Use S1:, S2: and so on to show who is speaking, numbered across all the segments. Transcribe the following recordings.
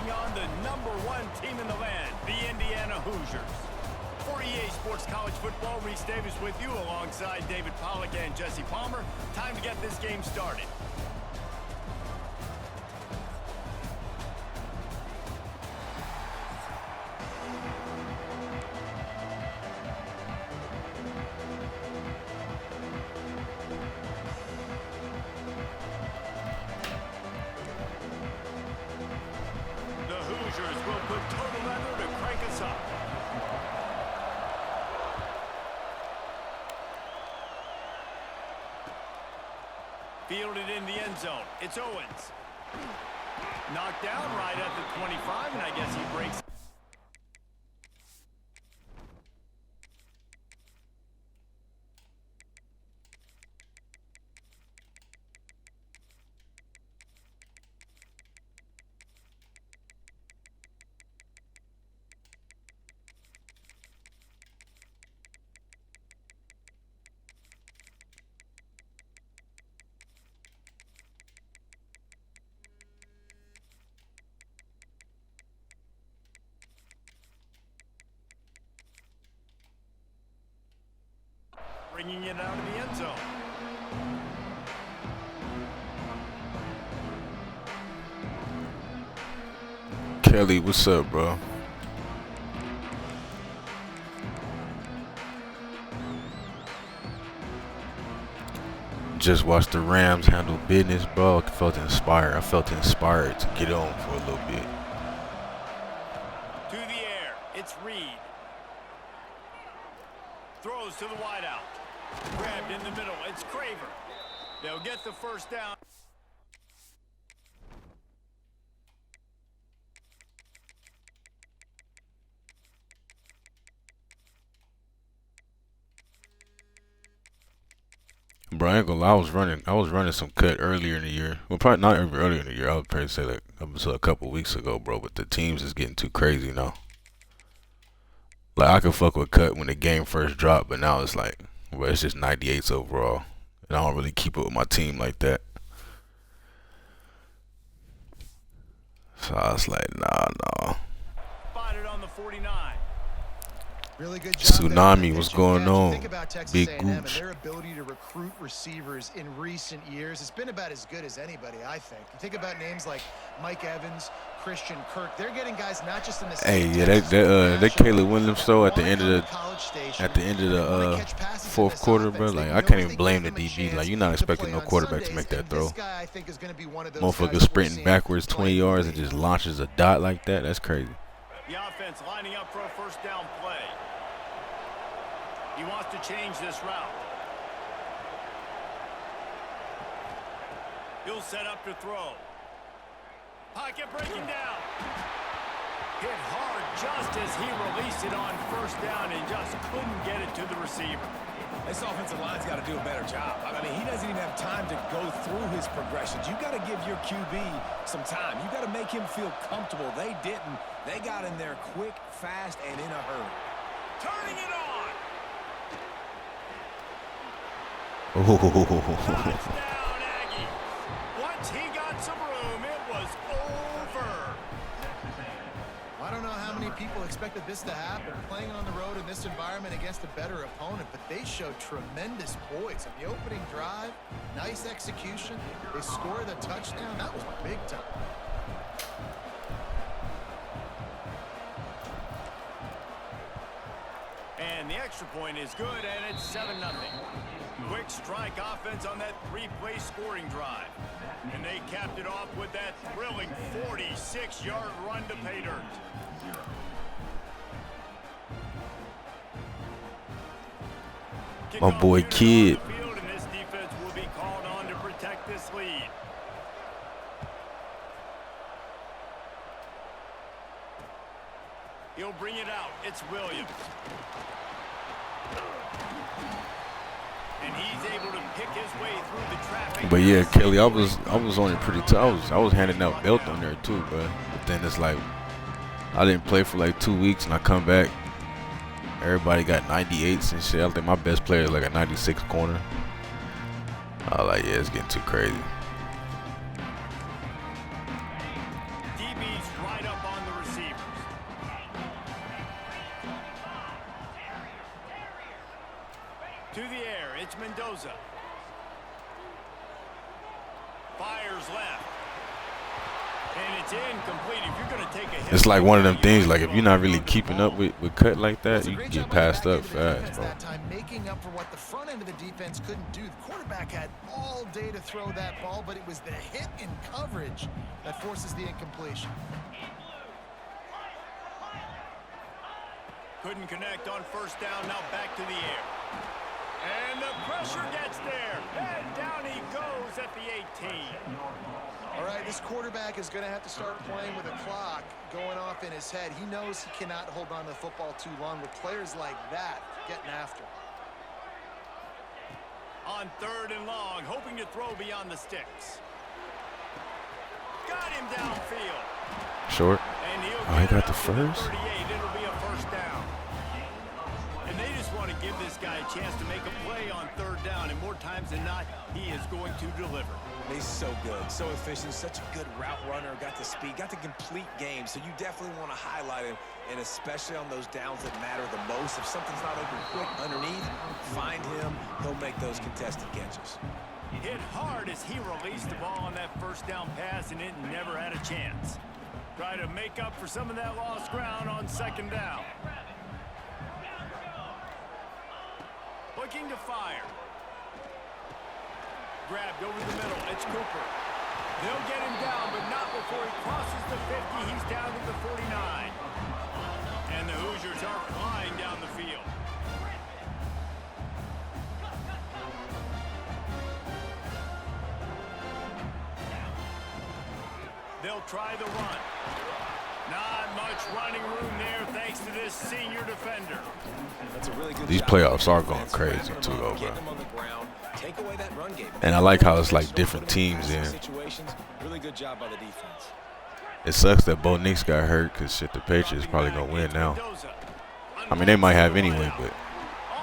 S1: taking on the #1 team in the land, the Indiana Hoosiers. For EA Sports College Football, Reese Davis with you alongside David Pollack and Jesse Palmer. Time to get this game started. The Hoosiers will put total leather to crank us up. Fielded in the end zone. It's Owens. Knocked down right at the 25, and I guess he breaks. Bringing it out of the end zone.
S2: Kelly, what's up, bro? Just watched the Rams handle business, bro. I felt inspired to get on for a little bit.
S1: To the air, it's Reed. Throws to the wideout. Grabbed in the middle, it's Craver. They'll get the first down.
S2: Bro, I ain't gonna lie, I was running some cut earlier in the year. Well, probably not earlier in the year. I would probably say like up until a couple weeks ago, bro. But the teams is getting too crazy now. Like I could fuck with cut when the game first dropped, but now it's like, well, it's just 98s overall, and I don't really keep up with my team like that. So I was like, nah.
S1: Spotted on the 49.
S3: Really good job.
S2: Tsunami, what's going on?
S3: Think about Texas
S2: Big
S3: A&M and
S2: Gooch.
S3: their ability to recruit receivers in recent years. It's been about as good as anybody, I think. You think about names like Mike Evans, Christian Kirk. They're getting guys not just in the
S2: Hey,
S3: same
S2: yeah, that Caleb Williams though at the end of the fourth quarter, bro. Like I can't even blame the DB. Like you're not expecting no quarterback to make that throw. Motherfucker sprinting backwards 20 yards and just launches a dot like that. That's crazy.
S1: The offense lining up for a first down play. He wants to change this route. He'll set up to throw. Pocket breaking down. Hit hard just as he released it on first down and just couldn't get it to the receiver.
S4: This offensive line's got to do a better job. I mean, he doesn't even have time to go through his progressions. You got to give your QB some time. You got to make him feel comfortable. They didn't. They got in there quick, fast, and in a hurry.
S1: Turning it on.
S2: Oh.
S1: Touchdown, Aggie. Once he got some room, it was over.
S3: I don't know how many people expected this to happen, playing on the road in this environment against a better opponent, but they showed tremendous poise. On the opening drive, nice execution. They scored a touchdown. That was big time.
S1: And the extra point is good, and it's 7-0. Quick strike offense on that three-play scoring drive. And they capped it off with that thrilling 46-yard run to pay dirt.
S2: My boy Kid.
S1: And this defense will be called on to protect this lead. He'll bring it out. It's Williams. And he's able to pick his way through the traffic.
S2: But yeah, Kelly, I was on it pretty tough. I was handing out belt on there too, bro. But then it's like I didn't play for like 2 weeks, and I come back. Everybody got 98s and shit. I think my best player is like a 96 corner. I was like, yeah, it's getting too crazy.
S1: DBs He's right up on the receivers. To the air, it's Mendoza. Fires left. And it's incomplete. If you're going to take a hit,
S2: It's like one of them things, like if you're not really keeping up with cut like that, you get passed up fast, bro.
S3: That time, making up for what the front end of the defense couldn't do. The quarterback had all day to throw that ball, but it was the hit in coverage that forces the incompletion.
S1: Couldn't connect on first down. Now back to the air. And the pressure gets there. And down he goes at the 18.
S3: All right, this quarterback is going to have to start playing with a clock going off in his head. He knows he cannot hold on to the football too long with players like that getting after him.
S1: On 3rd and long, hoping to throw beyond the sticks. Got him downfield.
S2: Short.
S1: And
S2: Oh, he got the first?
S1: 38. It'll be a first down. And they just want to give this guy a chance to make a play on 3rd down. And more times than not, he is going to deliver.
S4: He's so good, so efficient, such a good route runner, got the speed, got the complete game. So you definitely want to highlight him, and especially on those downs that matter the most. If something's not open quick underneath, find him. He'll make those contested catches.
S1: Hit hard as he released the ball on that first down pass, and it never had a chance. Try to make up for some of that lost ground on 2nd down. Looking to fire. Grabbed over the middle. It's Cooper. They'll get him down, but not before he crosses the 50. He's down to the 49. And the Hoosiers are flying down the field. They'll try the run. Not much running room there thanks to this senior defender.
S4: That's a really good
S2: These
S4: job.
S2: playoffs are going crazy too, though, bro.
S4: Get him on the ground, take away that run game.
S2: And I like how it's like different teams in.
S4: Really good job by the defense.
S2: It sucks that Bo Nix got hurt because shit, the Patriots probably gonna win now. I mean, they might have anyway, but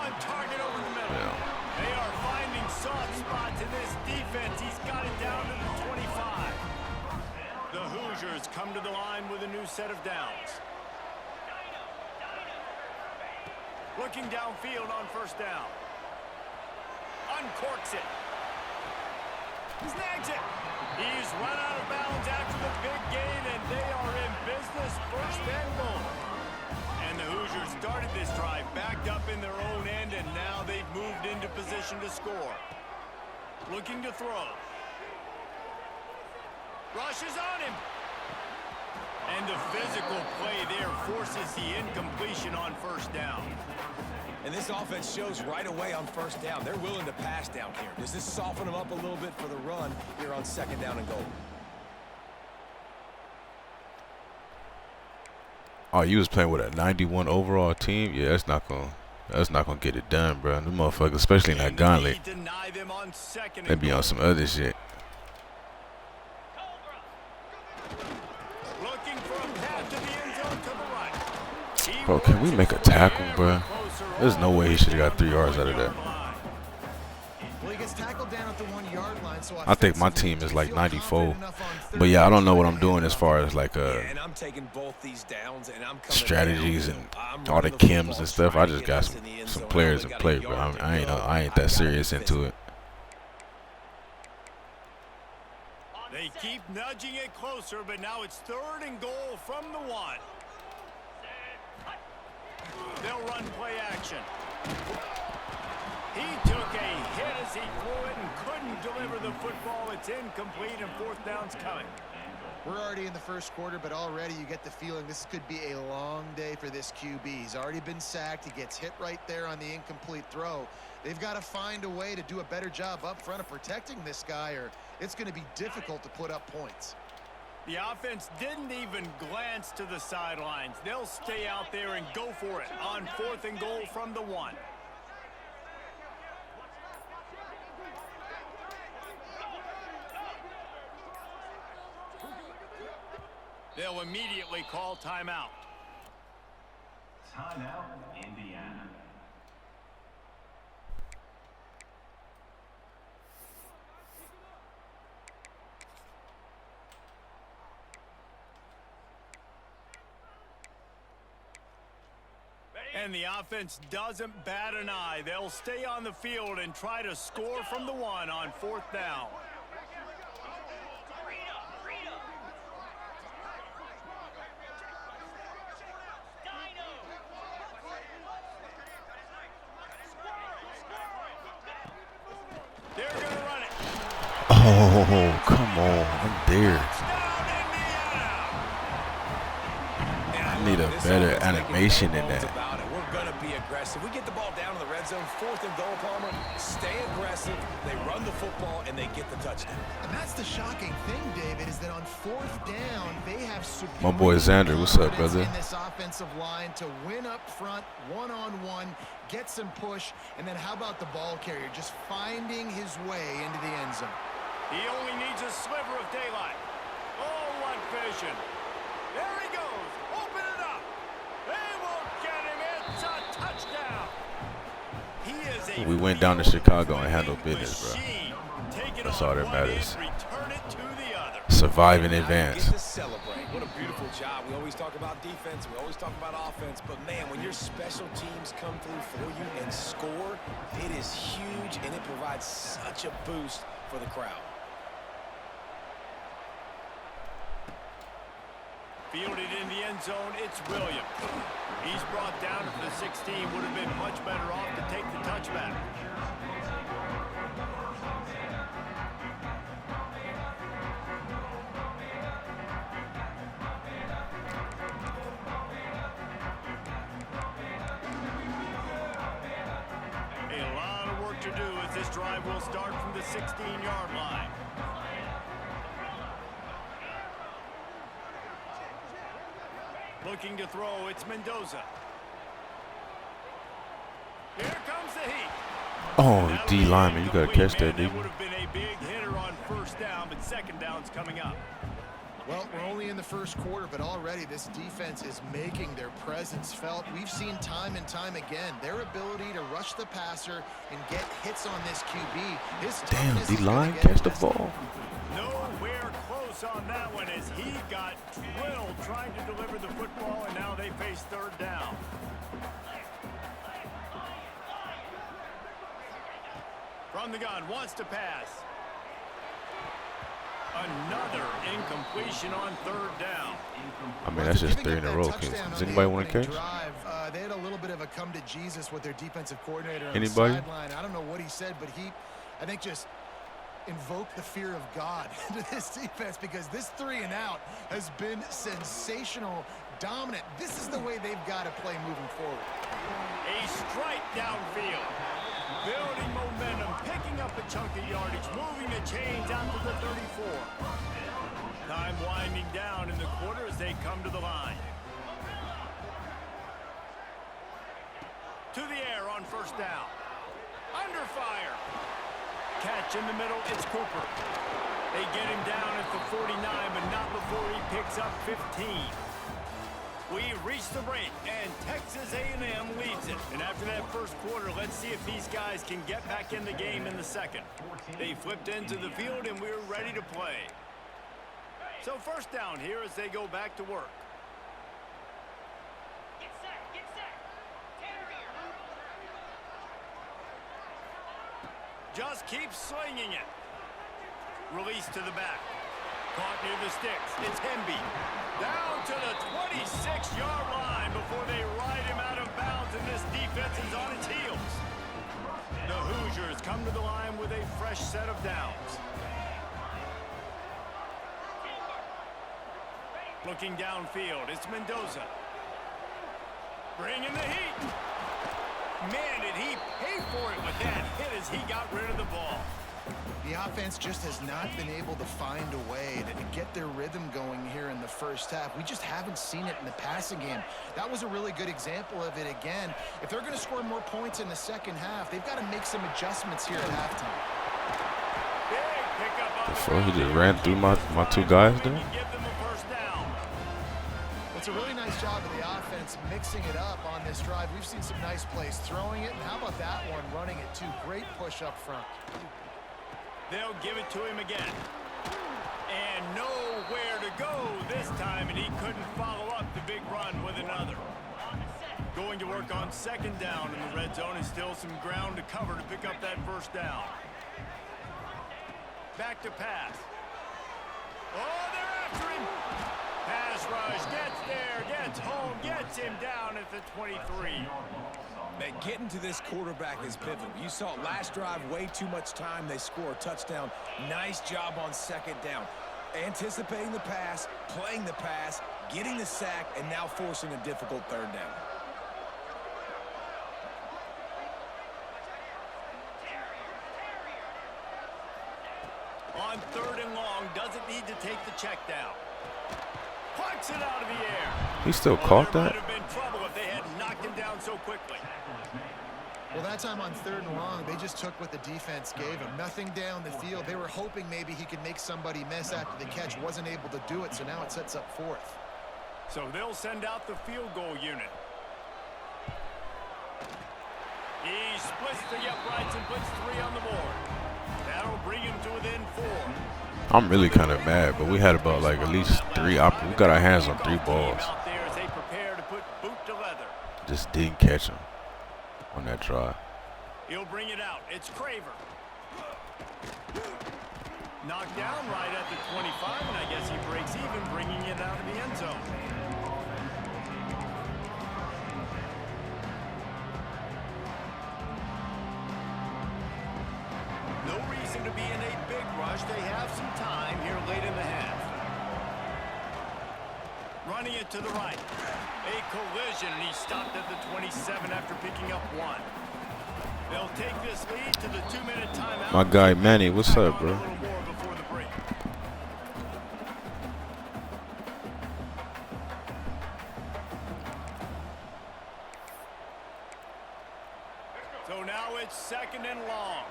S1: On target over the middle.
S2: you know.
S1: They are finding soft spots in this defense. He's got it down to the 25. The Hoosiers come to the line with a new set of downs. Looking downfield on 1st down. Uncorks it. Snags it. He's run out of bounds after the big gain, and they are in business. 1st and goal. And the Hoosiers started this drive backed up in their own end, and now they've moved into position to score. Looking to throw. Rushes on him. And the physical play there forces the incompletion on 1st down.
S4: And this offense shows right away on 1st down. They're willing to pass down here. Does this soften them up a little bit for the run here on 2nd down and goal?
S2: Oh, you was playing with a 91 overall team? Yeah, that's not gonna get it done, bro. The motherfuckers, especially in that gauntlet, they be on some other shit. Bro, can we make a tackle, bro? There's no way he should have got 3 yards out of that.
S3: Well, he gets tackled down at the 1-yard line, so
S2: I think my team is like 94. But yeah, I don't know what I'm doing as far as like
S4: And I'm taking both these downs and I'm coming
S2: strategies
S4: down.
S2: and
S4: I'm
S2: all the
S4: running
S2: chems
S4: football,
S2: and stuff. I
S4: trying to
S2: just
S4: get
S2: got
S4: us in the end
S2: some
S4: zone.
S2: players
S4: I
S2: in
S4: only
S2: play,
S4: got a
S2: bro.
S4: yard to
S2: I ain't
S4: go.
S2: that serious into it.
S1: They keep nudging it closer, but now it's 3rd and goal from the 1. They'll run play action. He took a hit as he threw it and couldn't deliver the football. It's incomplete, and 4th down's coming.
S3: We're already in the 1st quarter, but already you get the feeling this could be a long day for this QB. He's already been sacked. He gets hit right there on the incomplete throw. They've got to find a way to do a better job up front of protecting this guy, or it's going to be difficult to put up points.
S1: The offense didn't even glance to the sidelines. They'll stay out there and go for it on 4th and goal from the 1. They'll immediately call timeout.
S5: Timeout, Indiana.
S1: And the offense doesn't bat an eye. They'll stay on the field and try to score from the 1 on 4th down. They're going to run it.
S2: Oh, come on. I'm there. I need a better animation than that.
S4: We're going to be aggressive. We get the ball down in the red zone, 4th and goal, Palmer. Stay aggressive. They run the football, and they get the touchdown.
S3: And that's the shocking thing, David, is that on 4th down, they have
S2: my boy Xander, what's up, brother?
S3: In this offensive line to win up front, one-on-one, get some push, and then how about the ball carrier just finding his way into the end zone?
S1: He only needs a sliver of daylight. Oh, what vision. There he goes. Open it up. They won't get him. It's a touchdown. He is a
S2: We went down to Chicago and handled business, bro. That's all that matters. Survive in advance.
S4: Get to celebrate. What a beautiful job. We always talk about defense. We always talk about offense. But, man, when your special teams come through for you and score, it is huge, and it provides such a boost for the crowd.
S1: Fielded in the end zone, it's Williams. He's brought down to the 16. Would have been much better off to take the touchback. A lot of work to do as this drive will start from the 16-yard line. Looking to throw, it's Mendoza. Here comes the heat.
S2: Oh, D lineman, you gotta catch that, dude.
S1: Would have been a big hitter on 1st down, but 2nd down's coming up.
S3: Well, we're only in the 1st quarter, but already this defense is making their presence felt. We've seen time and time again their ability to rush the passer and get hits on this QB.
S2: Damn, D line, catch the ball.
S1: Nowhere close on that one as he got drilled trying to deliver the football, and now they face 3rd down. From the gun, wants to pass. Another incompletion on 3rd down.
S2: I mean, that's just 3 in a row. Does anybody want to catch?
S3: They had a little bit of a come to Jesus with their defensive coordinator on
S2: Anybody?
S3: the sideline. I don't know what he said, but he, I think, just invoked the fear of God into this defense because this 3 and out has been sensational, dominant. This is the way they've got to play moving forward.
S1: A strike downfield. Building momentum, picking up a chunk of yardage, moving the chains out to the 34. Time winding down in the quarter as they come to the line. To the air on 1st down. Under fire. Catch in the middle, it's Cooper. They get him down at the 49, but not before he picks up 15. We've reached the break, and Texas A&M leads it. And after that 1st quarter, let's see if these guys can get back in the game in the 2nd. They flipped into the field, and we're ready to play. So 1st down here as they go back to work.
S5: Get set.
S1: Just keep slinging it. Release to the back. Caught near the sticks. It's Hemby. Down to the 26-yard line before they ride him out of bounds, and this defense is on its heels. The Hoosiers come to the line with a fresh set of downs. Looking downfield, it's Mendoza. Bringing the heat. Man, did he pay for it with that hit as he got rid of the ball.
S3: The offense just has not been able to find a way to get their rhythm going here in the 1st half. We just haven't seen it in the passing game. That was a really good example of it again. If they're going to score more points in the 2nd half, they've got to make some adjustments here at halftime.
S1: Big pickup on
S2: So he just ran through my 2 guys there.
S1: give them a 1st down.
S3: It's a really nice job of the offense mixing it up on this drive. We've seen some nice plays throwing it, and how about that one running it too? Great push up front.
S1: They'll give it to him again. And nowhere to go this time, and he couldn't follow up the big run with another.
S5: On the set.
S1: Going to work on second down in the red zone, and still some ground to cover to pick up that first down. Back to pass. Oh, they're after him. Pass rush, gets there, gets home, gets him down at the 23.
S4: Man, getting to this quarterback is pivotal. You saw last drive, way too much time. They score a touchdown. Nice job on second down. Anticipating the pass, playing the pass, getting the sack, and now forcing a difficult third down.
S1: On third and long, doesn't need to take the check down. Plucks it out of the air.
S2: He still caught
S1: There
S2: that?
S1: might have been trouble if they had knocked him down so quickly.
S3: Well, that time on third and long, they just took what the defense gave him. Nothing down the field. They were hoping maybe he could make somebody miss after the catch. Wasn't able to do it, so now it sets up fourth.
S1: So they'll send out the field goal unit. He splits the uprights and puts 3 on the board. That'll bring him to within 4.
S2: I'm really kind of mad, but we had about like at least 3 we got our hands on 3 balls.
S1: Out there as they prepare to put boot to leather.
S2: Just didn't catch him on that drive.
S1: He'll bring it out. It's Craver. Knocked down right at the 25, and I guess he breaks even, bringing it out of the end zone. No reason to be in a big rush. They have some time here late in the half. Running it to the right. A collision, and he stopped at the 27 after picking up 1. They'll take this lead to the 2-minute timeout.
S2: My guy Manny, what's up, bro?
S1: A little more before the break. So now it's second and long.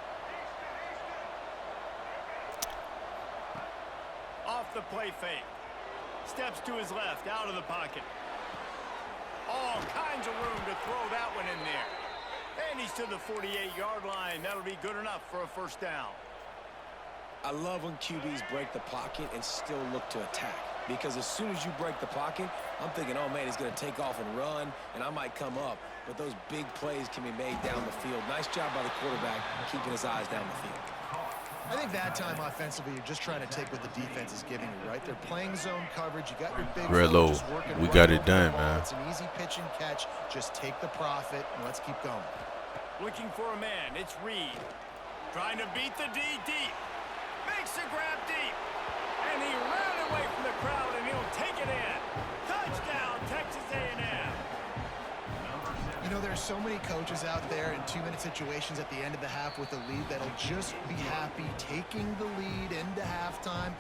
S1: Off the play fake. Steps to his left, out of the pocket. All kinds of room to throw that one in there. And he's to the 48-yard line. That'll be good enough for a first down.
S4: I love when QBs break the pocket and still look to attack. Because as soon as you break the pocket, I'm thinking, oh, man, he's going to take off and run, and I might come up. But those big plays can be made down the field. Nice job by the quarterback keeping his eyes down the field.
S3: I think that time offensively, you're just trying to take what the defense is giving you, right? They're playing zone coverage. You got your big
S2: Relo,
S3: just working
S2: we
S3: right
S2: got it
S3: over
S2: done,
S3: the ball.
S2: man.
S3: It's an easy pitch and catch. Just take the profit, and let's keep going.
S1: Looking for a man. It's Reed. Trying to beat the D deep. Makes the grab deep. And he ran away from the crowd, and he'll take it in. Touchdown, Texas A&M.
S3: You know, there's so many coaches out there in 2-minute situations at the end of the half with a lead that'll just be happy taking the lead into halftime.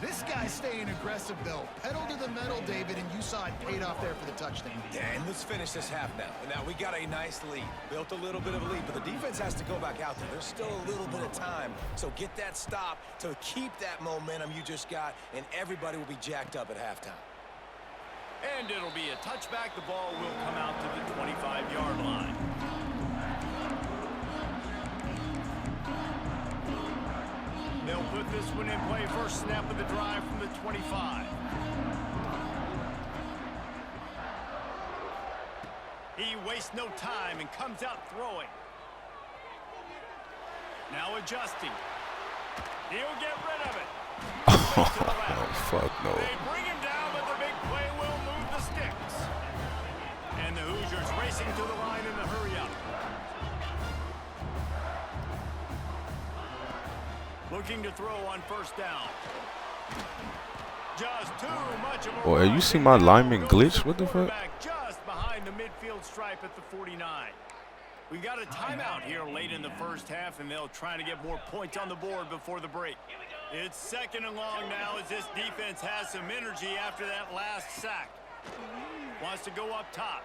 S3: This guy's staying aggressive, though. Pedal to the metal, David, and you saw it paid off there for the touchdown.
S4: Yeah, and let's finish this half now. Now, we got a nice lead. Built a little bit of a lead, but the defense has to go back out there. There's still a little bit of time. So get that stop to keep that momentum you just got, and everybody will be jacked up at halftime.
S1: And it'll be a touchback. The ball will come out to the 25-yard line. They'll put this one in play. First snap of the drive from the 25. He wastes no time and comes out throwing. Now adjusting. He'll get rid of it.
S2: Oh, fuck no.
S1: They bring him down, but the big play will move the sticks. And the Hoosiers racing to the line in the hurry-up. Looking to throw on first down. Just too much of a
S2: Boy, you see my lineman glitch? What the fuck?
S1: Just behind the midfield stripe at the 49. We got a timeout here late in the first half, and they'll try to get more points on the board before the break. It's second and long now as this defense has some energy after that last sack. Wants to go up top.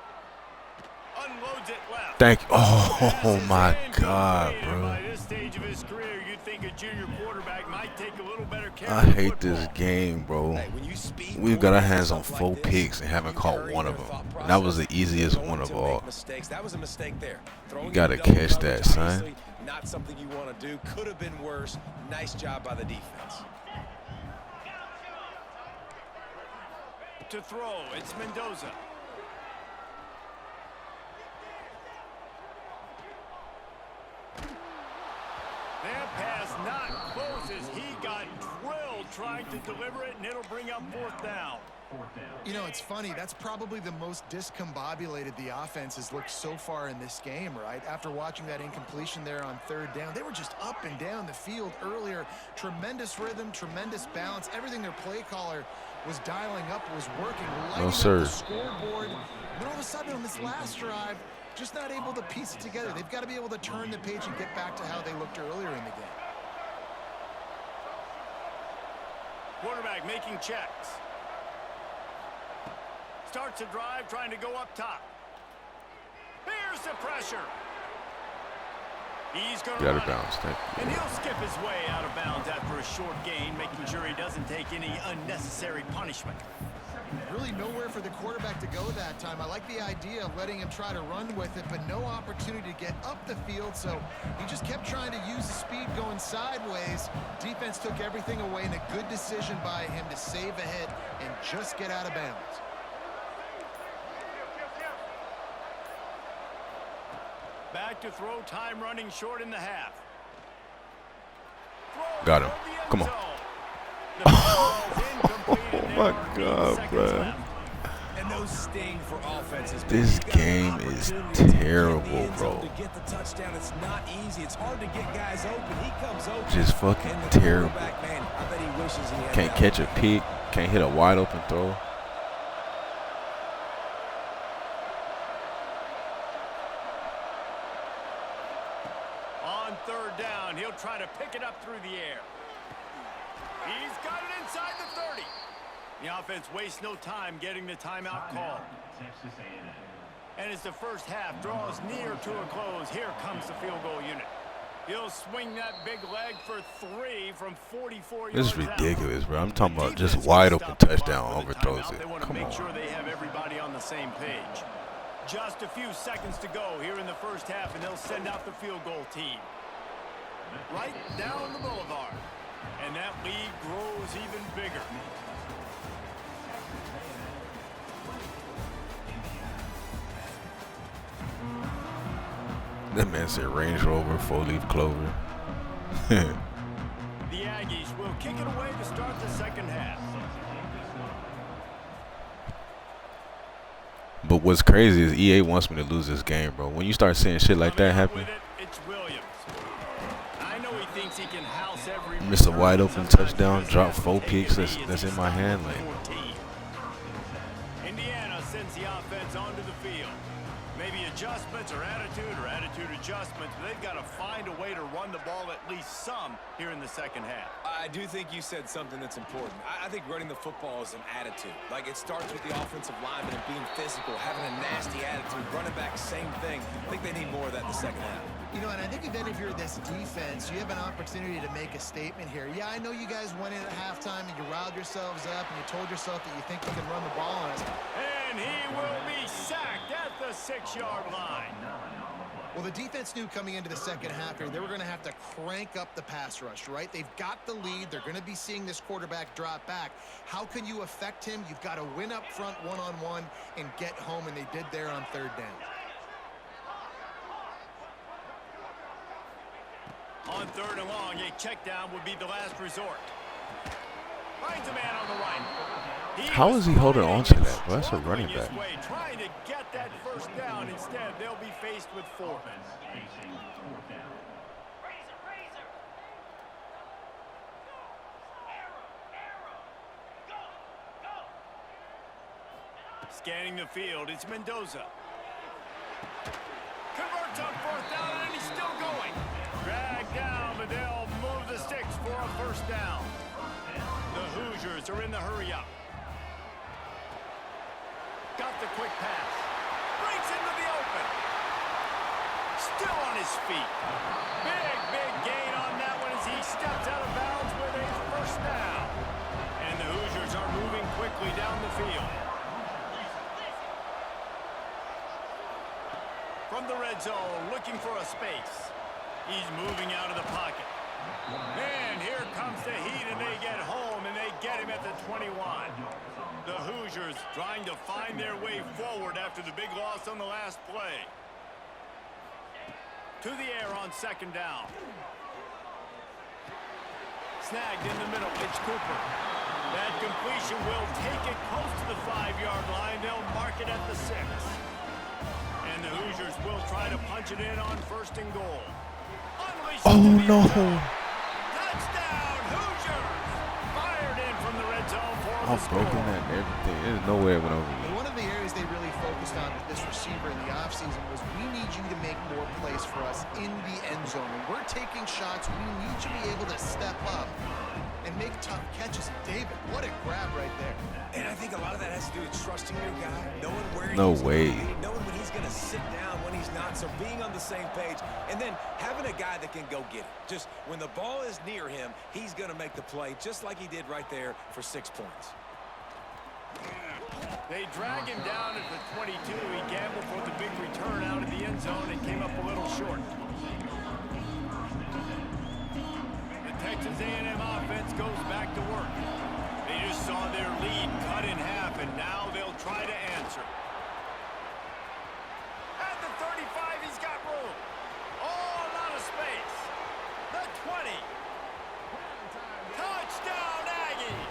S1: Unloads it left.
S2: Thank you. Oh my God, bro.
S1: By this stage of his career, you'd think a junior quarterback might take a little better care
S2: I
S1: of the
S2: hate
S1: football.
S2: this game, bro.
S4: Hey, when you speed
S2: We've got our hands on
S4: stuff
S2: 4
S4: like this,
S2: picks and haven't caught
S4: encourage
S2: one of
S4: their
S2: them.
S4: thought
S2: And that was the
S4: process.
S2: easiest
S4: Going
S2: one of
S4: to
S2: all.
S4: make mistakes. That was a mistake there. Throwing
S2: gotta
S4: into double
S2: catch that,
S4: coverage,
S2: son.
S4: obviously not something you want to do. Could have been worse. Nice job by the defense.
S1: To throw, it's Mendoza. trying to deliver it, and it'll bring up 4th down.
S3: You know, it's funny. That's probably the most discombobulated the offense has looked so far in this game, right? After watching that incompletion there on 3rd down, they were just up and down the field earlier. Tremendous rhythm, tremendous balance. Everything their play caller was dialing up was working, lighting up the scoreboard. But all of a sudden on this last drive, just not able to piece it together. They've got to be able to turn the page and get back to how they looked earlier in the game.
S1: Quarterback making checks. Starts a drive trying to go up top. Here's the pressure. He's going to run it. And he'll skip his way out of bounds after a short gain, making sure he doesn't take any unnecessary punishment.
S3: Really nowhere for the quarterback to go that time. I like the idea of letting him try to run with it, but no opportunity to get up the field, so he just kept trying to use the speed going sideways. Defense took everything away, and a good decision by him to save a hit and just get out of bounds.
S1: Back to throw, time running short in the half.
S2: Got him. Come on. Oh my God, bro.
S4: And those sting for offenses.
S2: This game is terrible, bro.
S4: To get the touchdown, it's not easy. It's hard to get guys open. He comes open.
S2: Just fucking terrible.
S4: Man, I bet he wishes he had
S2: Can't catch a pick. Can't hit a wide open throw.
S1: On 3rd down, he'll try to pick it up through the air. He's got it inside the 30. The offense wastes no time getting the timeout call. And as the first half draws near to a close, here comes the field goal unit. He'll swing that big leg for 3 from 44 yards.
S2: This is ridiculous, bro. I'm talking about just wide open touchdown overthrows it.
S1: They want to make sure they have everybody on the same page. Just a few seconds to go here in the first half, and they'll send out the field goal team. Right down the boulevard. And that lead grows even bigger.
S2: That man said Range Rover, 4-leaf clover.
S1: The Aggies will kick it away to start the second half.
S2: But what's crazy is EA wants me to lose this game, bro. When you start seeing shit like that happen,
S1: It's Williams. I know he thinks he can house every
S2: miss a wide open touchdown, drop 4 picks that's in my hand. Like,
S1: Indiana sends the offense onto the field. Maybe adjustments or attitude adjustments, but they've got to find a way to run the ball at least some here in the second half.
S4: I do think you said something that's important. I think running the football is an attitude. Like, it starts with the offensive lineman and being physical, having a nasty attitude. Running back, same thing. I think they need more of that in the second half.
S3: You know, and I think that if you're this defense, you have an opportunity to make a statement here. Yeah, I know you guys went in at halftime and you riled yourselves up and you told yourself that you think you can run the ball on us.
S1: And he will be sacked at the 6-yard line.
S3: Well, the defense knew coming into the second half here they were going to have to crank up the pass rush, right? They've got the lead. They're going to be seeing this quarterback drop back. How can you affect him? You've got to win up front one-on-one and get home, and they did there on 3rd down.
S1: On 3rd and long, a check down would be the last resort. Finds a man on the right.
S2: how is he holding on to that? Well, that's a running back.
S1: Trying to get that first down. Instead, they'll be faced with 4th. Scanning the field, it's Mendoza. Converts on 4th down, and he's still going. Dragged down, but they'll move the sticks for a first down. The Hoosiers are in the hurry-up. Got the quick pass. Breaks into the open. Still on his feet. Big gain on that one as he steps out of bounds with a first down. And the Hoosiers are moving quickly down the field. From the red zone, looking for a space. He's moving out of the pocket. And here comes the heat, and they get home, and they get him at the 21. The Hoosiers trying to find their way forward after the big loss on the last play. To the air on 2nd down. snagged in the middle. It's Cooper. That completion will take it close to the 5-yard line. They'll mark it at the 6. And the Hoosiers will try to punch it in on 1st and goal.
S2: Oh, no.
S1: Touchdown, Hoosiers! Fired in from the red zone for the
S2: I've broken
S1: score.
S2: that and everything. There's no way it went over me.
S3: And one of the areas they really focused on with this receiver in the offseason was we need you to make more plays for us in the end zone. When we're taking shots, we need you to be able to step up and make tough catches. And David, what a grab right there.
S4: And I think a lot of that has to do with trusting your guy, knowing where
S2: No
S4: he's
S2: way.
S4: gonna be, knowing when he's going to sit down, when he's not. So being on the same page, and then having a guy that can go get it. Just when the ball is near him, he's going to make the play, just like he did right there for 6 points.
S1: They drag him down at the 22. He gambled for the big return out of the end zone and came up a little short. The Texas A&M offense goes back to work. They just saw their lead cut in half, and now they'll try to answer. At the 35, he's got room. Oh, a lot of space. The 20. Touchdown, Aggies.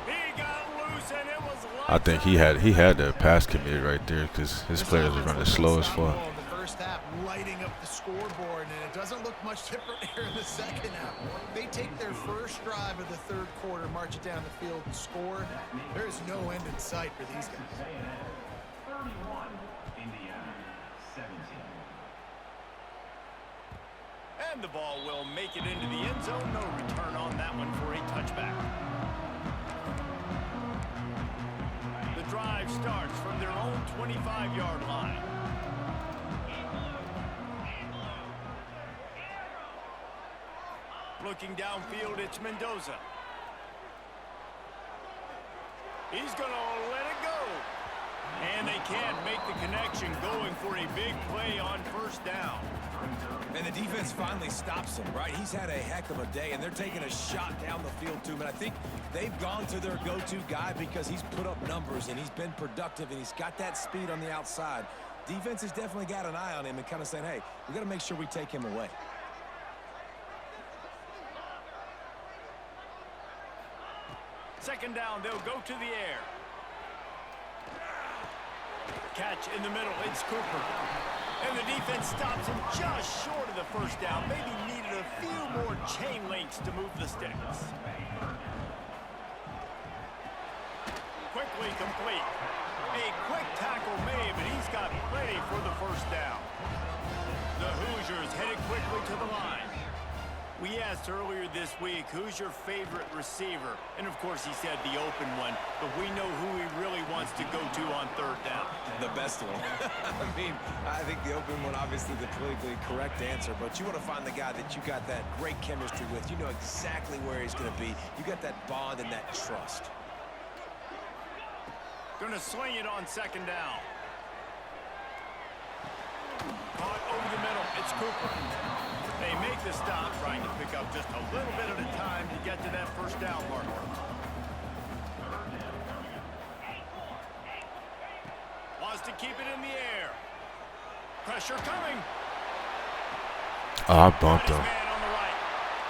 S1: He got loose, and it was
S2: I think he had the pass committed right there because his players are running slow as fuck.
S3: The first half lighting up the scoreboard, and it doesn't look much different here in the second half. They take their first drive of the third quarter, march it down the field, and score. There's no end in sight for these guys.
S5: 31, Indiana, 17.
S1: And the ball will make it into the end zone. No return on that one for a touchback. The drive starts from their own 25-yard line. Looking downfield, it's Mendoza. He's going to let it go. And they can't make the connection, going for a big play on 1st down.
S4: And the defense finally stops him, right? He's had a heck of a day, and they're taking a shot down the field to him. And I think they've gone to their go-to guy because he's put up numbers, and he's been productive, and he's got that speed on the outside. Defense has definitely got an eye on him and kind of saying, hey, we got to make sure we take him away.
S1: Second down, they'll go to the air. Catch in the middle, it's Cooper. And the defense stops him just short of the first down. Maybe needed a few more chain links to move the sticks. Quickly complete. A quick tackle made, but he's got plenty for the first down. The Hoosiers headed quickly to the line. We asked earlier this week, who's your favorite receiver? And of course he said the open one, but we know who he really wants to go to on 3rd down.
S4: The best one. I mean, I think the open one, obviously the politically correct answer, but you want to find the guy that you got that great chemistry with. You know exactly where he's going to be. You got that bond and that trust.
S1: Going to sling it on 2nd down. Caught over the middle. It's Cooper. They make the stop, trying to pick up just a little bit at a time to get to that 1st down marker. Wants to keep it in the air. Pressure coming.
S2: Oh, I bumped him.
S1: Man on the right.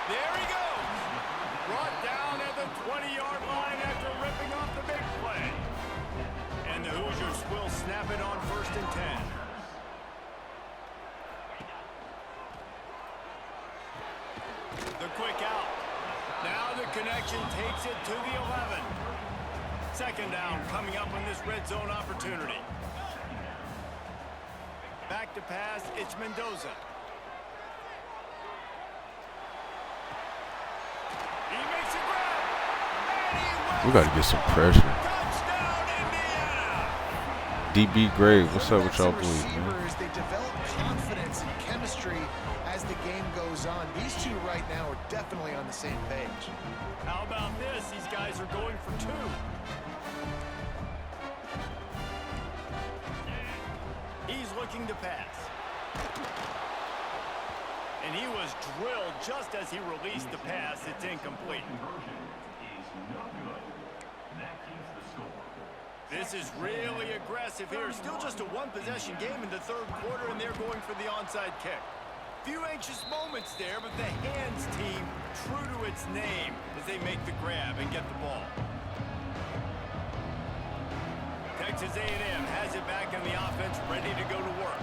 S1: There he goes. Brought down at the 20-yard line after ripping off the big play. And the Hoosiers will snap it on 1st and 10. The quick out. Now the connection takes it to the 11. 2nd down coming up on this red zone opportunity. Back to pass, it's Mendoza. He makes a grab.
S2: We got to get some pressure.
S1: Touchdown, Indiana.
S2: DB Gray, what's up with y'all boys, man?
S3: Receivers, they develop confidence and chemistry as the game goes on. These two right now are definitely on the same page.
S1: How about this? These guys are going for 2. He's looking to pass. And he was drilled just as he released the pass. It's incomplete. This is really aggressive here. Still just a 1-possession game in the 3rd quarter, and they're going for the onside kick. few anxious moments there, but the hands team true to its name as they make the grab and get the ball. Texas A&M has it back in the offense, ready to go to work.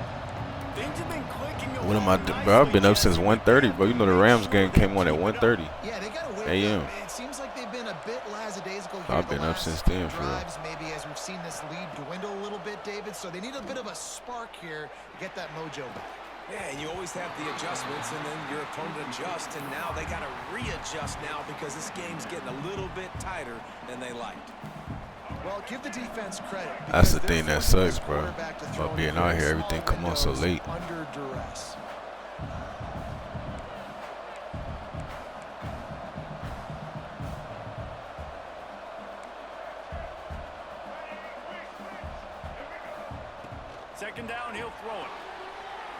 S1: Things have been clicking along.
S2: What am I doing, bro? I've been up since 1:30, bro. You know the Rams game came on at 1:30
S3: Yeah, they got to wake
S2: a.m.
S3: up. It seems like they've been a bit lackadaisical here.
S2: I've been up since then, for real.
S3: drives, maybe as we've seen this lead dwindle a little bit, David. So they need a bit of a spark here to get that mojo back.
S4: Yeah, and you always have the adjustments, and then your opponent adjusts, and now they got to readjust now because this game's getting a little bit tighter than they liked.
S3: Well, give the defense credit.
S2: That's the
S3: because
S2: thing
S3: they're
S2: that
S3: forcing
S2: sucks,
S3: this
S2: bro.
S3: quarterback to throw
S2: About being
S3: in
S2: out
S3: very
S2: here, everything
S3: small
S2: come on so
S3: windows
S2: late.
S3: Under duress.
S1: Second down, he'll throw it.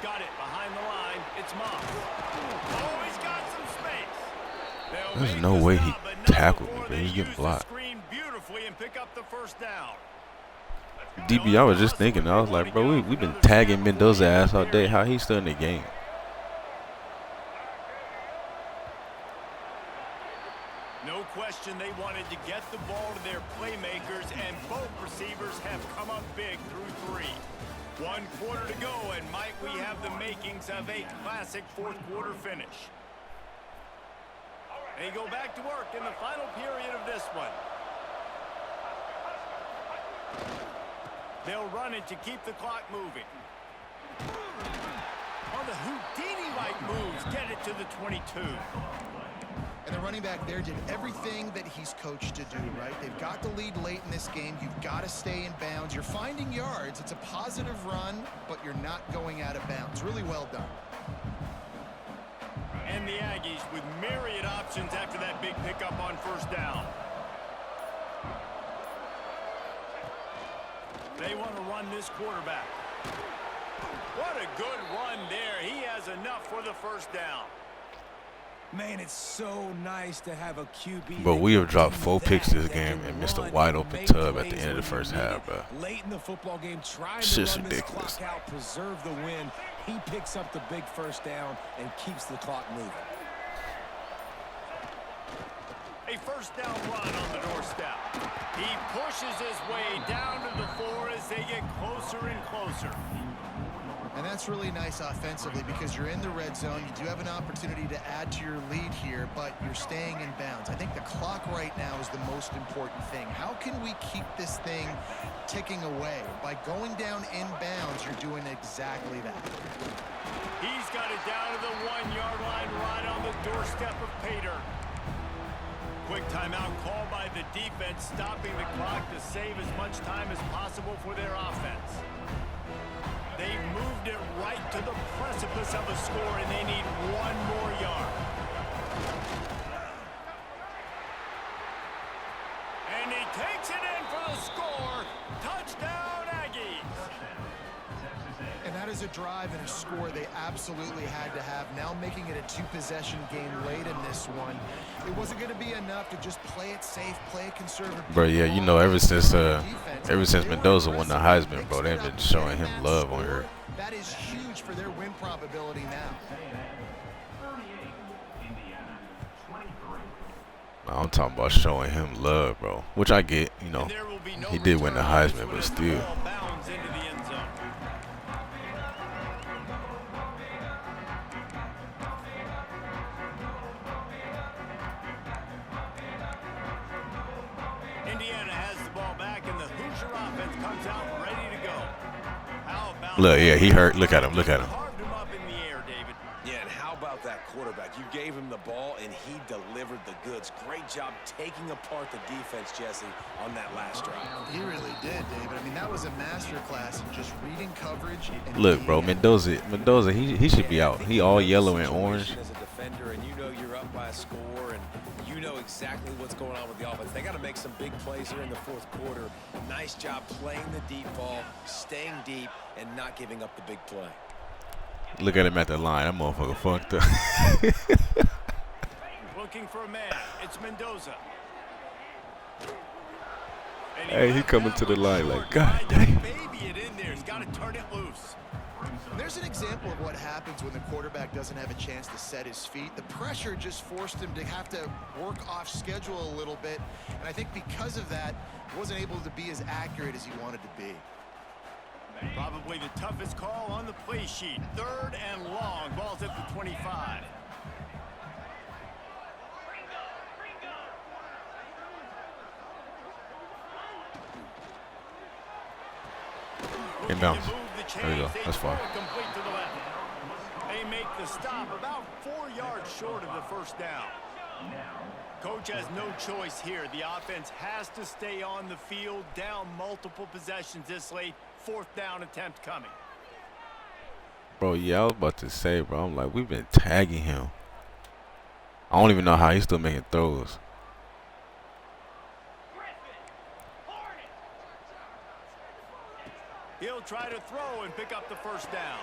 S1: Got it behind the line. It's Moss. Oh, he's got some space. They'll
S2: There's
S1: make
S2: no
S1: the
S2: way
S1: stop,
S2: he
S1: but not
S2: tackled me,
S1: before
S2: bro.
S1: they
S2: He's getting
S1: use the
S2: blocked.
S1: screen beautifully and pick up the first down.
S2: DB, I was just thinking, I was like, bro, we've been tagging Mendoza ass all day. How he's still in the game?
S1: No question they wanted to get the ball to their playmakers, and both receivers have come up big through three. 1 quarter to go, and might we have the makings of a classic fourth quarter finish. They go back to work in the final period of this one. They'll run it to keep the clock moving. On the Houdini-like moves, get it to the 22.
S3: And the running back there did everything that he's coached to do, right? They've got the lead late in this game. You've got to stay in bounds. You're finding yards. It's a positive run, but you're not going out of bounds. Really well done.
S1: And the Aggies with myriad options after that big pickup on first down. They want to run this quarterback. What a good run there. He has enough for the first down.
S4: Man, it's so nice to have a QB.
S2: But we have dropped 4 picks this game and missed a wide open tub at the end of the first half, bro.
S4: Late in the football game, trying
S2: It's
S4: to
S2: just
S4: run
S2: ridiculous.
S4: this clock out, preserve the win. He picks up the big first down and keeps the clock moving.
S1: A first down run on the doorstep. He pushes his way down to the 4 as they get closer and closer.
S3: And that's really nice offensively because you're in the red zone. You do have an opportunity to add to your lead here, but you're staying in bounds. I think the clock right now is the most important thing. How can we keep this thing ticking away? By going down in bounds, you're doing exactly that.
S1: He's got it down to the 1-yard line right on the doorstep of Pater. Quick timeout called by the defense, stopping the clock to save as much time as possible for their offense. They've moved it right to the precipice of a score, and they need 1 more yard. And he takes it in for the score. Touchdown, Aggies.
S3: And that is a drive and a score they absolutely had to have. Now making it a 2-possession game late in this one. It wasn't going to be enough to just play it safe, play it conservative.
S2: Bro, yeah, you know, ever since Mendoza won the Heisman, bro, they've been showing him love on here.
S3: That is huge for their win probability now.
S5: 38, Indiana, 23.
S2: I'm talking about showing him love, bro. Which I get, you know.
S1: And there will be no
S2: He did win the
S1: return.
S2: Heisman, but still.
S1: The ball bounds into the end zone. Indiana has the ball back, and the Hoosier offense comes out ready to go. How about
S2: Look, yeah, he hurt. Look at him. Look at him.
S1: Carved him up in the air, David.
S4: Yeah, and how about that quarterback? You gave him the ball, and he delivered the goods. Great job taking apart the defense, Jesse, on that last drive.
S3: He really did, David. I mean, that was a masterclass in just reading coverage. And
S2: Look, bro, Mendoza, he should be out. He all yellow and orange.
S4: As a defender, and you know you're up by a score, and you know exactly what's going on with the offense. They got to make some big plays here in the fourth quarter. Nice job playing the deep ball, staying deep, and not giving up the big play.
S2: Look at him at the line. That motherfucker fucked up.
S1: Looking for a man. It's Mendoza. And
S2: Hey, he
S1: left
S2: coming
S1: that
S2: to the
S1: one
S2: line
S1: short.
S2: like, God
S1: Tried to
S2: damn.
S1: baby it in there. He's got to turn it loose.
S3: And there's an example of what happens when the quarterback doesn't have a chance to set his feet. The pressure just forced him to have to work off schedule a little bit. And I think because of that, he wasn't able to be as accurate as he wanted to be.
S1: Probably the toughest call on the play sheet. 3rd and long. Ball's at the 25.
S2: Inbounds. There we go. That's fine.
S1: Complete to the left. They make the stop about 4 yards short of the first down. Coach has no choice here. The offense has to stay on the field, down multiple possessions this late. 4th down attempt coming.
S2: Bro, yeah, I was about to say, bro. I'm like, we've been tagging him. I don't even know how he's still making throws.
S1: He'll try to throw and pick up the first down.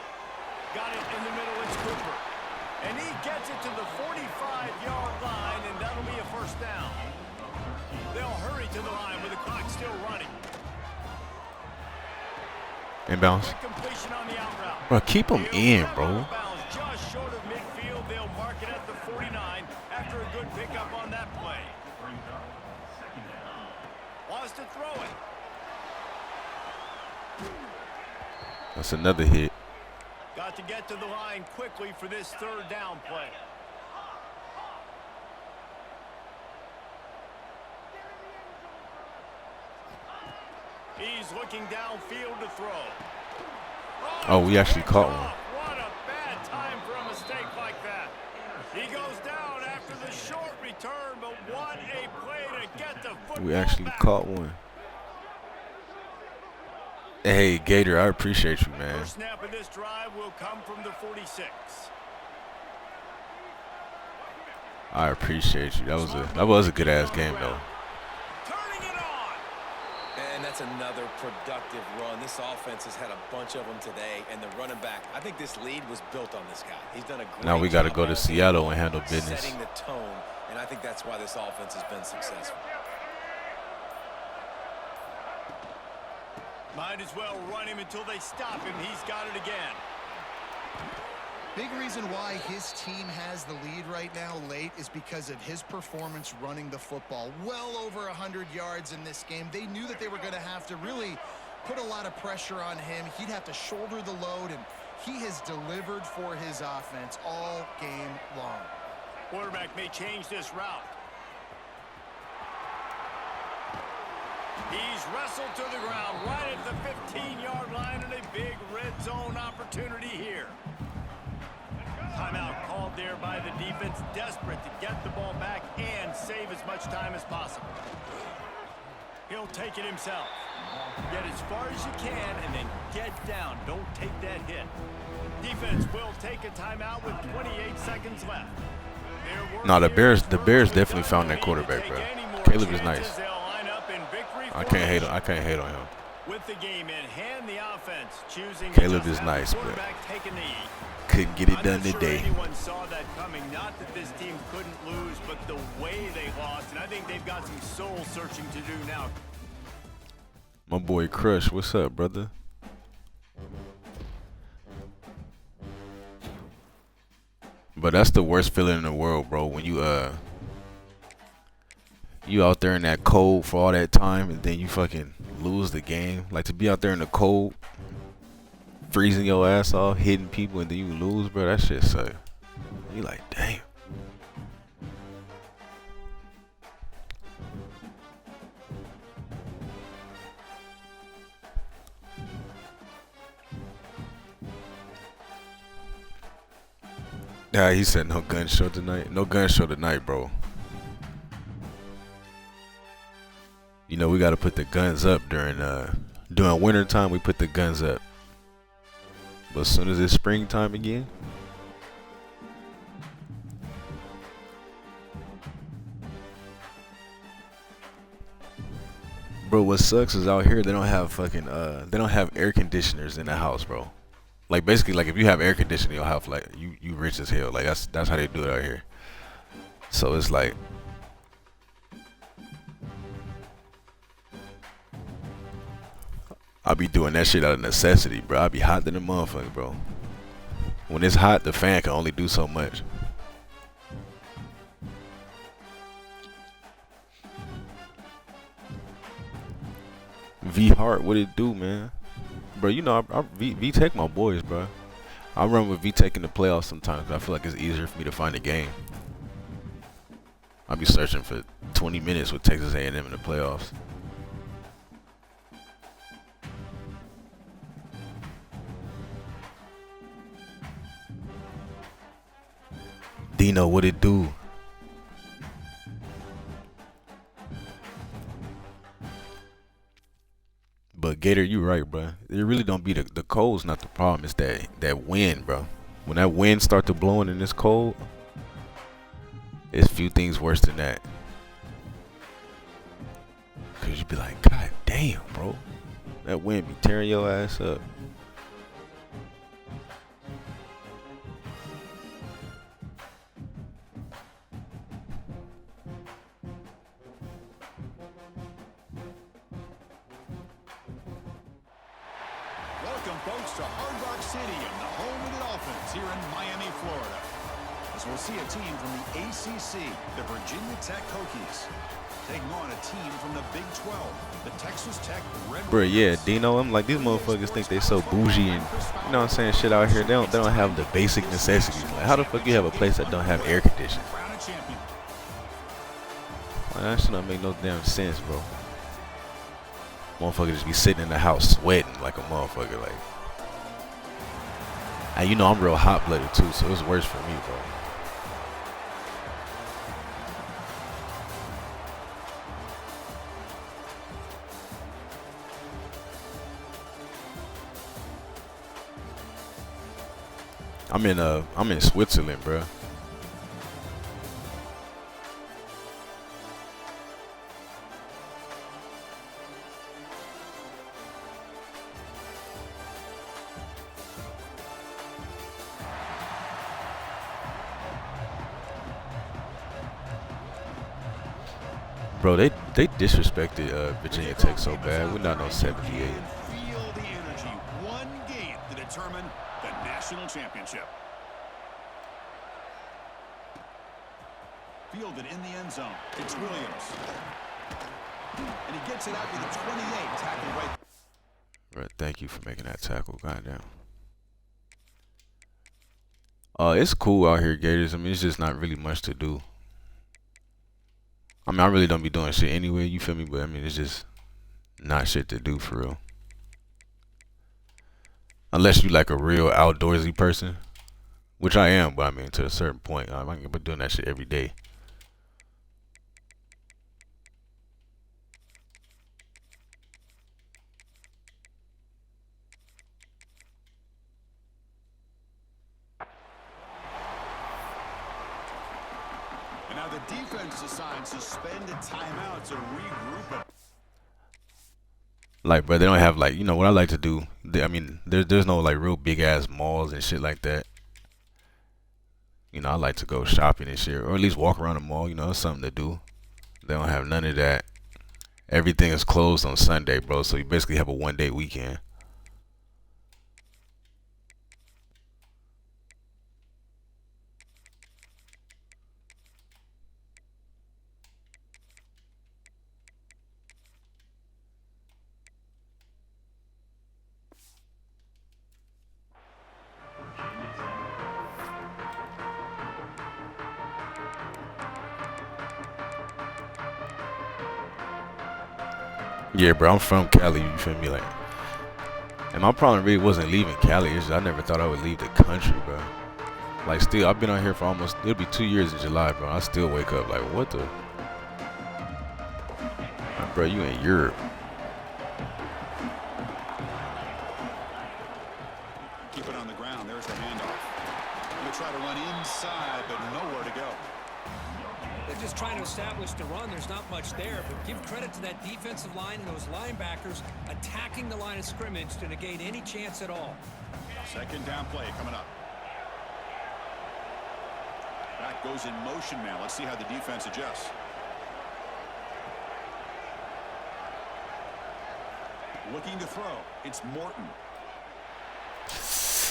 S1: Got it in the middle. It's Cooper. And he gets it to the 45-yard line, and that'll be a first down. They'll hurry to the line with the clock still running.
S2: Inbounds.
S1: Completion on the out route.
S2: Bro, keep him in, bro.
S1: Just short of midfield. They'll mark it at the 49 after a good pickup on that play. Wants to throw it.
S2: That's another hit.
S1: Got to get to the line quickly for this 3rd down play. He's looking downfield to throw.
S2: Oh, we actually caught one.
S1: What a bad time for a mistake like that. He goes down after the short return, but what a play to get the football
S2: We actually
S1: back.
S2: caught one. Hey, Gator, I appreciate you, man.
S1: First snap of this drive will come from the 46.
S2: I appreciate you. That was a good ass game though.
S1: Turning it on.
S4: And that's another productive run. This offense has had a bunch of them today, and the running back, I think this lead was built on this guy. He's done a great
S2: Now we got to
S4: job
S2: go to
S4: all
S2: Seattle
S4: game
S2: and handle business.
S4: setting the tone, and I think that's why this offense has been successful.
S1: Might as well run him until they stop him. He's got it again.
S3: Big reason why his team has the lead right now late is because of his performance running the football. Well over 100 yards in this game. They knew that they were going to have to really put a lot of pressure on him. He'd have to shoulder the load, and he has delivered for his offense all game long.
S1: Quarterback may change this route. He's wrestled to the ground right at the 15-yard line, and a big red zone opportunity here. Timeout called there by the defense, desperate to get the ball back and save as much time as possible. He'll take it himself. Get as far as you can and then get down. Don't take that hit. Defense will take a timeout with 28 seconds left.
S2: No, the Bears definitely found that quarterback, bro. Caleb is nice. I can't hate on him.
S1: With the game in hand, the offense choosing
S2: Caleb is nice, but couldn't get it done today.
S1: Anyone saw that coming. Not that this team couldn't lose, but the way they lost, and I think they've got some soul searching to do now.
S2: My boy Crush, what's up, brother? But that's the worst feeling in the world, bro. When you out there in that cold for all that time and then you fucking lose the game. Like, to be out there in the cold, freezing your ass off, hitting people, and then you lose, bro. That shit suck. You like, damn. Yeah, he said no gun show tonight. No gun show tonight, bro. You know, we got to put the guns up during winter time. We put the guns up. But as soon as it's springtime again, bro, what sucks is out here they don't have fucking they don't have air conditioners in the house, bro. Like, basically, like, if you have air conditioning in your house, like, you rich as hell. Like, that's how they do it out here. So it's like, I be doing that shit out of necessity, bro. I be hot than a motherfucker, bro. When it's hot, the fan can only do so much. V Hart, what it do, man? Bro, you know, V Tech my boys, bro. I run with V Tech in the playoffs sometimes, but I feel like it's easier for me to find a game. I'll be searching for 20 minutes with Texas A&M in the playoffs. Dino, what it do? But Gator, you right, bro. It really don't be the cold's not the problem. It's that wind, bro. When that wind start to blowing and it's cold, it's few things worse than that. Cause you be like, God damn, bro. That wind be tearing your ass up.
S1: Welcome, folks, to Hard Rock Stadium, the home of the Dolphins here in Miami, Florida. As we'll see a team from the ACC, the Virginia Tech Hokies, taking on a team from the Big 12, the Texas Tech Red Raiders.
S2: Bro, yeah, Dino, I'm like, these motherfuckers think they so bougie and, you know what I'm saying, shit out here. They don't have the basic necessities. Like, how the fuck you have a place that don't have air conditioning? Like, that shit don't make no damn sense, bro. Motherfucker just be sitting in the house sweating like a motherfucker, like. And you know I'm real hot-blooded too, so it's worse for me, bro. I'm in Switzerland, bro. Bro, they disrespected Virginia Tech so bad. We're not no 78.
S1: Feel the energy. One game to determine the national championship. Fielded in the end zone. It's Williams. And he gets it out with a 28 tackle right.
S2: Right, thank you for making that tackle. Goddamn. It's cool out here, Gators. I mean, it's just not really much to do. I mean, I really don't be doing shit anyway, you feel me? But I mean, it's just not shit to do for real. Unless you like a real outdoorsy person, which I am, but I mean, to a certain point, I'm not doing that shit every day.
S1: And now the defense assigned suspended timeout to regroup.
S2: Like, bro, they don't have, like, you know what I like to do. I mean, there's no like real big ass malls and shit like that. You know, I like to go shopping and shit, or at least walk around the mall. You know, it's something to do. They don't have none of that. Everything is closed on Sunday, bro. So you basically have a one-day weekend. Yeah, bro, I'm from Cali, you feel me? Like, and my problem really wasn't leaving Cali. It's just I never thought I would leave the country, bro. Like, still, I've been out here for almost, it'll be 2 years in July, bro. I still wake up like, what the? Like, bro, you in Europe.
S1: Keep it on the ground. There's the handoff. Going to try to run inside, but nowhere to go.
S6: They're just trying to establish the run. There's not much there, but give credit to that defensive line and those linebackers attacking the line of scrimmage to negate any chance at all.
S1: Second down play coming up. Back goes in motion now. Let's see how the defense adjusts. Looking to throw. It's Morton.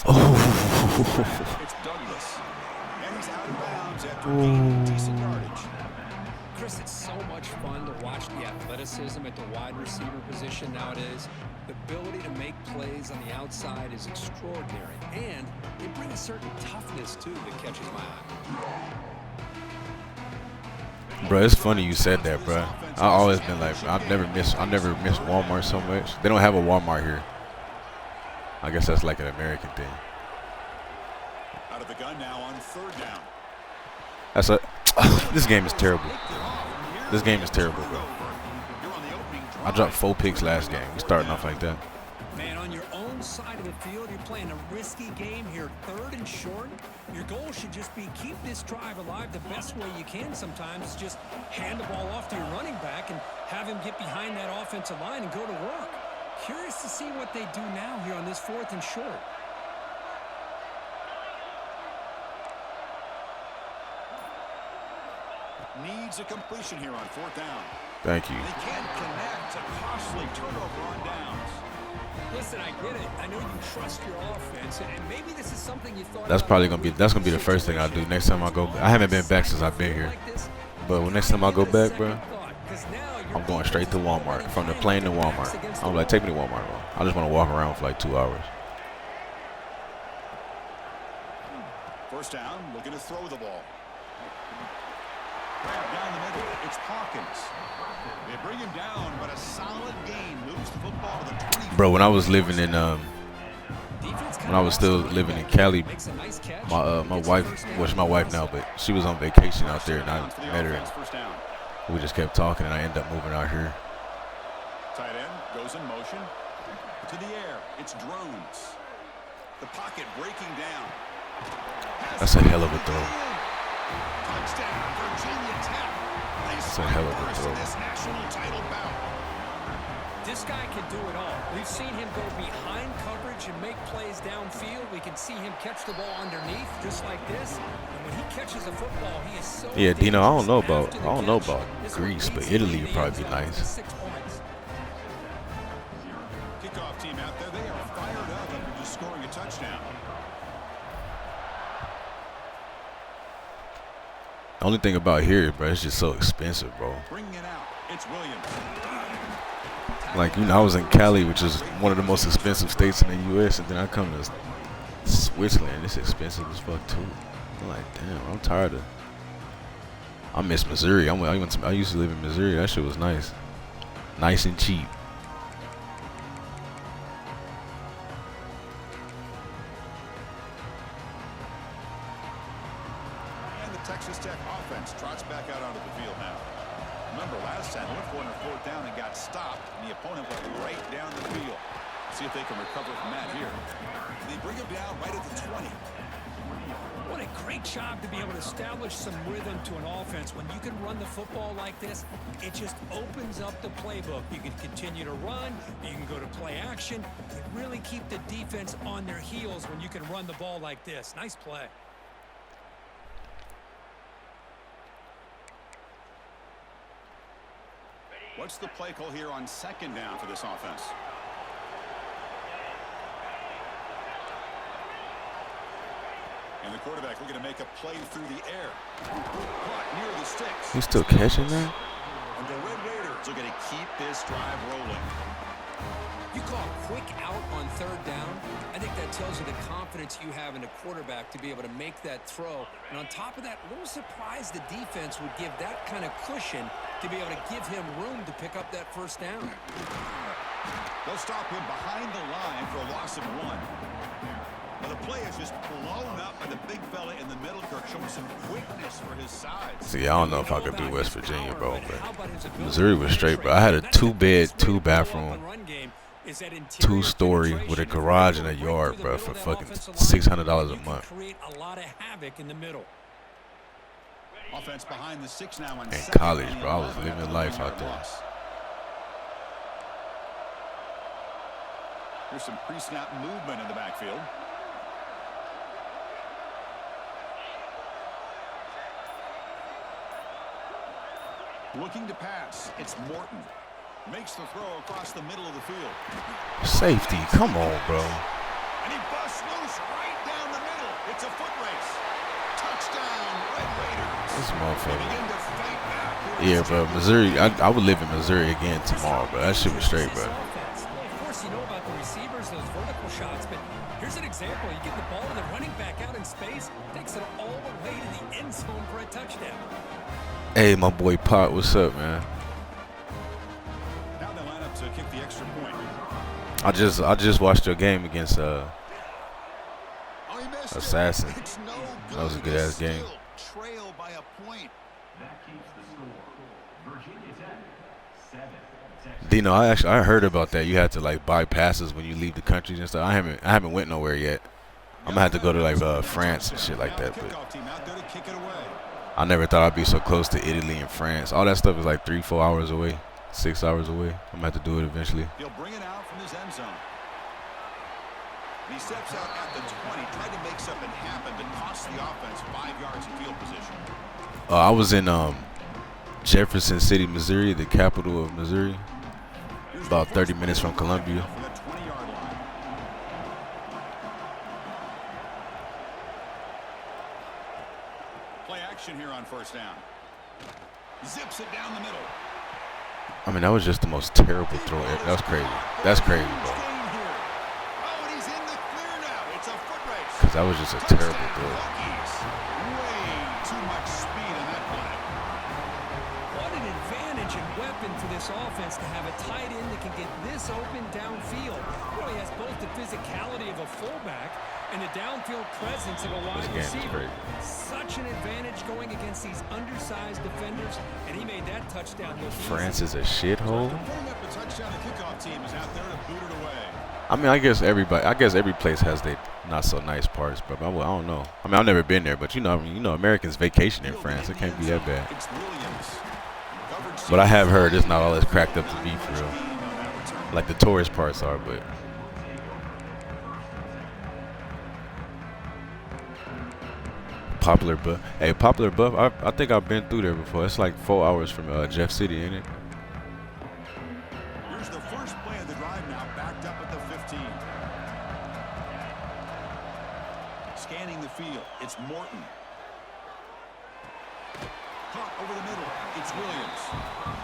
S2: Oh.
S4: It's Douglas. And he's out of bounds after gaining decent yardage.
S6: Chris, it's so much fun to watch the athleticism at the wide receiver position nowadays. The ability to make plays on the outside is extraordinary, and they bring a certain toughness, too, that catches my eye.
S2: Bro, it's funny you said that, bro. I always been like, I've never missed Walmart so much. They don't have a Walmart here. I guess that's like an American thing.
S4: Out of the gun now on 3rd down.
S2: That's a. This game is terrible. This game is terrible, bro. I dropped 4 picks last game. We starting off like that.
S6: Man, on your own side of the field, you're playing a risky game here, 3rd and short. Your goal should just be keep this drive alive the best way you can sometimes. Just hand the ball off to your running back and have him get behind that offensive line and go to work. Curious to see what they do now here on this 4th and short.
S4: Needs a completion here on 4th down.
S2: Thank you.
S4: They can't connect. A costly turnover on downs.
S6: Listen, I get it. I know you trust your offense, and maybe this is something you thought
S2: That's
S6: about
S2: probably gonna be the first thing I do next time I go. I haven't been back since I've been here, but when next time I go back, bro, I'm going straight to Walmart. From the plane to Walmart. I'm like, take me to Walmart, bro. I just want to walk around for like 2 hours.
S4: 1st down, looking to throw the ball. Down the middle, it's Hawkins. They bring him down, but a solid gain moves the football to the 20.
S2: Bro, when I was living in when I was still living in Cali, my wife, well, she's my wife now, but she was on vacation out there, and I met her, and we just kept talking, and I ended up moving out here.
S4: Tight end goes in motion to the air. It's drones. The pocket breaking down.
S2: That's a hell of a throw.
S4: Touchdown, Virginia Tech.
S2: That's a hell of a throw.
S4: This national title bout.
S6: This guy can do it all. We've seen him go behind coverage and make plays downfield. We can see him catch the ball underneath, just like this. And when he catches a football, he is so.
S2: Yeah, Dino, I don't know about Greece, but Italy would probably be nice.
S6: 6 points.
S4: Kickoff team out there, they are fired up after just scoring a touchdown.
S2: The only thing about here, bro, it's just so expensive, bro.
S4: Bringing it out, it's Williams.
S2: Like, you know, I was in Cali, which is one of the most expensive states in the U.S., and then I come to Switzerland. It's expensive as fuck, too. I'm like, damn, I'm tired of. I miss Missouri. I used to live in Missouri. That shit was nice. Nice and cheap.
S4: And the Texas Tech offense trots back out onto the field now. Remember, last time, went for 4th down and got stopped, and the opponent went right down the field. See if they can recover from that here. They bring him down right at the 20.
S6: What a great job to be able to establish some rhythm to an offense. When you can run the football like this, it just opens up the playbook. You can continue to run. You can go to play action. You really keep the defense on their heels when you can run the ball like this. Nice play.
S4: What's the play call here on 2nd down for this offense? And the quarterback looking to make a play through the air. Caught near the sticks.
S2: He's still catching that?
S4: And the Red Raiders are going to keep this drive rolling.
S6: You call quick out on 3rd down. I think that tells you the confidence you have in a quarterback to be able to make that throw. And on top of that, a little surprised the defense would give that kind of cushion to be able to give him room to pick up that 1st down.
S4: They'll stop him behind the line for a loss of 1. Now the play is just blown up by the big fella in the middle. Kirk showing some quickness for his size.
S2: See, I don't know if I could do West Virginia, bro, but Missouri was straight, bro. I had a 2-bed, 2-bathroom, 2-story with a garage and a yard, bro, for fucking $600 a month.
S6: Create a lot of havoc in the middle.
S4: Offense behind the 6 now on
S2: In college, bro, I was living life out there.
S4: Here's some pre-snap movement in the backfield. Looking to pass. It's Morton. Makes the throw across the middle of the field.
S2: Safety, come on, bro.
S4: And he busts loose right down the middle.
S2: This motherfucker. Yeah, bro. Missouri. I would live in Missouri again tomorrow, bro. That shit was straight, bro.
S6: Of course, you know about the receivers, those vertical shots, but here's an example. You get the ball and the running back out in space, takes it all the way to the end zone for a touchdown.
S2: Hey, my boy Pot, what's up, man?
S4: Now they line up to kick the extra point.
S2: I just watched your game against Assassin. That was a good ass game.
S3: Trail by a point.
S5: That keeps the score. Virginia Tech, 7. Texas.
S2: Dino, I heard about that. You had to like buy passes when you leave the country and stuff. I haven't went nowhere yet. I'm gonna have to go to like France and shit like that. But I never thought I'd be so close to Italy and France. All that stuff is like 3-4 hours away, 6 hours away. I'm gonna have to do it eventually.
S4: He'll bring it out from his end zone. He steps out at the 20, tried to make something happen, but cost the offense 5 yards in field position.
S2: I was in Jefferson City, Missouri, the capital of Missouri, about 30 minutes from Columbia.
S4: From the 20-yard line. Play action here on first down. Zips it down the middle.
S2: I mean, that was just the most terrible throw ever. That was crazy. That's crazy, bro. Because that was just a terrible throw.
S4: Way too much speed on that play.
S6: What an advantage and weapon for this offense to have a tight end that can get this open downfield. Well, he has both the physicality of a fullback and the downfield presence of a wide receiver. Such an advantage going against these undersized defenders, and he made that touchdown look easy.
S2: France is a shithole.
S4: Putting up a touchdown, the kickoff team is out there to boot it away.
S2: I mean, I guess every place has their not so nice parts, but I don't know. I mean, I've never been there, but you know, Americans vacation in France. It can't be that bad. But I have heard it's not all as cracked up to be for real. Like the tourist parts are, but. Poplar Buff. Hey, Poplar Buff, I think I've been through there before. It's like 4 hours from Jeff City, ain't it?
S4: Here's the first play of the drive now, backed up at the 15. Scanning the field, it's Morton. Caught over the middle, it's Williams.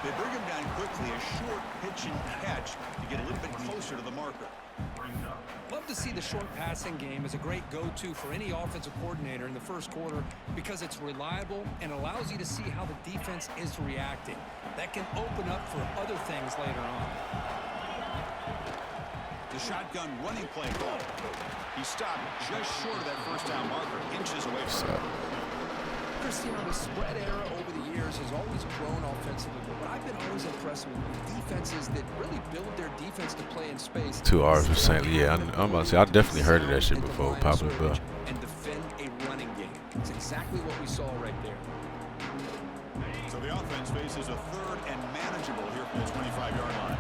S4: They bring him down quickly, a short pitch and catch to get a little bit closer to the marker.
S6: Love to see the short passing game as a great go-to for any offensive coordinator in the first quarter because it's reliable and allows you to see how the defense is reacting. That can open up for other things later on.
S4: The shotgun running play call. He stopped just short of that first down marker, inches away from it.
S7: Christian, the spread era over the years has always grown offensively, but what I've been always impressed with defenses that really build their defense to play in space.
S2: 2 hours of St. Louis. Yeah, I'm about to say, I definitely heard of that shit before. Poplar Buff.
S7: And defend a running game. It's exactly what we saw right there.
S4: So the offense faces a third and manageable here from the 25-yard line.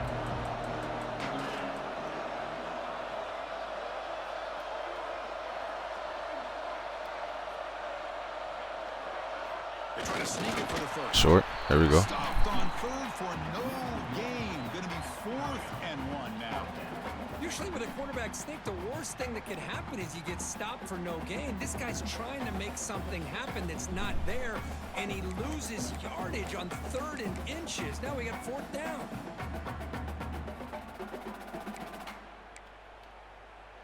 S4: They try to sneak it for the first.
S2: Short. There we go.
S4: Stopped on third for no gain. Going to be 4th and 1 now.
S6: Usually when a quarterback sneak, the worst thing that could happen is you get stopped for no gain. This guy's trying to make something happen that's not there, and he loses yardage on 3rd and inches. Now we got 4th down.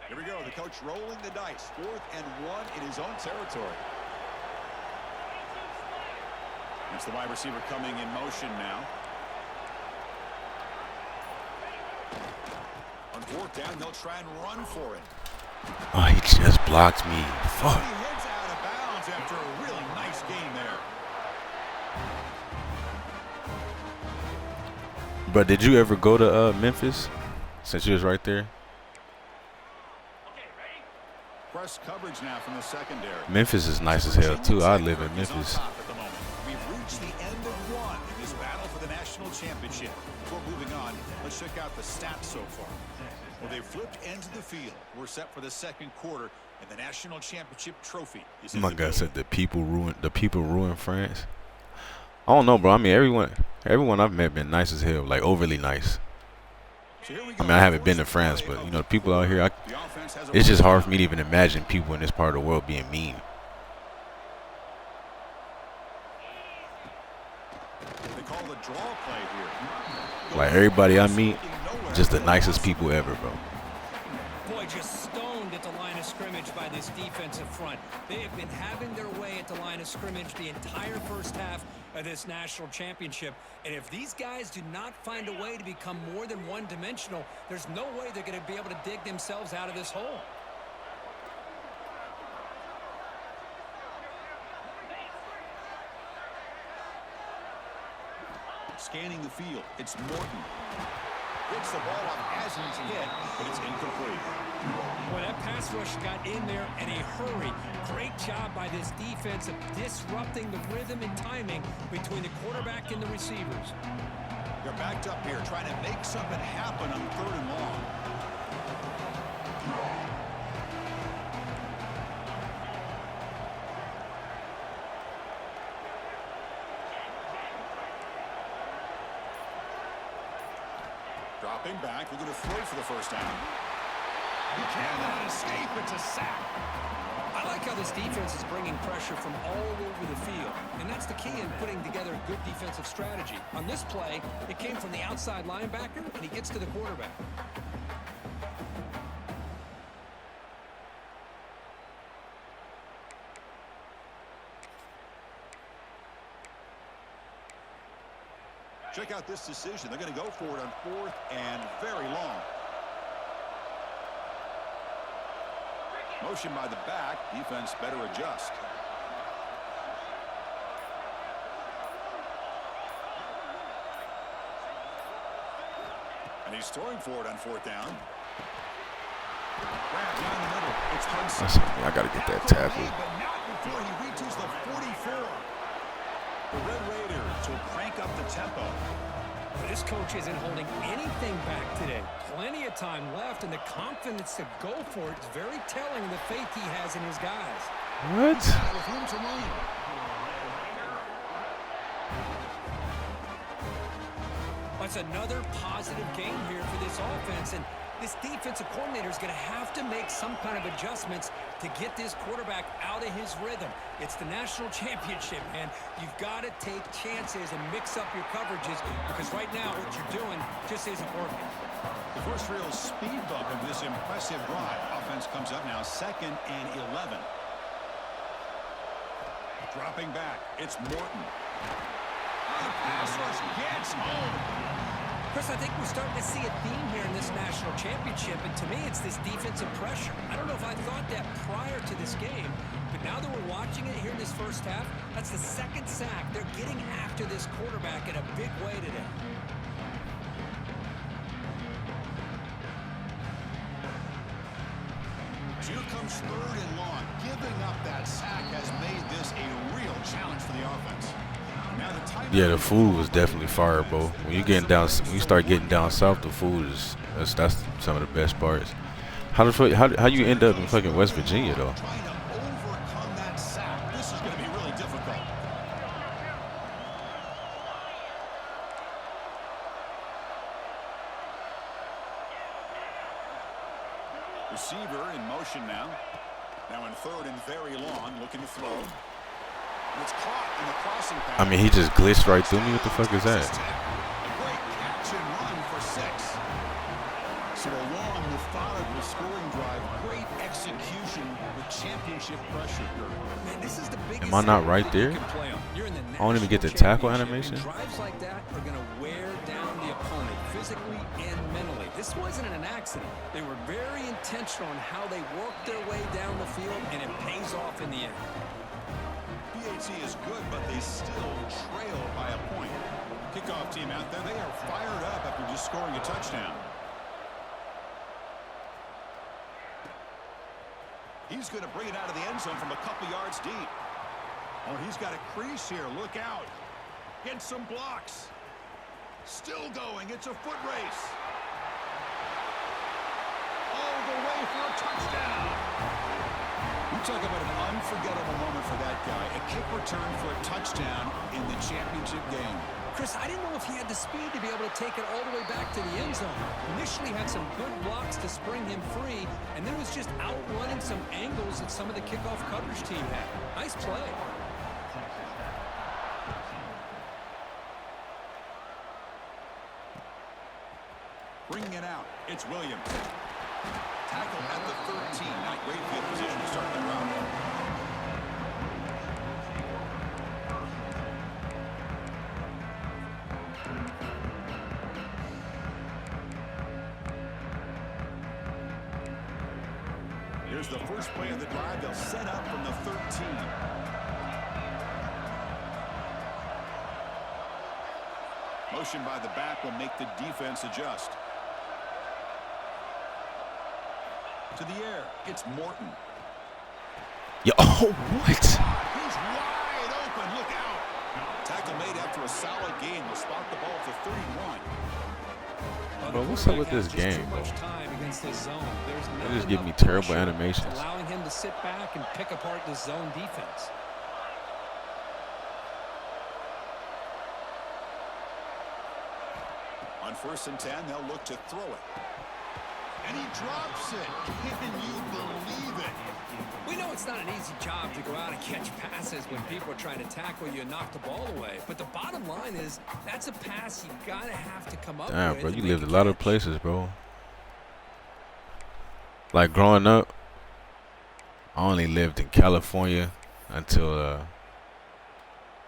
S4: Here we go. The coach rolling the dice. 4th and 1 in his own territory. It's the wide receiver coming in motion now. On 4th down, they'll try and run for it.
S2: Oh, he just blocked me. Fuck.
S4: He heads out of bounds after a really nice game there.
S2: Bro, did you ever go to Memphis? Since you was right there.
S4: Press coverage now from the secondary.
S2: Memphis is nice as hell too. I live in Memphis.
S4: We've reached the end of one in this battle for the national championship. Before moving on, let's check out the stats so far. Well, they've flipped ends of the field. We're set for the second quarter, and the national championship trophy is in
S2: My
S4: the
S2: God
S4: building.
S2: said the people ruin France. I don't know, bro. I mean, everyone I've met been nice as hell, like overly nice.
S4: So here we
S2: I
S4: go.
S2: mean, I haven't been to France, but you know, the people out here,
S4: The offense has a
S2: it's just hard for me to even imagine people in this part of the world being mean. Like everybody I meet, just the nicest people ever, bro.
S6: Boy, just stoned at the line of scrimmage by this defensive front. They have been having their way at the line of scrimmage the entire first half of this national championship. And if these guys do not find a way to become more than one-dimensional, there's no way they're going to be able to dig themselves out of this hole.
S8: Scanning the field, it's Morton. Gets the ball off as he's hit, but it's incomplete.
S6: Boy, that pass rush got in there in a hurry. Great job by this defense of disrupting the rhythm and timing between the quarterback and the receivers.
S8: They're backed up here, trying to make something happen on 3rd and long. Dropping back, we're going to throw for the first down. He cannot escape, it's a sack.
S6: I like how this defense is bringing pressure from all over the field, and that's the key in putting together a good defensive strategy. On this play, it came from the outside linebacker, and he gets to the quarterback.
S8: Check out this decision. They're going to go for it on 4th and very long. Motion by the back. Defense better adjust. And he's throwing for it on 4th down. Grab down the middle. It's Hudson.
S2: I gotta get that tackle.
S8: But not before he reaches the 44. The Red Raiders will crank up the tempo.
S6: This coach isn't holding anything back today. Plenty of time left, and the confidence to go for it is very telling of the faith he has in his guys.
S2: What?
S8: With room to run.
S6: That's another positive game here for this offense, and this defensive coordinator is going to have to make some kind of adjustments to get this quarterback out of his rhythm. It's the national championship, man. You've got to take chances and mix up your coverages because right now what you're doing just isn't working.
S8: The first real speed bump of this impressive drive. Offense comes up now 2nd and 11. Dropping back, it's Morton. The pass rush gets home.
S6: Chris, I think we're starting to see a theme here in this national championship, and to me, it's this defensive pressure. I don't know if I thought that prior to this game, but now that we're watching it here in this first half, that's the 2nd sack. They're getting after this quarterback in a big way today.
S8: Here comes 3rd and long. Giving up that sack has made this a real challenge for the offense.
S2: Yeah, the food was definitely fire, bro. When you start getting down south, the food is that's some of the best parts. How you end up in fucking West Virginia though?
S8: Trying to overcome that sack. This is going to be really difficult. Receiver in motion now. Now in 3rd and very long, looking to throw. And it's caught in the crossing path.
S2: I mean, he just glitched right through me. What the fuck is that?
S8: A great catch and run for 6. So a long, methodical scoring drive. Great execution with championship pressure.
S6: Man, this is the biggest
S2: Am I not right there? I don't even get the tackle animation.
S6: Drives like that are going to wear down the opponent physically and mentally. This wasn't an accident. They were very intentional in how they worked their way down the field, and it pays off in the end.
S8: PAT is good, but they still trail by a point. Kickoff team out there, they are fired up after just scoring a touchdown. He's going to bring it out of the end zone from a couple yards deep. Oh, he's got a crease here. Look out. Get some blocks. Still going. It's a foot race. All the way for a touchdown. You talk about an unforgettable moment for that guy. A kick return for a touchdown in the championship game.
S6: Chris, I didn't know if he had the speed to be able to take it all the way back to the end zone. Initially had some good blocks to spring him free, and then was just outrunning some angles that some of the kickoff coverage team had. Nice play.
S8: It's Williams. Tackle at the 13. Not great field position to start the round. Here's the first play of the drive. They'll set up from the 13. Motion by the back will make the defense adjust. To the air, it's Morton.
S2: Yo, oh, what?
S8: He's wide open. Look out. Tackle made after a solid gain. Will spot the ball for 31.
S2: Bro, what's up with this game, bro? They just give me terrible animations.
S6: Allowing him to sit back and pick apart the zone defense.
S8: On 1st and 10, they'll look to throw it. And he drops it. Can you believe it?
S6: We know it's not an easy job to go out and catch passes when people are trying to tackle you and knock the ball away. But the bottom line is that's a pass you gotta have to come up with.
S2: Damn, bro, you lived a lot of places, bro. Like growing up, I only lived in California until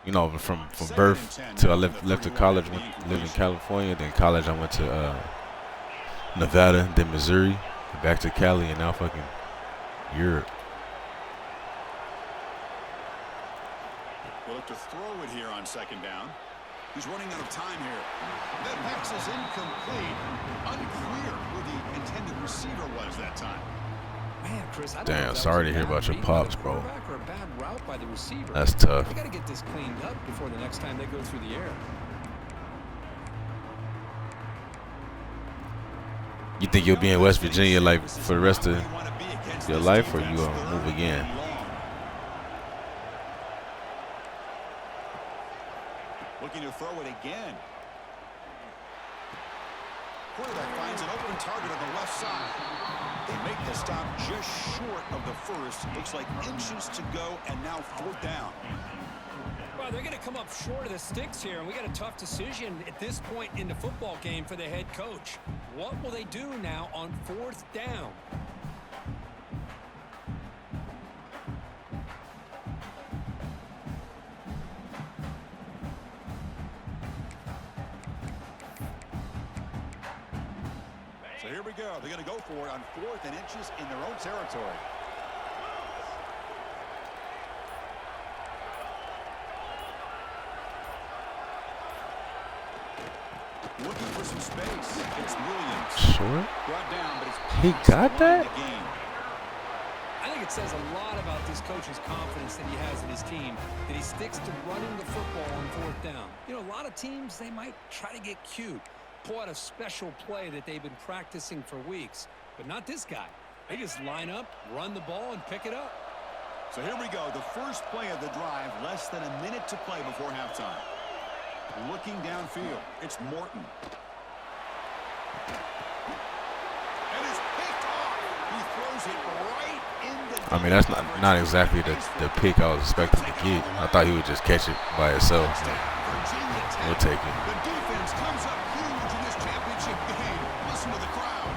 S2: you know, from birth till I left to college, lived in California. Then college, I went to Nevada, then Missouri, back to Cali, and now fucking Europe.
S8: We'll look to throw it here on 2nd down. He's running out of time here. That pass is incomplete. Unclear who the intended receiver was that time.
S6: Man, Chris, I don't
S2: Damn,
S6: know if
S2: sorry
S6: that
S2: to hear
S6: was
S2: about
S6: a
S2: your
S6: bad read by
S2: pops,
S6: the
S2: bro.
S6: quarterback or a bad route by the receiver.
S2: That's tough.
S6: They got to get this cleaned up before the next time they go through the air.
S2: You think you'll be in West Virginia like for the rest of your life, or you gonna move again?
S8: Looking to throw it again. Quarterback finds an open target on the left side. They make the stop just short of the first. Looks like inches to go, and now 4th down.
S6: Well, they're going to come up short of the sticks here, and we got a tough decision at this point in the football game for the head coach. What will they do now on 4th down?
S8: So here we go. They're going to go for it on 4th and inches in their own territory. Looking for some space. It's Williams.
S2: Sure.
S8: Brought down, but
S2: He got that?
S6: I think it says a lot about this coach's confidence that he has in his team, that he sticks to running the football on 4th down. You know, a lot of teams, they might try to get cute, pull out a special play that they've been practicing for weeks, but not this guy. They just line up, run the ball, and pick it up.
S8: So here we go. The first play of the drive, less than a minute to play before halftime. Looking downfield, it's Morton. And it's picked off. He throws it right into.
S2: I mean, that's not exactly the pick I was expecting to get. I thought he would just catch it by itself. We'll take it.
S8: The defense comes up huge in this championship game. Listen to the crowd.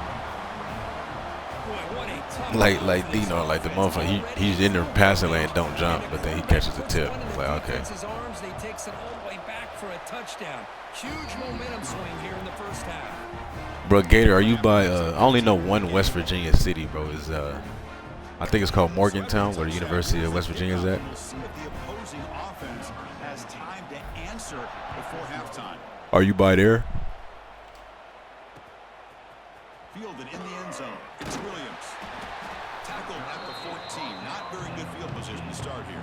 S6: Boy, what a tough
S2: Like you know, like the motherfucker, he's in the passing lane, don't jump, but then he catches the tip. Like, okay.
S6: His arms, he takes it all the way back for a touchdown. Huge momentum swing here in the first half.
S2: Bro, Gator, are you by? I only know one West Virginia city, bro. Is I think it's called Morgantown, where the University of West Virginia is at.
S8: We'll see if the opposing offense has time to answer before halftime.
S2: Are you by there?
S8: Fielded in the end zone. It's Williams. Tackled at the 14. Not very good field position to start here.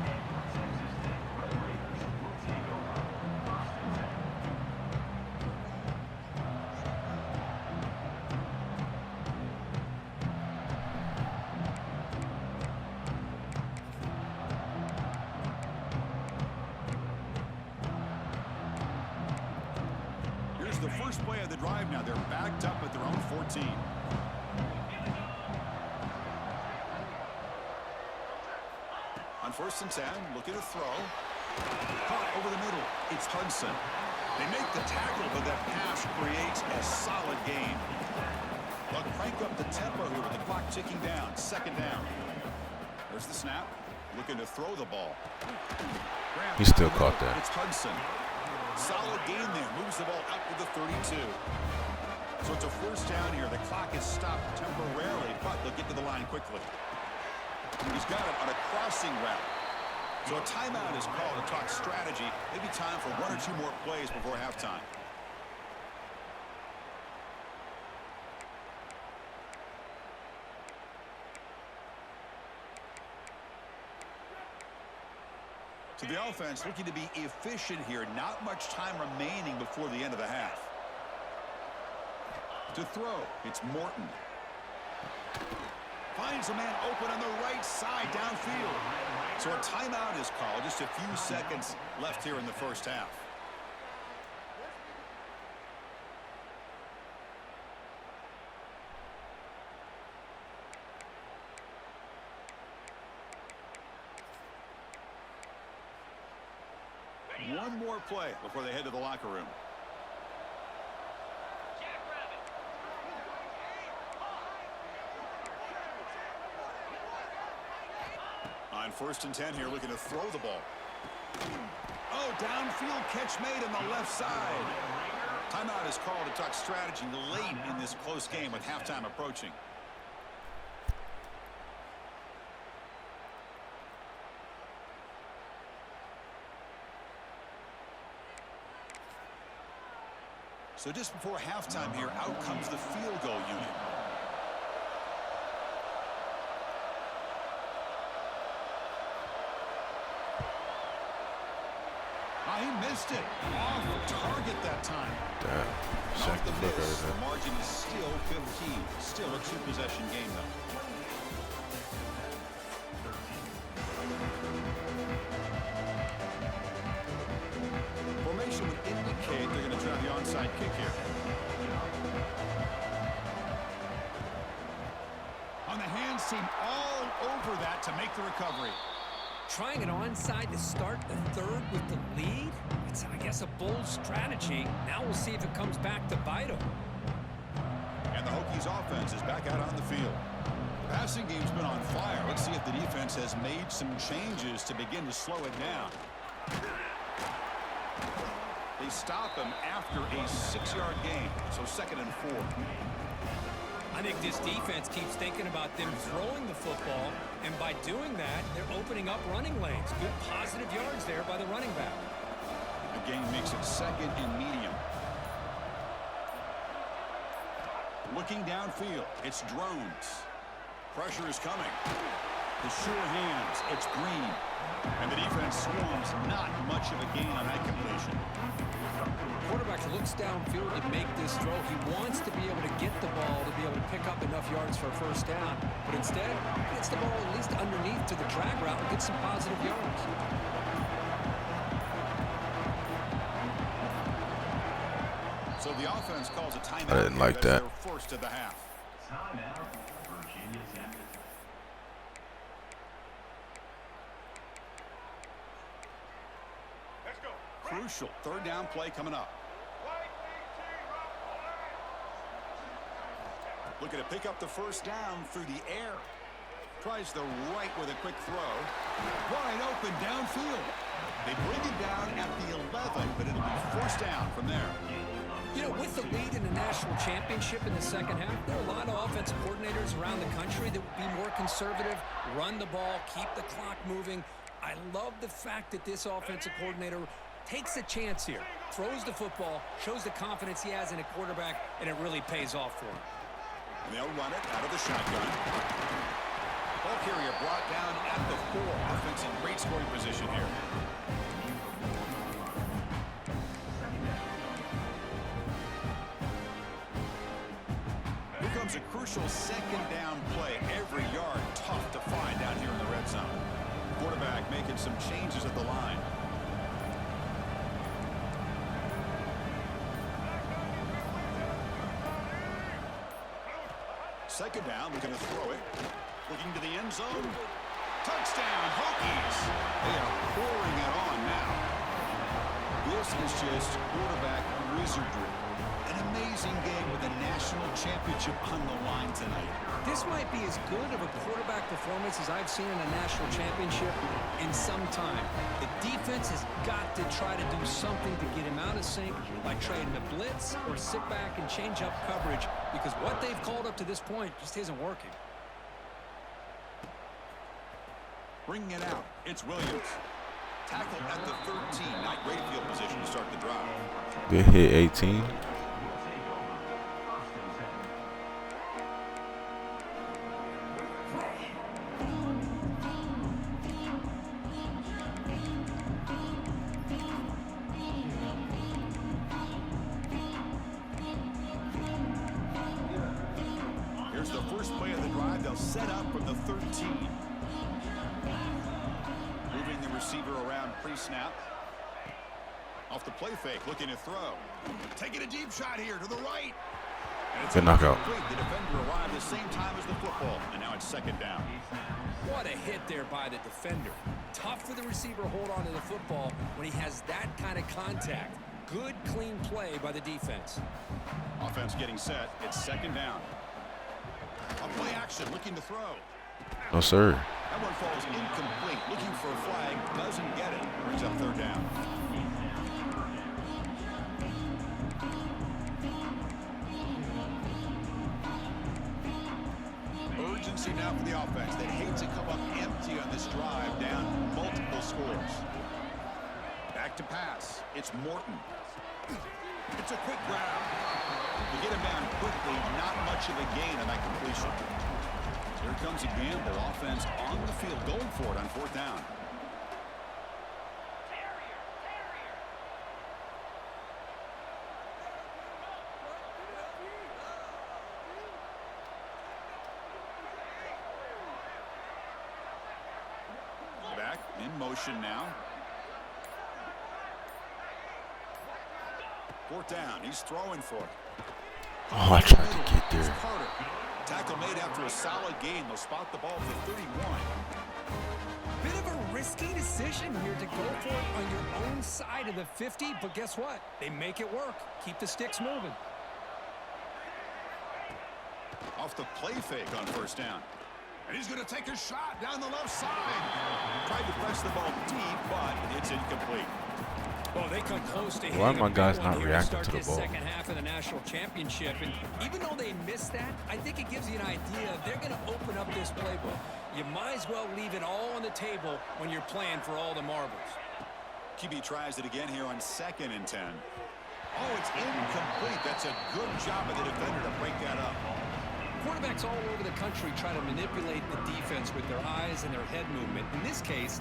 S8: Here's the first play of the drive now. They're backed up at their own 14. On 1st and 10, looking to throw. Caught over the middle. It's Hudson. They make the tackle, but that pass creates a solid gain. tempo here with the clock ticking down. Second down. There's the snap. Looking to throw the ball.
S2: He still caught that.
S8: It's Hudson. Solid gain there. Moves the ball out to the 32. So it's a first down here. The clock is stopped temporarily, but they'll get to the line quickly. He's got it on a crossing route. So a timeout is called to talk strategy. Maybe time for one or two more plays before halftime. So the offense looking to be efficient here. Not much time remaining before the end of the half. To throw, it's Morton. Finds a man open on the right side downfield. So a timeout is called. Just a few seconds left here in the first half. One more play before they head to the locker room. On 1st and 10 here, looking to throw the ball. Oh, downfield catch made on the left side. Timeout is called to talk strategy late in this close game with halftime approaching. So just before halftime here, out comes the field goal unit. He missed it. Off target that time.
S2: Damn. Sack the fuck out of
S8: The
S2: that.
S8: margin is still 15. Still a two-possession game, though. Formation would indicate they're going to try the onside kick here. On the hands team all over that to make the recovery.
S6: Trying an onside to start the third with the lead? It's, I guess, a bold strategy. Now we'll see if it comes back to bite them.
S8: And the Hokies offense is back out on the field. The passing game's been on fire. Let's see if the defense has made some changes to begin to slow it down. They stop him after a 6-yard gain, so 2nd and 4.
S6: I think this defense keeps thinking about them throwing the football, and by doing that, they're opening up running lanes. Good positive yards there by the running back.
S8: The game makes it 2nd and medium. Looking downfield, it's drones. Pressure is coming. The sure hands, it's Green. And the defense swarms, not much of a gain on that completion.
S7: Quarterback looks downfield to make this throw. He wants to be able to get the ball to be able to pick up enough yards for a first down. But instead, he gets the ball at least underneath to the drag route and gets some positive yards.
S8: So the offense calls a timeout.
S2: I didn't like that.
S8: Their first of the half.
S5: Timeout, Virginia Tech.
S8: Crucial 3rd down play coming up. Looking to pick up the first down through the air. Tries the right with a quick throw. Wide open downfield. They bring it down at the 11, but it'll be 1st down from there.
S6: You know, with the lead in the national championship in the second half, there are a lot of offensive coordinators around the country that would be more conservative, run the ball, keep the clock moving. I love the fact that this offensive coordinator takes a chance here, throws the football, shows the confidence he has in a quarterback, and it really pays off for him.
S8: And they'll run it out of the shotgun. Ball carrier brought down at the 4. Offense in great scoring position here. Here comes a crucial 2nd down play. Every yard tough to find down here in the red zone. Quarterback making some changes at the line. Second down, looking to throw it. Looking to the end zone. Touchdown, Hokies. They are pouring it on now. This is just quarterback wizardry. An amazing game with a national championship on the line tonight.
S6: This might be as good of a quarterback performance as I've seen in a national championship in some time. The defense has got to try to do something to get him out of sync, like trying to blitz or sit back and change up coverage, because what they've called up to this point just isn't working.
S8: Bringing it out, it's Williams. Tackle at the 13. Not great field position to start the drive.
S2: Good hit, 18.
S8: Here's the first play of the drive. They'll set up from the 13. Moving the receiver around pre-snap. Off the play fake, looking to throw. Taking a deep shot here to the right. And it's
S2: Good knockout.
S8: The defender arrived at the same time as the football, and now it's second down.
S6: What a hit there by the defender. Tough for the receiver to hold on to the football when he has that kind of contact. Good, clean play by the defense.
S8: Offense getting set. It's second down. A play action, looking to throw.
S2: No, sir.
S8: That one falls incomplete. Looking for a flag, doesn't get it. Brings up third down. Urgency now for the offense. They hate to come up empty on this drive, down multiple scores. Back to pass. It's Morton. It's a quick grab. You get him down quickly, not much of a gain on that completion. Here comes a gamble. Offense on the field, going for it on fourth down. Back in motion now. Fourth down. He's throwing for it.
S2: Oh, I tried to get there.
S8: Tackle made after a solid gain. They'll spot the ball for 31.
S6: Bit of a risky decision here to go for it on your own side of the 50, but guess what? They make it work. Keep the sticks moving.
S8: Off the play fake on first down. And he's going to take a shot down the left side. Tried to press the ball deep, but it's incomplete.
S6: Well, they come close to
S2: Why are
S6: hitting
S2: my
S6: a big
S2: guys
S6: one
S2: not
S6: here
S2: reacting
S6: start
S2: to the
S6: this
S2: ball?
S6: second half of the national championship, and even though they missed that, I think it gives you an idea they're going to open up this playbook. You might as well leave it all on the table when you're playing for all the marbles.
S8: QB tries it again here on 2nd and 10. Oh, it's incomplete. That's a good job of the defender to break that up.
S6: Quarterbacks all over the country try to manipulate the defense with their eyes and their head movement. In this case,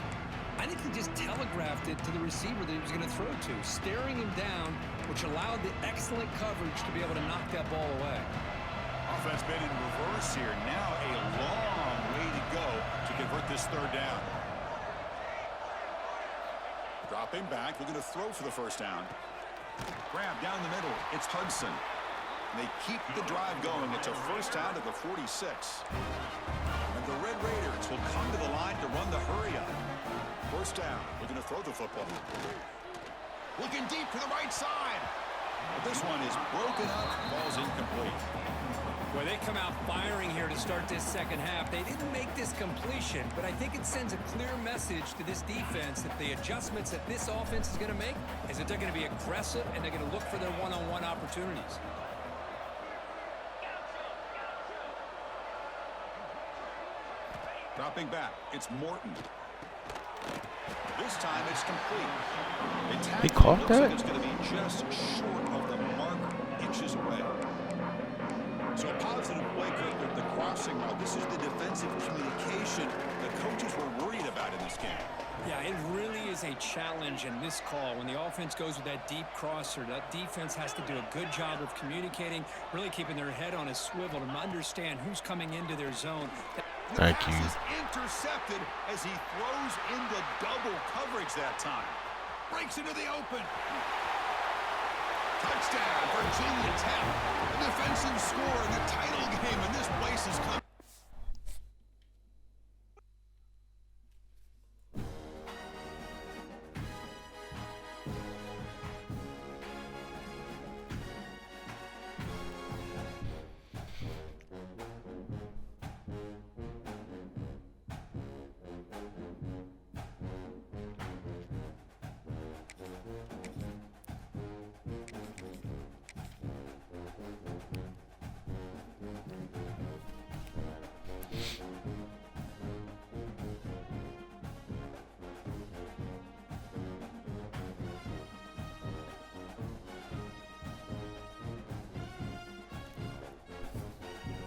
S6: I think he just telegraphed it to the receiver that he was going to throw to, staring him down, which allowed the excellent coverage to be able to knock that ball away.
S8: Offense been in reverse here. Now a long way to go to convert this third down. Dropping back, looking to throw for the first down. Grab down the middle. It's Hudson. They keep the drive going. It's a first down to the 46. And the Red Raiders will come to the line to run the hurry up. First down, looking to throw the football. Looking deep to the right side. But this one is broken up, ball's incomplete.
S6: Boy, they come out firing here to start this second half. They didn't make this completion, but I think it sends a clear message to this defense that the adjustments that this offense is going to make is that they're going to be aggressive and they're going to look for their one-on-one opportunities.
S8: Dropping back, it's Morton. This time it's complete.
S2: He caught that?
S8: It's going to be just short of the marker, inches away. So a positive play created the crossing route. This is the defensive communication the coaches were worried about in this game.
S6: Yeah, it really is a challenge in this call. When the offense goes with that deep crosser, that defense has to do a good job of communicating, really keeping their head on a swivel to understand who's coming into their zone.
S2: Thank you.
S8: Pass is intercepted as he throws into double coverage that time. Breaks into the open. Touchdown, Virginia Tech. A defensive score in the title game, and this place is coming.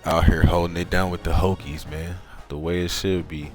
S2: Out here holding it down with the Hokies, man. The way it should be.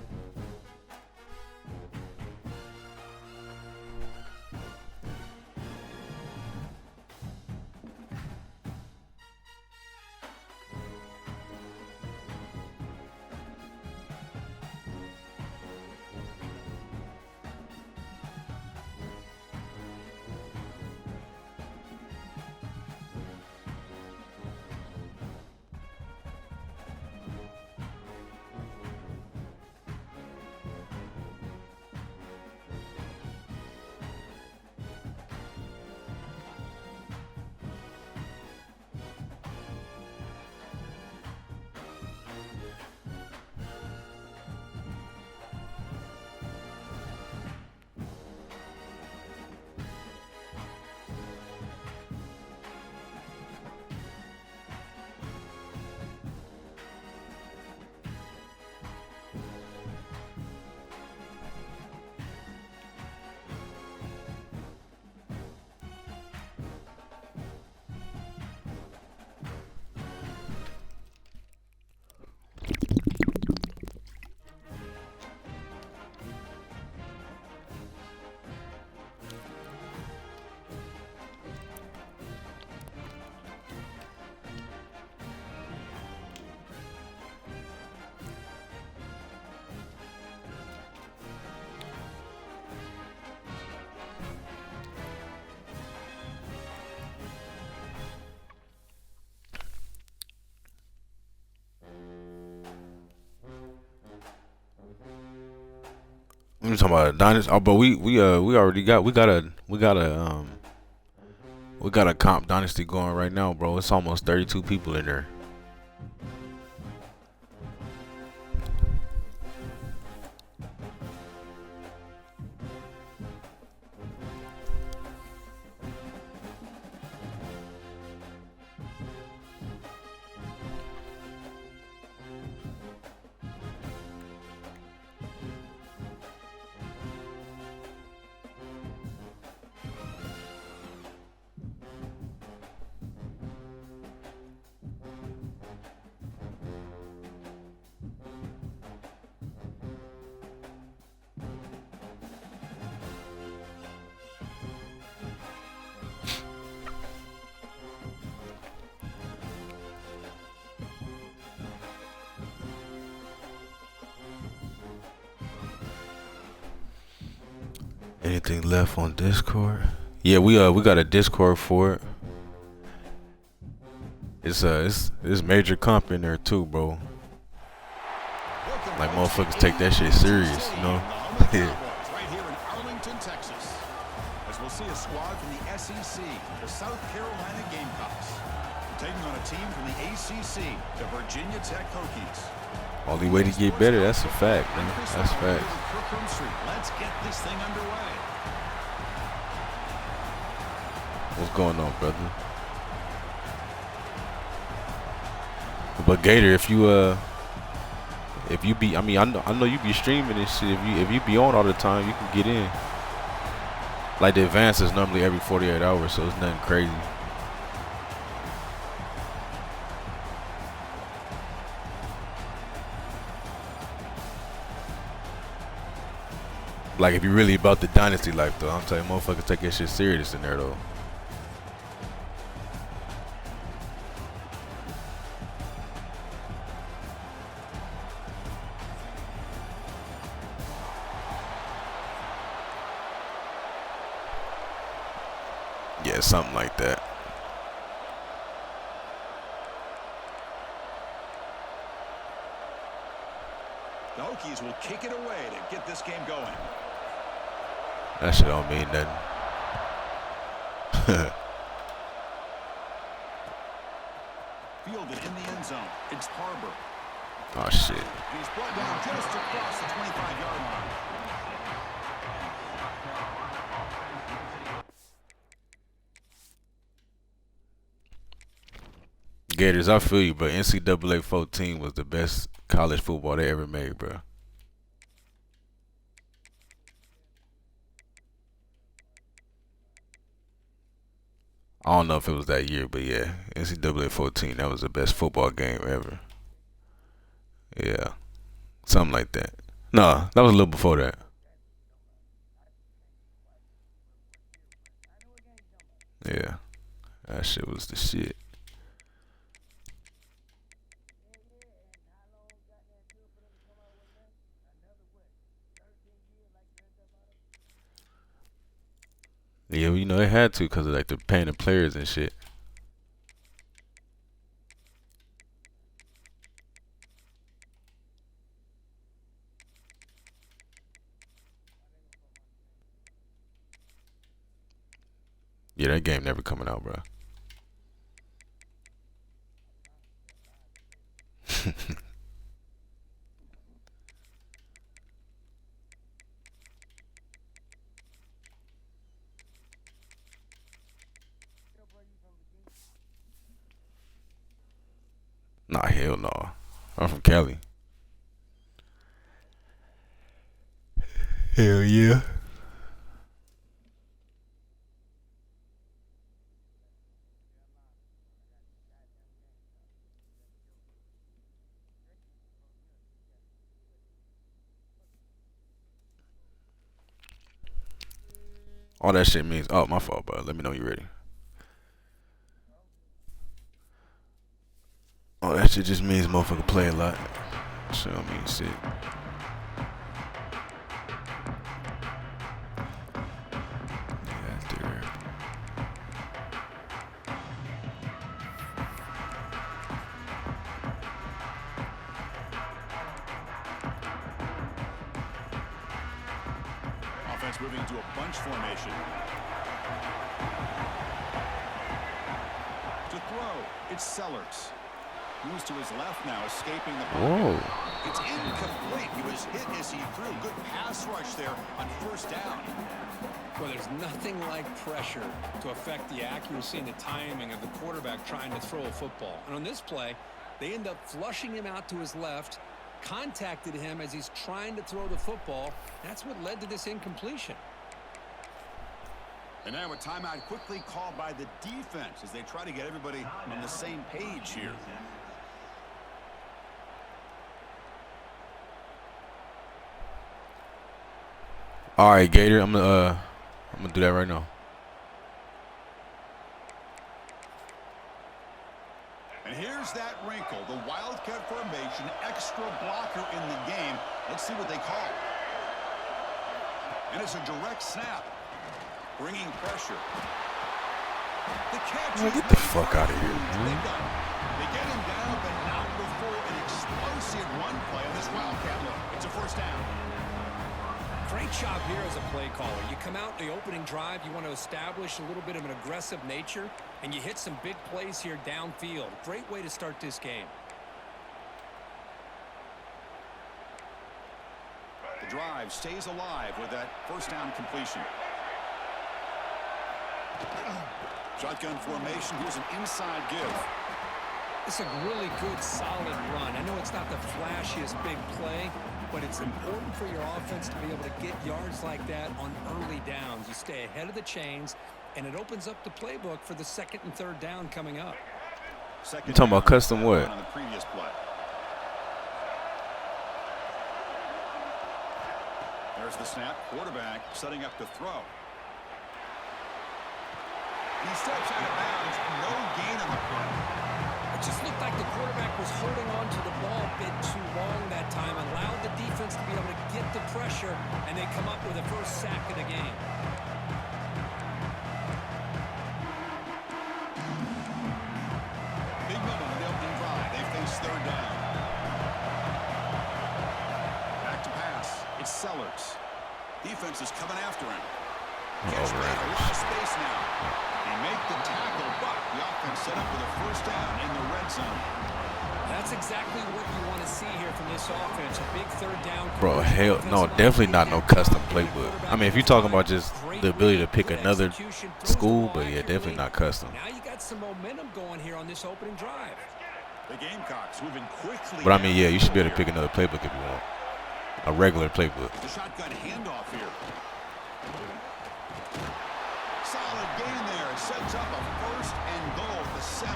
S2: We talking about a dynasty. Oh, but we already got we got a comp dynasty going right now, bro. It's almost 32 people in there. Anything left on Discord? Yeah, we got a Discord for it. It's major comp in there too, bro. Like motherfuckers take that shit serious, you know? Yeah.
S8: Right here in Arlington, Texas. As we'll see a squad from the SEC, the South Carolina Gamecocks, taking on a team from the ACC, the Virginia Tech Hokies.
S2: Only way to get better, that's a fact, man. That's a fact.
S8: Let's get this thing underway.
S2: What's going on, brother? But Gator, if you be, I mean, I know you be streaming and shit. If you be on all the time, you can get in. Like the advance is normally every 48 hours, so it's nothing crazy. Like if you really about the dynasty life, though, I'm telling you, motherfuckers take that shit serious in there, though. Yeah, something like that.
S8: The Hokies will kick it away to get this game going.
S2: That shit don't mean nothing.
S8: Fielded in the end zone. It's Harbor.
S2: Oh shit.
S8: He's brought down just across the 25-yard line.
S2: Gators, I feel you, but NCAA 14 was the best college football they ever made, bro. I don't know if it was that year, but yeah, NCAA 14, that was the best football game ever. Yeah, something like that. No, that was a little before that. Yeah, that shit was the shit. Yeah, well, you know they had to because of like the paying the players and shit. Yeah, that game never coming out, bro. Nah, hell no. I'm from Cali. Hell yeah. All that shit means. Oh, my fault, bro. Let me know you ready. Oh, that shit just means motherfucker play a lot. Shit don't mean shit. Yeah, there.
S8: Offense moving into a bunch formation. To throw, it's Sellers. Moves to his left now, escaping the pocket.
S2: Whoa.
S8: It's incomplete. He was hit as he threw. Good pass rush there on first down.
S6: Well, there's nothing like pressure to affect the accuracy and the timing of the quarterback trying to throw a football. And on this play, they end up flushing him out to his left, contacted him as he's trying to throw the football. That's what led to this incompletion.
S8: And now a timeout quickly called by the defense as they try to get everybody on the same page here.
S2: All right, Gator. I'm gonna do that right now.
S8: And here's that wrinkle, the Wildcat formation, extra blocker in the game. Let's see what they call. And it's a direct snap, bringing pressure. The catch.
S2: Man, get the fuck out of here, man.
S8: They get him down, but not before an explosive run play on this Wildcat look. It's a first down.
S6: Great job here as a play caller. You come out the opening drive, you want to establish a little bit of an aggressive nature, and you hit some big plays here downfield. Great way to start this game.
S8: The drive stays alive with that first down completion. Shotgun formation. Here's an inside give.
S6: It's a really good, solid run. I know it's not the flashiest big play, but it's important for your offense to be able to get yards like that on early downs. You stay ahead of the chains, and it opens up the playbook for the second and third down coming up.
S2: You talking about custom what?
S8: On the previous play. There's the snap. Quarterback setting up the throw. He steps out of bounds. No gain on the play.
S6: It just looked like the quarterback was holding on to the ball a bit too long that time, allowed the defense to be able to get the pressure, and they come up with the first sack of the game.
S8: Big moment on the opening drive. They face third down. Back to pass. It's Sellers. Defense is coming after him. Catch made, a lot of space now. They make the tackle, but the offense set up with a first down in the red zone.
S6: That's exactly what you want to see here from this offense. A big third down.
S2: Bro, hell no, definitely not no custom playbook. I mean, if you're talking about just the ability to pick another school, but yeah, definitely not custom.
S6: Now you got some momentum going here on this opening drive.
S8: The Gamecocks moving quickly.
S2: But I mean, yeah, you should be able to pick another playbook if you want. A regular playbook.
S8: The shotgun handoff here. Solid gain there. It sets up a first and goal at the 7.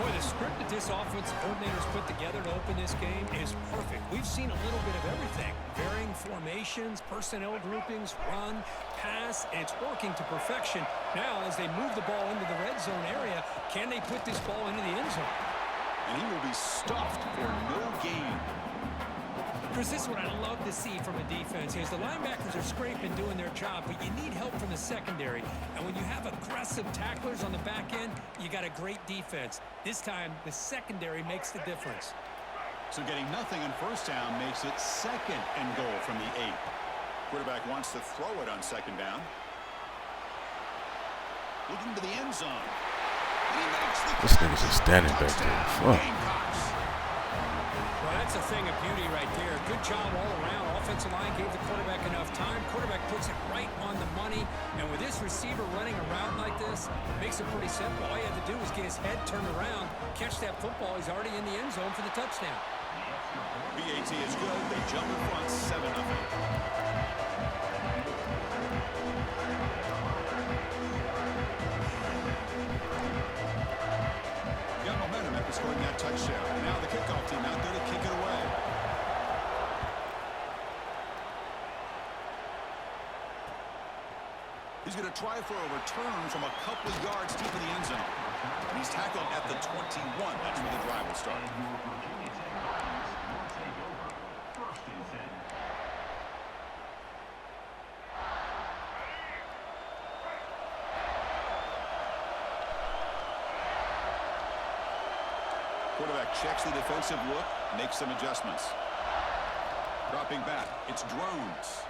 S6: Boy, the script that this offensive coordinator's put together to open this game is perfect. We've seen a little bit of everything. Varying formations, personnel groupings, run, pass, and it's working to perfection. Now, as they move the ball into the red zone area, can they put this ball into the end zone?
S8: And he will be stuffed for no gain.
S6: Chris, this is what I love to see from a defense is the linebackers are scraping doing their job, but you need help from the secondary. And when you have aggressive tacklers on the back end, you got a great defense. This time, the secondary makes the difference.
S8: So getting nothing on first down makes it 2nd and goal from the 8. Quarterback wants to throw it on 2nd down. Looking to the end zone. He makes the
S2: This nigga's just standing back there. Fuck.
S6: Well, that's a thing of beauty right there. Good job all around. Offensive line gave the quarterback enough time. Quarterback puts it right on the money. And with this receiver running around like this, it makes it pretty simple. All you have to do is get his head turned around, catch that football. He's already in the end zone for the touchdown.
S8: BAT is good. They jump in front 7-0. Scoring that touchdown. Now the kickoff team out there to kick it away. He's going to try for a return from a couple of yards deep in the end zone. And he's tackled at the 21. That's where the drive will start. Quarterback checks the defensive look, makes some adjustments. Dropping back, it's Drones.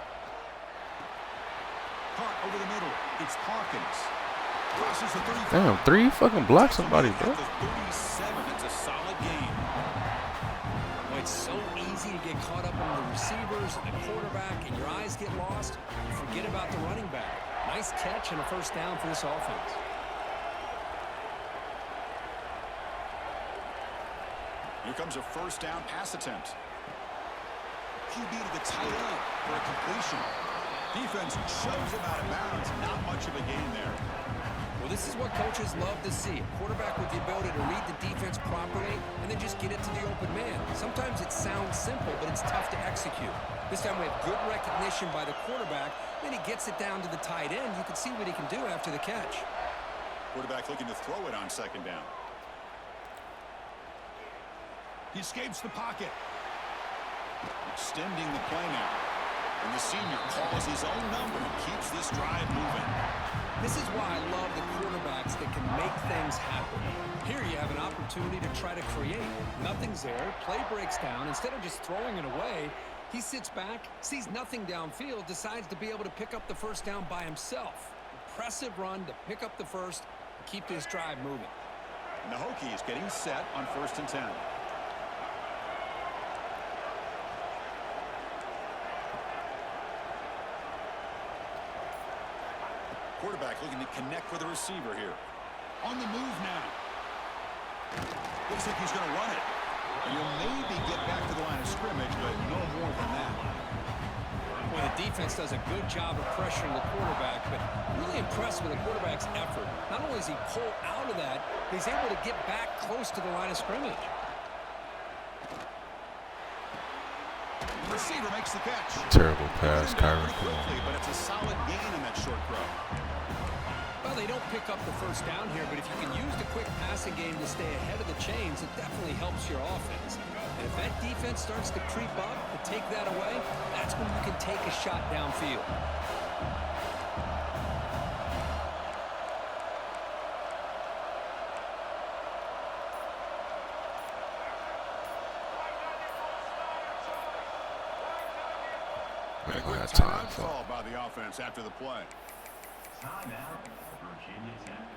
S8: Caught over the middle, it's Hawkins. Crosses the 35.
S2: Damn, 3 fucking block somebody, bro.
S8: The 37, it's a solid game.
S7: Well, it's so easy to get caught up on the receivers and the quarterback, and your eyes get lost. You forget about the running back. Nice catch and a first down for this offense.
S8: Here comes a first down pass attempt. QB to the tight end for a completion. Defense shoves him out of bounds. Not much of a gain there.
S7: Well, this is what coaches love to see. A quarterback with the ability to read the defense properly and then just get it to the open man. Sometimes it sounds simple, but it's tough to execute. This time we have good recognition by the quarterback. Then he gets it down to the tight end. You can see what he can do after the catch.
S8: Quarterback looking to throw it on 2nd down. He escapes the pocket. Extending the play now. And the senior calls his own number and keeps this drive moving.
S7: This is why I love the quarterbacks that can make things happen. Here you have an opportunity to try to create. Nothing's there. Play breaks down. Instead of just throwing it away, he sits back, sees nothing downfield, decides to be able to pick up the first down by himself. Impressive run to pick up the first and keep this drive moving.
S8: And the Hokies getting set on 1st and 10. Quarterback looking to connect with the receiver here. On the move now. Looks like he's going to run it. And he'll maybe get back to the line of scrimmage, but no more than that.
S7: Well, the defense does a good job of pressuring the quarterback, but really impressed with the quarterback's effort. Not only does he pull out of that, but he's able to get back close to the line of scrimmage.
S8: The receiver makes the catch.
S2: Terrible pass, Kyron.
S8: Quickly, but it's a solid gain in that short throw.
S7: Well, they don't pick up the first down here, but if you can use the quick passing game to stay ahead of the chains, it definitely helps your offense. And if that defense starts to creep up and take that away, that's when you can take a shot downfield.
S8: A quick timeout call by the offense after the play.
S5: Timeout, Virginia Tech.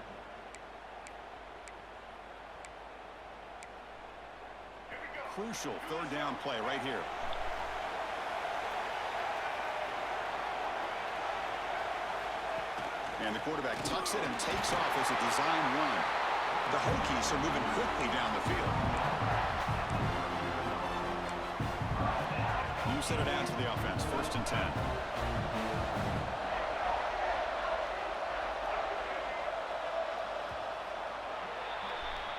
S8: Crucial 3rd down play right here. And the quarterback tucks it and takes off as a design run. The Hokies are moving quickly down the field. You set it down to the offense, 1st and 10.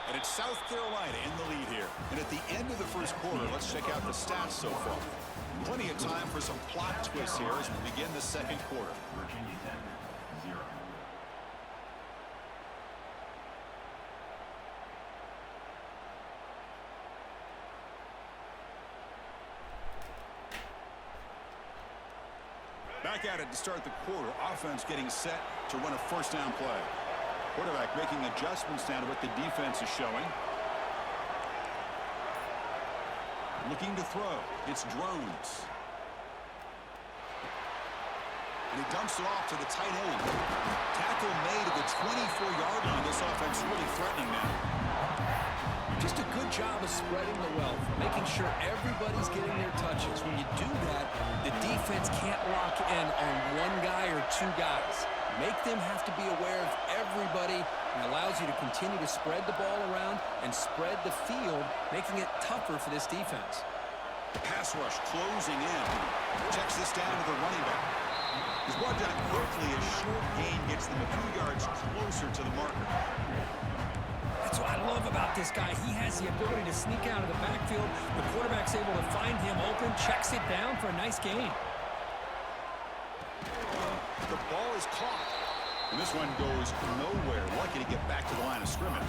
S8: And And it's South Carolina in the lead here. And at the end of the first quarter, let's check out the stats so far. Plenty of time for some plot twists here as we begin the second quarter.
S5: Virginia Tech, 0.
S8: Back at it to start the quarter. Offense getting set to run a first down play. Quarterback making adjustments down to what the defense is showing. Looking to throw. It's Drones. And he dumps it off to the tight end. Tackle made at the 24-yard line. This offense really threatening now.
S7: Just a good job of spreading the wealth, making sure everybody's getting their touches. When you do that, the defense can't lock in on one guy or two guys. Make them have to be aware of everybody, and allows you to continue to spread the ball around and spread the field, making it tougher for this defense.
S8: Pass rush closing in. Checks this down to the running back. He's brought down quickly as short gain gets them a few yards closer to the marker.
S6: That's what I love about this guy. He has the ability to sneak out of the backfield. The quarterback's able to find him open, checks it down for a nice gain.
S8: The ball is caught. And this one goes nowhere. Lucky to get back to the line of scrimmage.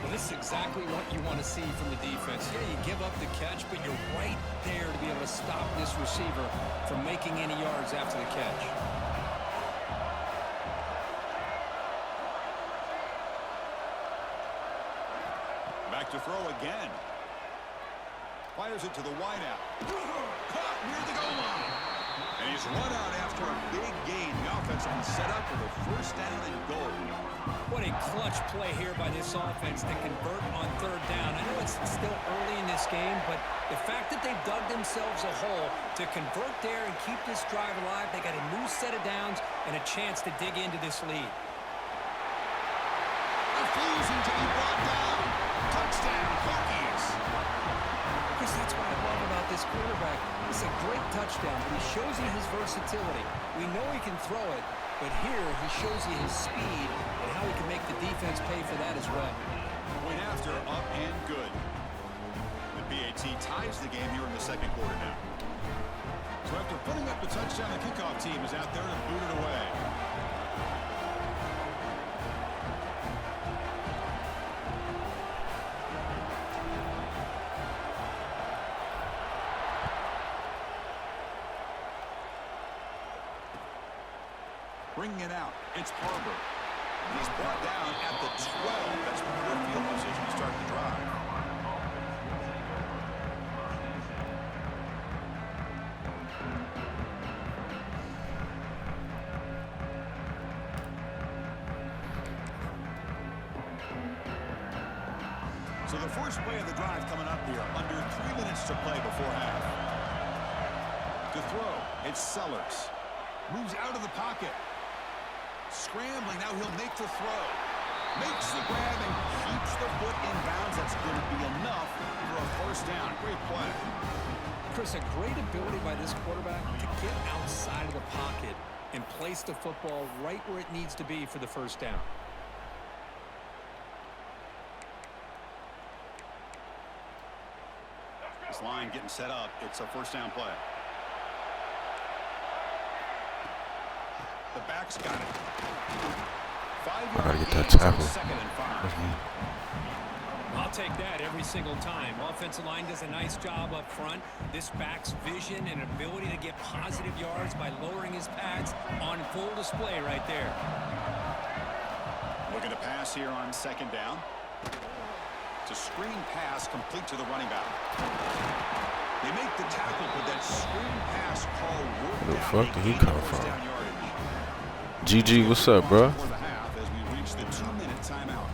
S6: Well, this is exactly what you want to see from the defense. Yeah, you give up the catch, but you're right there to be able to stop this receiver from making any yards after the catch.
S8: Back to throw again. Fires it to the wideout. Caught near the goal line. And he's run out after a big gain. The offense will be set up for the first down and goal.
S6: What a clutch play here by this offense to convert on third down. I know it's still early in this game, but the fact that they've dug themselves a hole to convert there and keep this drive alive, they got a new set of downs and a chance to dig into this lead.
S8: Refusing to be brought down. Touchdown, Hokies.
S6: Chris, that's what I love about this quarterback. It's a great touchdown, but he shows you his versatility. We know he can throw it, but here he shows you his speed and how he can make the defense pay for that as well.
S8: Point after, up and good. The BAT ties the game here in the second quarter now. So after putting up the touchdown, the kickoff team is out there to boot it away. Bringing it out, it's Harbor. He's brought down at the 12. That's poor field position to start the drive. So the first play of the drive coming up here, under 3 minutes to play before half. To throw, it's Sellers. Moves out of the pocket. Scrambling, now he'll make the throw. Makes the grab and keeps the foot in bounds. That's going to be enough for a first down. Great play.
S6: Chris, a great ability by this quarterback to get outside of the pocket and place the football right where it needs to be for the first down.
S8: This line getting set up. It's a first down play. The back's got it. 5
S2: gotta
S8: yard
S2: get that
S8: gain,
S2: tackle.
S8: second and 5.
S6: I'll take that every single time. Offensive line does a nice job up front. This back's vision and ability to get positive yards by lowering his pads on full display right there.
S8: Looking to pass here on second down. It's a screen pass complete to the running back. They make the tackle, but that screen pass call worked
S2: Where the
S8: out.
S2: fuck did he
S8: Gain
S2: come
S8: of first
S2: from?
S8: down yardage.
S2: GG, what's up, bro?
S8: For the half as we reach the 2-minute timeout.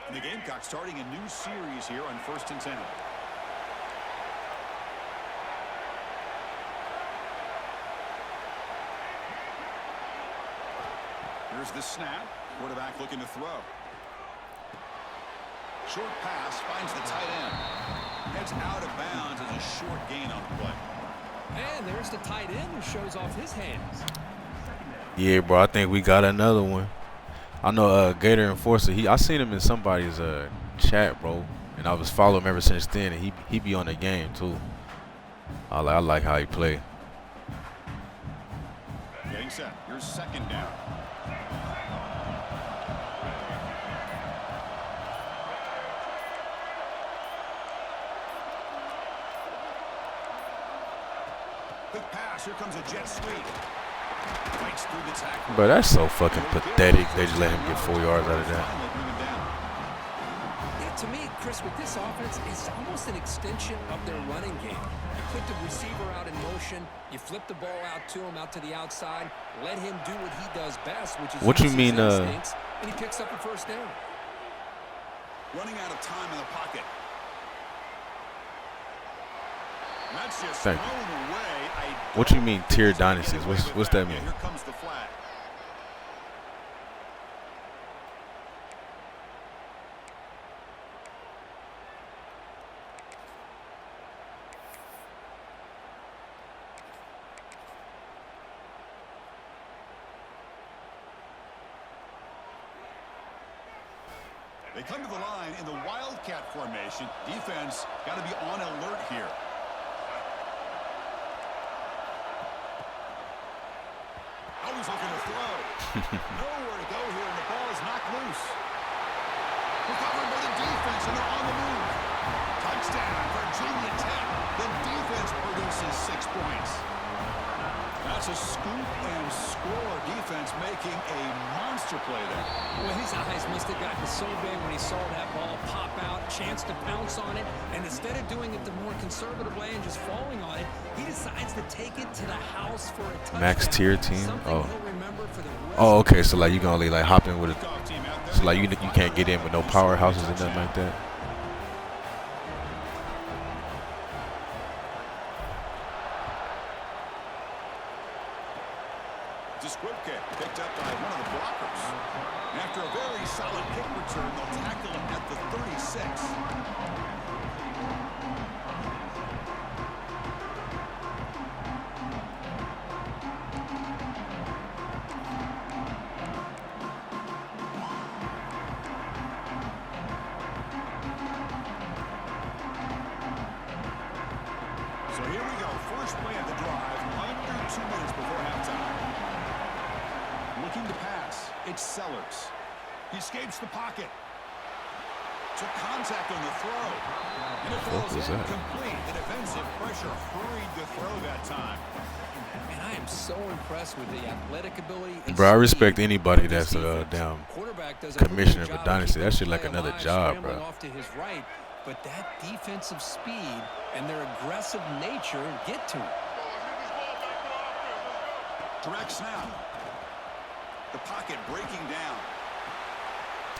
S8: And the Gamecocks starting a new series here on 1st and 10. Here's the snap. Quarterback looking to throw. Short pass finds the tight end. Heads out of bounds as a short gain on the play.
S7: And there's the tight end who shows off his hands.
S2: Yeah, bro, I think we got another one. I know Gator Enforcer, I seen him in somebody's chat, bro. And I was following him ever since then, and he be on the game too. I like how he play.
S8: Getting set. Your second down. Quick pass. Here comes a jet sweep. Fights through the tackle.
S2: But that's so fucking pathetic. They just let him get 4 yards out of that.
S7: To me, Chris, with this offense, it's almost an extension of their running game. You put the receiver out in motion, you flip the ball out to him, out to the outside, let him do what he does best, which is
S2: what you mean,
S7: and he picks up a first down.
S8: Running out of time in the pocket. That's just
S2: Thank
S8: thrown away.
S2: What you mean, tier dynasties? What's that mean?
S8: Here comes the flag. They come to the line in the Wildcat formation. Defense got to be on alert here. Always looking to throw. Nowhere to go here, and the ball is knocked loose. Recovered by the defense, and they're on the move. Touchdown, Virginia Tech. The defense produces 6 points. That's a scoop and score. Defense making a monster play there.
S7: Well, his eyes must have gotten so big when he saw that ball pop out, chance to pounce on it, and instead of doing it the more conservative way and just falling on it, he decides to take it to the house for a touchdown.
S2: Max tier team?
S7: Something
S2: Oh.
S7: he'll remember for the rest
S2: Oh,
S7: of
S2: okay. So like you can only like hop in with it. So like you can't get in with no powerhouses and nothing like that.
S8: Picked up by one of the blockers. And after a very solid kick return, they'll tackle him at the 36. So here we go. First play of the drive. Under 2 minutes before halftime. Looking to pass. It's Sellers. He escapes the pocket. Took contact on the throw. And it falls incomplete. The defensive pressure hurried the throw that time.
S7: And I am so impressed with the athletic ability.
S2: Bro, I respect anybody that's a damn commissioner for Dynasty. That shit like another job, bro.
S7: Off to his right, but that defensive speed and their aggressive nature get to him.
S8: Direct snap. The pocket breaking down.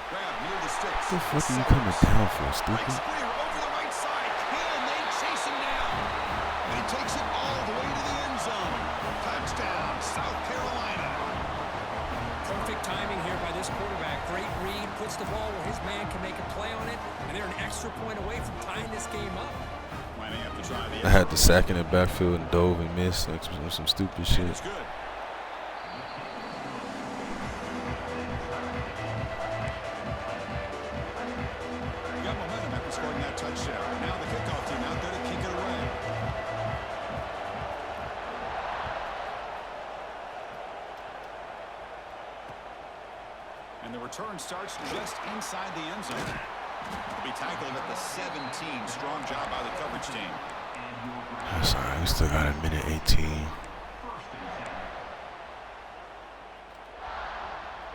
S8: Grab near the sticks.
S2: What the fuck are you coming down for, stupid?
S8: Right clear over the right side. Can they chase him down? He takes it all the way to the end zone. Touchdown, South Carolina.
S7: Perfect timing here by this quarterback. Great read, puts the ball where his man can make a play on it, and they're an extra point away from tying this game up.
S8: Lining up to try the
S2: I had the sack in the backfield and dove and missed some stupid shit.
S8: It's good. Got momentum after scoring that touchdown. Now the kickoff team out there to kick it away. And the return starts just inside the end zone. He'll be tackled at the 17. Strong job by the coverage team.
S2: That's all right. We still got a minute 18.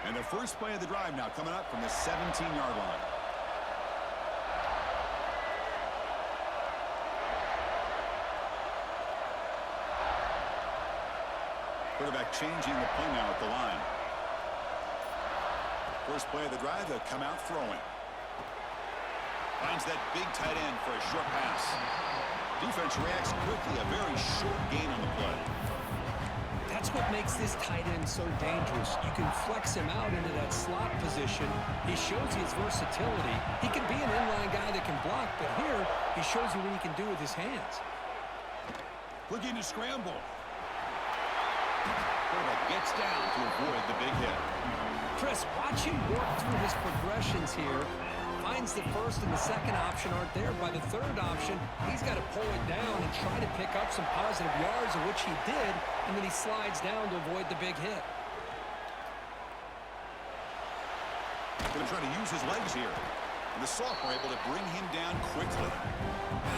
S8: And the first play of the drive now coming up from the 17-yard line. Quarterback changing the play now at the line. First play of the drive, they'll come out throwing. Finds that big tight end for a short pass. Defense reacts quickly, a very short gain on the play.
S7: That's what makes this tight end so dangerous. You can flex him out into that slot position. He shows his versatility. He can be an inline guy that can block, but here he shows you what he can do with his hands.
S8: Looking to scramble. Quarterback gets down to avoid the big hit.
S7: Chris, watch him work through his progressions here. Finds the first and the second option aren't there. By the third option, he's got to pull it down and try to pick up some positive yards, of which he did, and then he slides down to avoid the big hit.
S8: Going to try to use his legs here. And the sophomore able to bring him down quickly.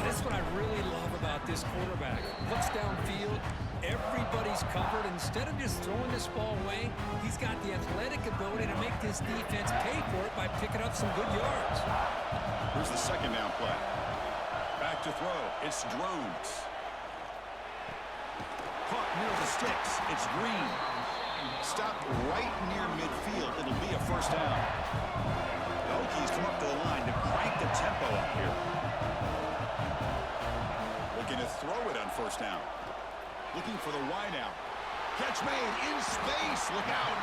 S7: That's what I really love about this quarterback. Looks downfield, everybody's covered. Instead of just throwing this ball away, he's got the athletic ability to make this defense pay for it by picking up some good yards.
S8: Here's the second down play. Back to throw. It's Drones. Caught near the sticks. It's Green. Stopped right near midfield. It'll be a first down. The Hokies come up to the line to crank the tempo up here. Looking to throw it on first down. Looking for the wide out. Catch made in space. Look out.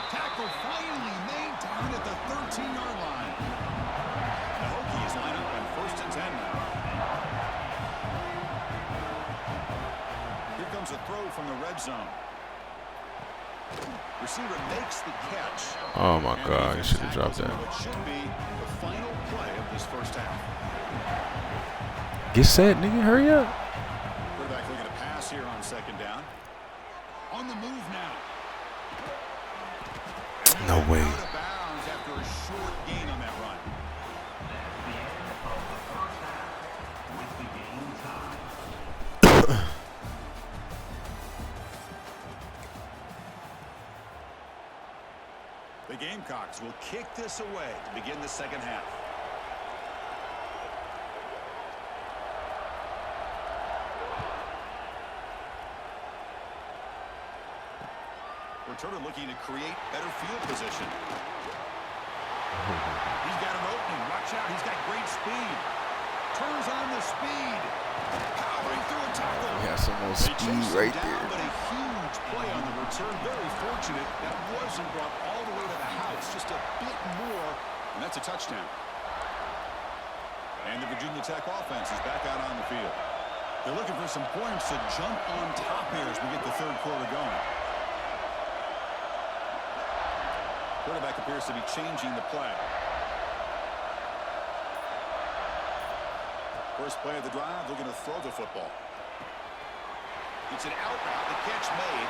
S8: Tackle finally maintained at the 13-yard line. The Hokies line up on 1st and 10 now. Here comes a throw from the red zone. Receiver makes the catch.
S2: Oh my God, you should have dropped that.
S8: What should be the final play of this first half.
S2: Get set, nigga, hurry up.
S8: Quarterback looking to pass here on second down. On the move now.
S2: No way.
S8: Out of bounds after a short gain on that run. The Gamecocks will kick this away to begin the second half. Returner looking to create better field position. He's got an opening. Watch out. He's got great speed. Turns on the speed. Powering through a tackle.
S2: Yeah, some more speed right there.
S8: But a huge play on the return. Very fortunate that wasn't brought all the way to the house. Just a bit more, and that's a touchdown. And the Virginia Tech offense is back out on the field. They're looking for some points to jump on top here as we get the third quarter going. Quarterback appears to be changing the play. First play of the drive, looking to throw the football. It's an out route, the catch made.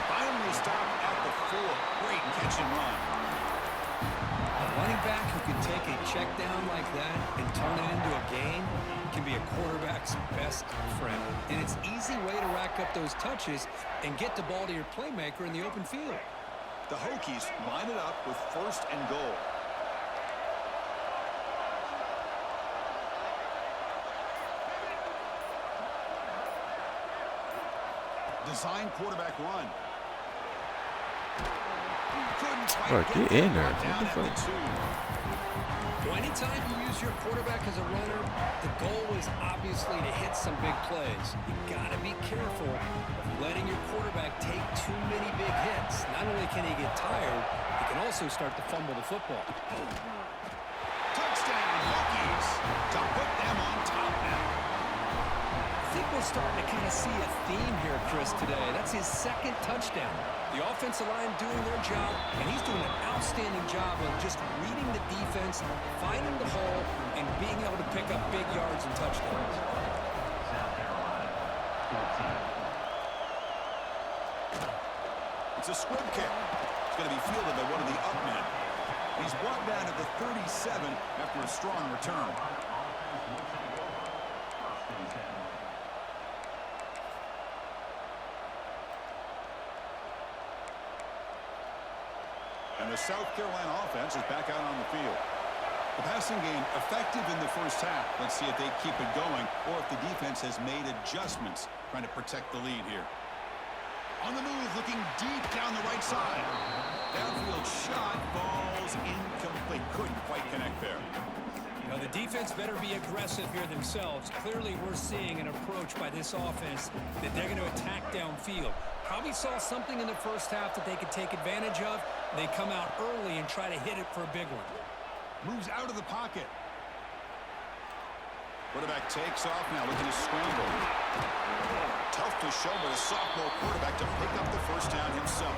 S8: Finally stopped at the 4. Great catch and run.
S7: A running back who can take a check down like that and turn it into a gain can be a quarterback's best friend. And it's an easy way to rack up those touches and get the ball to your playmaker in the open field.
S8: The Hokies line it up with 1st and goal. Design quarterback run.
S2: Bro, get in there.
S8: Down at the 2.
S7: Well, anytime you use your quarterback as a runner, the goal is obviously to hit some big plays. You got to be careful of letting your quarterback take too many big hits. Not only can he get tired, he can also start to fumble the football.
S8: Touchdown, Hokies, to put them on top now.
S7: I think we're starting to kind of see a theme here, Chris, today. That's his second touchdown. The offensive line doing their job, and he's doing an outstanding job of just reading the defense, finding the hole, and being able to pick up big yards and touchdowns.
S8: It's a squib kick. It's going to be fielded by one of the up men. He's brought down at the 37 after a strong return. And the South Carolina offense is back out on the field. The passing game effective in the first half. Let's see if they keep it going or if the defense has made adjustments trying to protect the lead here. On the move, looking deep down the right side. Downfield shot, falls incomplete. Couldn't quite connect there.
S6: You know, the defense better be aggressive here themselves. Clearly, we're seeing an approach by this offense that they're going to attack downfield. Probably saw something in the first half that they could take advantage of. They come out early and try to hit it for a big one.
S8: Moves out of the pocket. Quarterback takes off now, looking to scramble. Tough to show, but a sophomore quarterback to pick up the first down himself.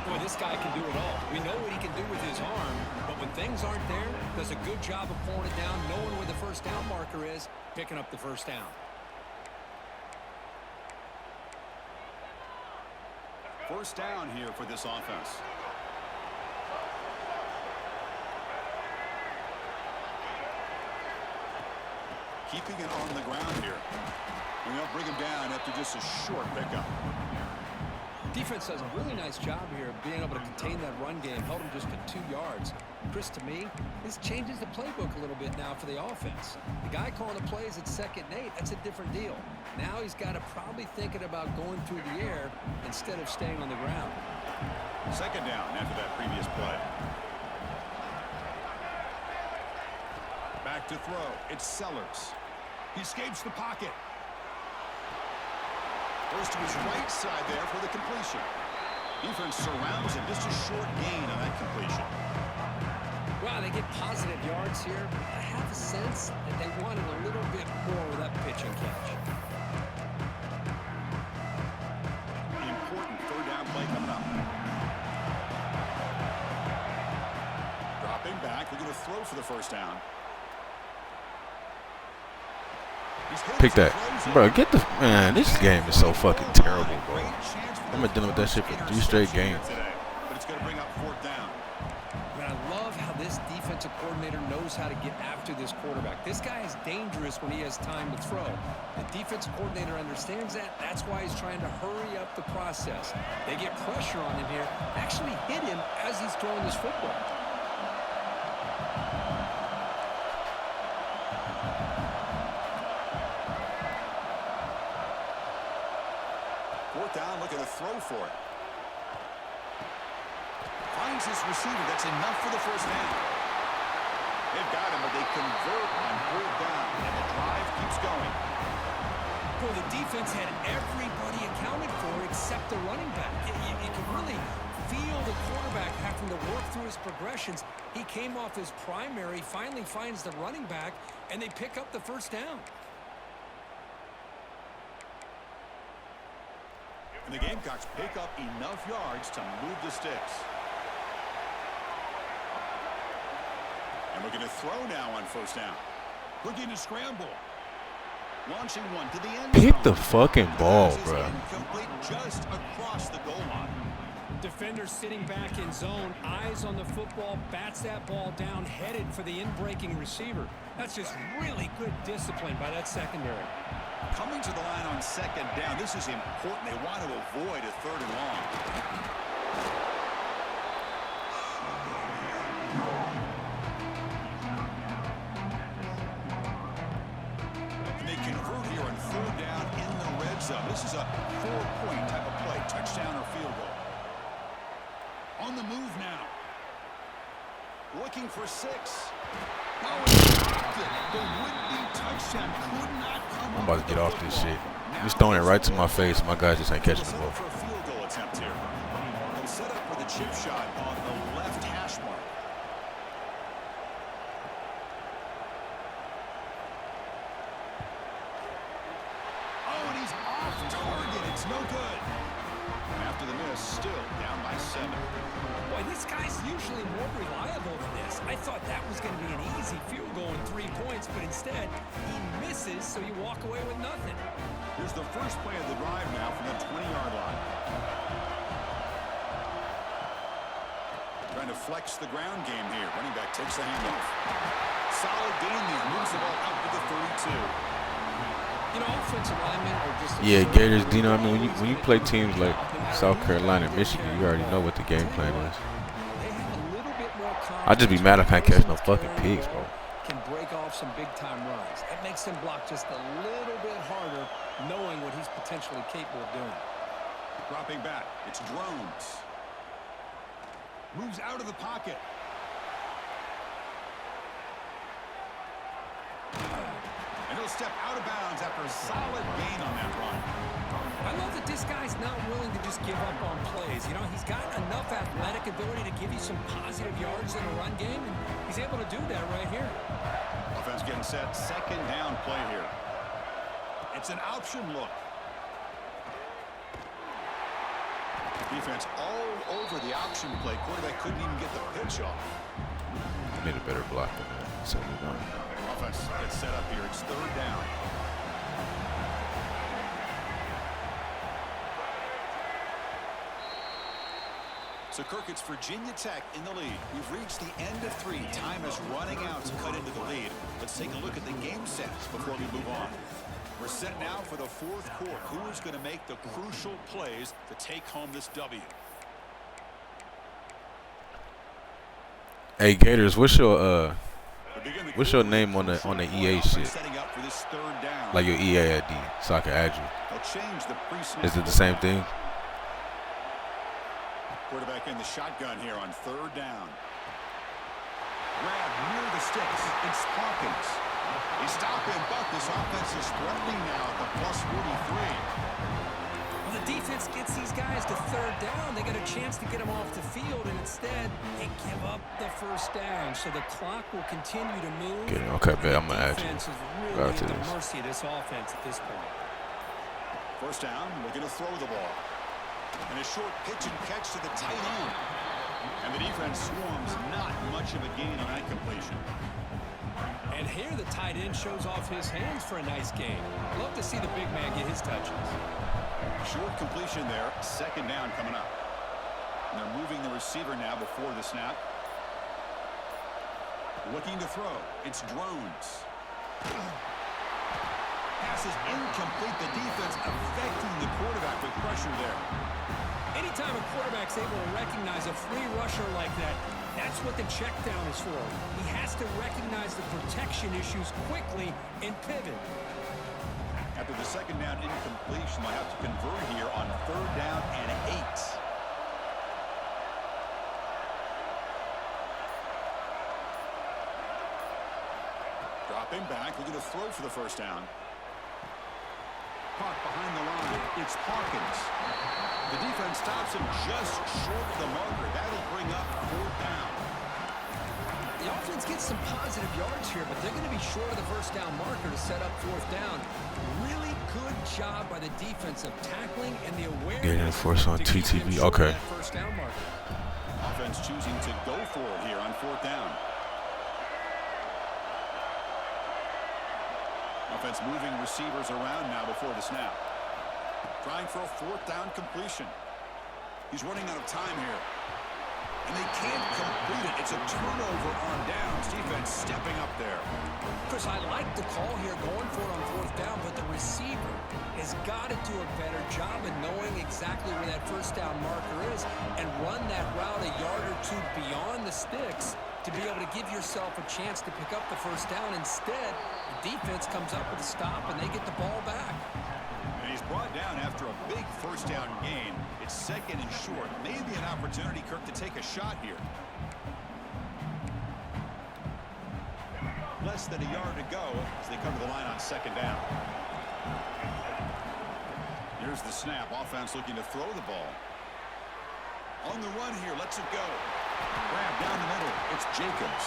S6: Boy, this guy can do it all. We know what he can do with his arm, but when things aren't there, does a good job of pulling it down, knowing where the first down marker is, picking up the first down.
S8: First down here for this offense. Keeping it on the ground here. And they'll bring him down after just a short pickup.
S7: Defense does a really nice job here of being able to contain that run game, held him just to 2 yards. Chris, to me, this changes the playbook a little bit now for the offense. The guy calling the plays at 2nd and 8, that's a different deal. Now he's got to probably thinking about going through the air instead of staying on the ground.
S8: Second down after that previous play. Back to throw. It's Sellers. He escapes the pocket. Goes to his right side there for the completion. Defense surrounds him. Just a short gain on that completion.
S7: Wow, they get positive yards here. I have a sense that they wanted a little bit more with that pitch and catch.
S8: Important third down play coming up. Dropping back. We're going to throw for the first down.
S2: Pick that. Bro, get the... Man, this game is so fucking terrible, bro. I'm been dealing with that shit for 3 straight games.
S8: But it's going to bring up fourth down.
S7: Man, I love how this defensive coordinator knows how to get after this quarterback. This guy is dangerous when he has time to throw. The defensive coordinator understands that. That's why he's trying to hurry up the process. They get pressure on him here. Actually hit him as he's throwing this football.
S8: Fourth down, looking to throw for it. Finds his receiver. That's enough for the first down. They've got him, but they convert on third down, and the drive keeps going.
S6: Boy, the defense had everybody accounted for except the running back. You can really feel the quarterback having to work through his progressions. He came off his primary, finally finds the running back, and they pick up the first down.
S8: And the Gamecocks pick up enough yards to move the sticks. And looking to throw now on first down. Looking to scramble. Launching one to the end zone.
S2: Pick the fucking ball, bro.
S8: Incomplete just across the goal line.
S6: Defender sitting back in zone, eyes on the football, bats that ball down, headed for the in-breaking receiver. That's just really good discipline by that secondary.
S8: Coming to the line on second down. This is important. They want to avoid a third and long. And they convert here on third down in the red zone. This is a 4-point type of play. Touchdown or field goal. On the move now. Looking for 6. Oh, the would-be touchdown could not come.
S2: I'm about to get off this shit. He's throwing it right to my face. My guy just ain't catching the ball.
S8: For a field goal attempt here. They'll set up with a chip shot on the left hash mark. Oh, and he's off target. It's no good. And after the miss, still down by 7.
S6: Boy, this guy's usually more reliable than this. I thought that was going to be an easy field goal in 3 points, but instead, he misses, so you walk away with nothing.
S8: Here's the first play of the drive now from the 20-yard line. Trying to flex the ground game here. Running back takes the handoff. Solid gain there. Moves the ball out to the 32.
S7: You know, offensive linemen are just...
S2: Yeah, Gators, you know, I mean, when you play teams like South Carolina and Michigan, you already know what the game plan is.
S7: They have a little bit more
S2: I just be mad I can't catch no fucking pigs, bro.
S7: Can break off some big-time runs. That makes him block just a little bit harder, knowing what he's potentially capable of doing.
S8: Dropping back. It's Drones. Moves out of the pocket. And he'll step out of bounds after a solid gain on that run.
S6: I love that this guy's not willing to just give up on plays. You know, he's got enough athletic ability to give you some positive yards in a run game, and he's able to do that right here.
S8: A Offense getting set. Second down play here. It's an option look. Defense all over the option play. Quarterback couldn't even get the pitch off.
S2: Need a better block than that. 79.
S8: Offense gets set up here. It's third down. So, Kirk, it's Virginia Tech in the lead. We've reached the end of 3. Time is running out to cut into the lead. Let's take a look at the game sets before we move on. We're set now for the fourth quarter. Who is going to make the crucial plays to take home this W?
S2: Hey Gators, what's your name on the EA shit? Like your EA ID, so I can add you. Is it the same thing?
S8: Quarterback in the shotgun here on third down. Grab near the sticks. It's Hawkins. He stopped him, but this offense is threatening now at the plus 43.
S6: Well, the defense gets these guys to third down. They got a chance to get them off the field, and instead they give up the first down. So the clock will continue to move.
S2: Okay, bet I'm gonna add you.
S6: Defense is really at the mercy of this offense at this point.
S8: First down, looking to throw the ball. And a short pitch and catch to the tight end. And the defense swarms, not much of a gain on that completion.
S6: And here the tight end shows off his hands for a nice game. Love to see the big man get his touches.
S8: Short completion there, second down coming up. And they're moving the receiver now before the snap. Looking to throw, it's Drones. Pass is incomplete. The defense affecting the quarterback with pressure there.
S6: Anytime a quarterback's able to recognize a free rusher like that, that's what the check down is for. He has to recognize the protection issues quickly and pivot.
S8: After the second down incompletion, they'll have to convert here on third down and 8. Dropping back, looking to throw for the first down. Caught behind the line, it's Hawkins. The defense stops him just short of the marker. That'll bring up fourth down.
S6: The offense gets some positive yards here, but they're going to be short of the first down marker to set up fourth down. Really good job by the defense of tackling and the awareness.
S2: Getting force on TTB. Okay.
S6: First down marker.
S8: Offense choosing to go for it here on fourth down. Offense moving receivers around now before the snap. Trying for a fourth down completion. He's running out of time here. And they can't complete it. It's a turnover on downs. Defense stepping up there.
S6: Chris, I like the call here going for it on fourth down, but the receiver has got to do a better job of knowing exactly where that first down marker is and run that route a yard or two beyond the sticks to be able to give yourself a chance to pick up the first down. Instead, the defense comes up with a stop and they get the ball back.
S8: And he's brought down after a big first down gain. It's second and short. Maybe an opportunity, Kirk, to take a shot here. Less than a yard to go as they come to the line on second down. Here's the snap. Offense looking to throw the ball. On the run here, lets it go. Grab down the middle. It's Jacobs.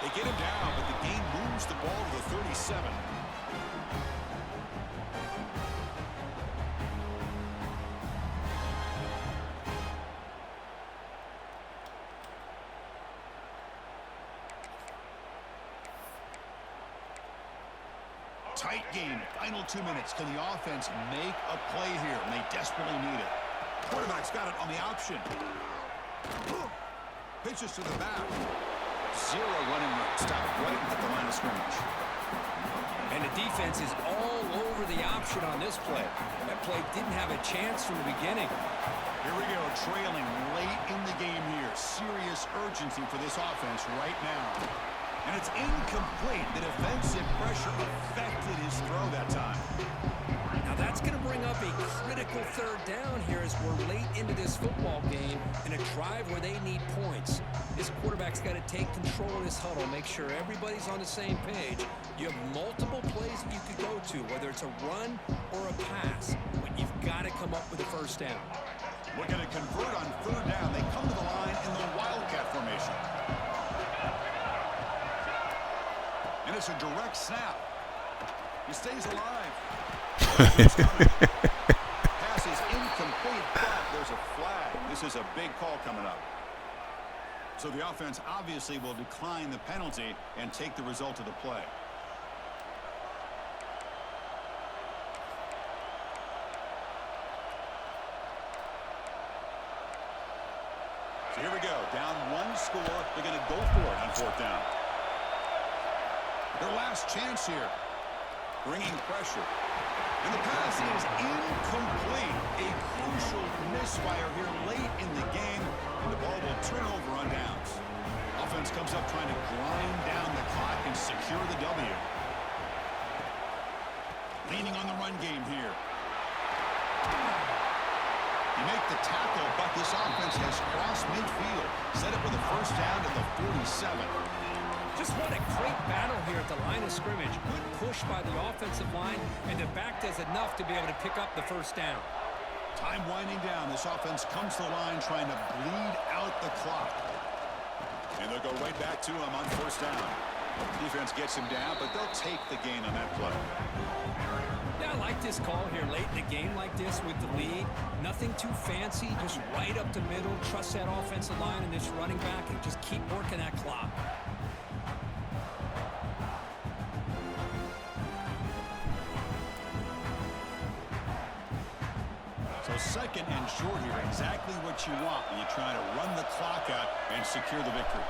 S8: They get him down, but the game moves the ball to the 37. Tight game. Final 2 minutes. Can the offense make a play here? And they desperately need it. Quarterback's got it on the option. Pitches to the back. Zero running room. Stop right at the line of scrimmage.
S6: And the defense is all over the option on this play. That play didn't have a chance from the beginning.
S8: Here we go, trailing late in the game here. Serious urgency for this offense right now. And it's incomplete. The defensive pressure affected his throw that time.
S6: Now that's going to bring up a critical third down here as we're late into this football game in a drive where they need points. This quarterback's got to take control of this huddle, make sure everybody's on the same page. You have multiple plays that you could go to, whether it's a run or a pass, but you've got to come up with a first down.
S8: Looking to convert on third down. They come to the line in the Wildcat formation. And this a direct snap. He stays alive. Pass is incomplete, but there's a flag. This is a big call coming up. So the offense obviously will decline the penalty and take the result of the play. So here we go. Down one score. They're going to go for it on 4th down. Their last chance here. Bringing pressure. And the pass is incomplete. A crucial misfire here late in the game. And the ball will turn over on downs. Offense comes up trying to grind down the clock and secure the W. Leaning on the run game here. You make the tackle, but this offense has crossed midfield. Set up with a 1st down at the 47.
S6: Just what a great battle here at the line of scrimmage. Good push by the offensive line, and the back does enough to be able to pick up the 1st down.
S8: Time winding down. This offense comes to the line trying to bleed out the clock. And they'll go right back to him on 1st down. Defense gets him down, but they'll take the gain on that play.
S6: Yeah, I like this call here late in a game like this with the lead. Nothing too fancy, just right up the middle. Trust that offensive line and this running back and just keep working that clock.
S8: So 2nd and short here, exactly what you want when you try to run the clock out and secure the victory.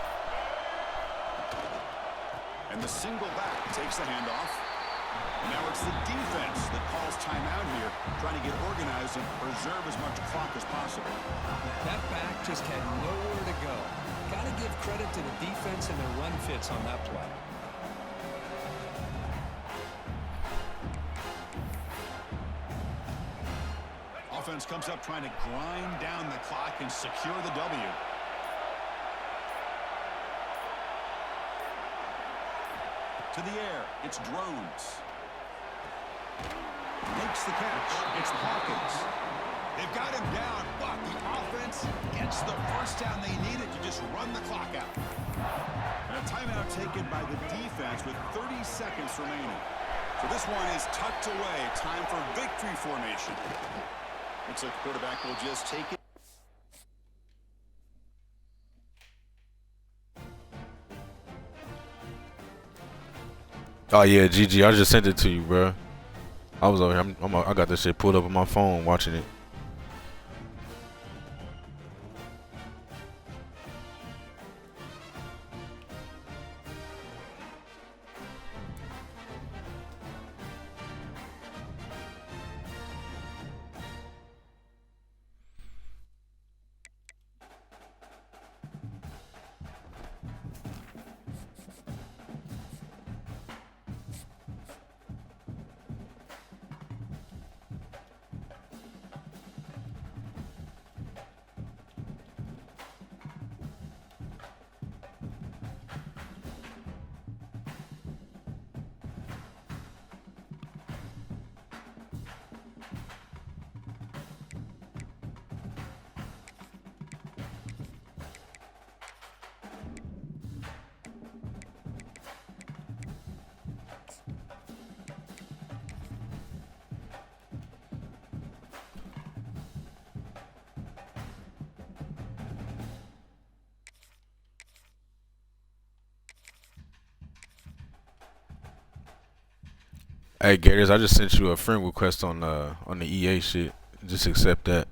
S8: And the single back takes the handoff. And now it's the defense that calls timeout here, trying to get organized and preserve as much clock as possible.
S6: That back just had nowhere to go. Got to give credit to the defense and their run fits on that play.
S8: Offense comes up trying to grind down the clock and secure the W. To the air, it's Drones. Makes the catch. It's Hawkins. They've got him down, but the offense gets the 1st down they needed to just run the clock out. And a timeout taken by the defense with 30 seconds remaining. So this one is tucked away. Time for victory formation. Looks like the quarterback will just take it.
S2: Oh yeah, GG. I just sent it to you, bro. I was over here. I got this shit pulled up on my phone watching it. Hey Gators, I just sent you a friend request on the EA shit. Just accept that.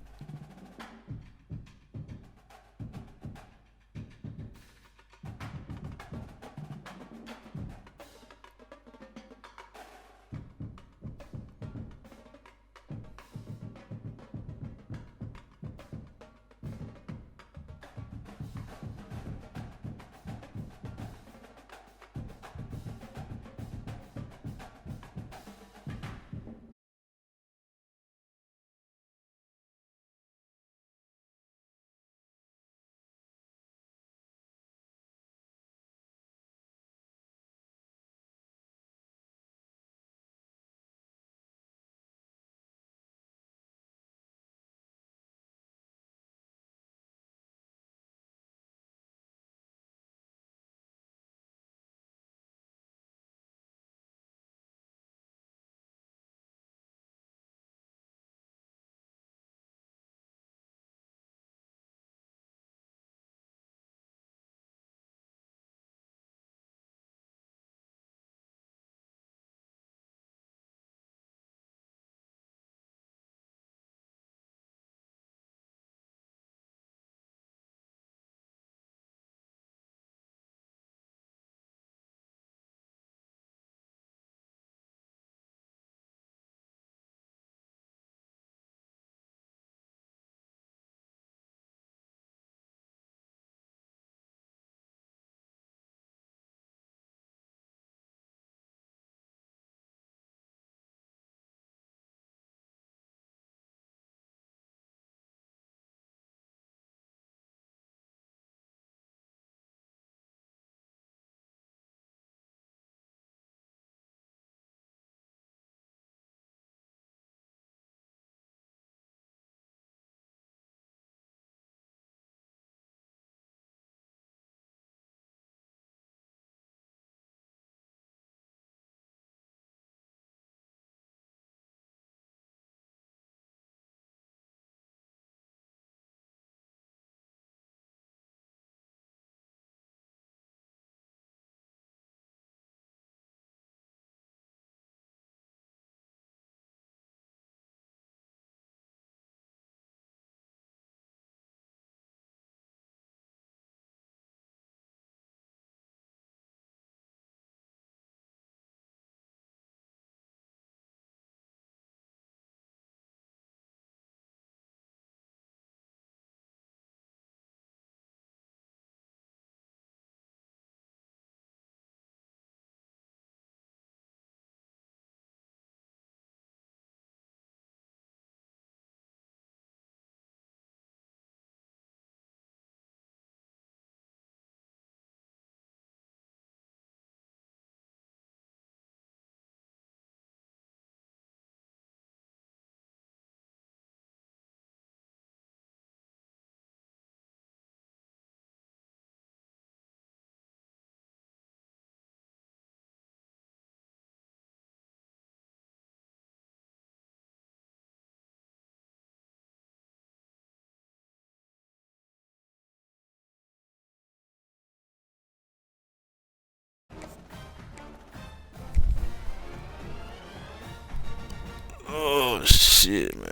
S2: Shit, man.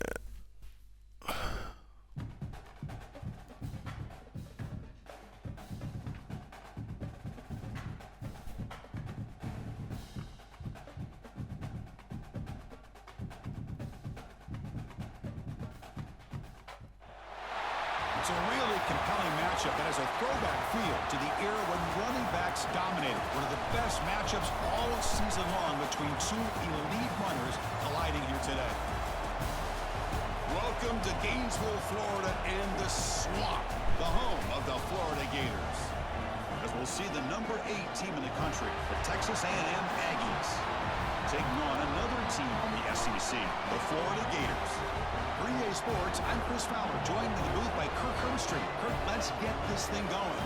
S8: It's a really compelling matchup that has a throwback feel to the era when running backs dominated. One of the best matchups all season long between two elite runners colliding here today. Welcome to Gainesville, Florida, and the Swamp, the home of the Florida Gators. As we'll see the number 8 team in the country, the Texas A&M Aggies, taking on another team from the SEC, the Florida Gators. For EA Sports, I'm Chris Fowler, joined in the booth by Kirk Herbstreit. Kirk, let's get this thing going.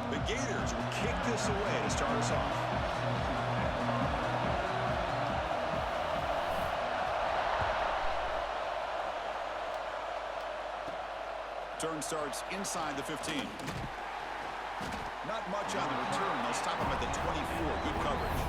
S8: The Gators will kick this away to start us off. Turn starts inside the 15. Not much on the return. They'll stop him at the 24. Good coverage.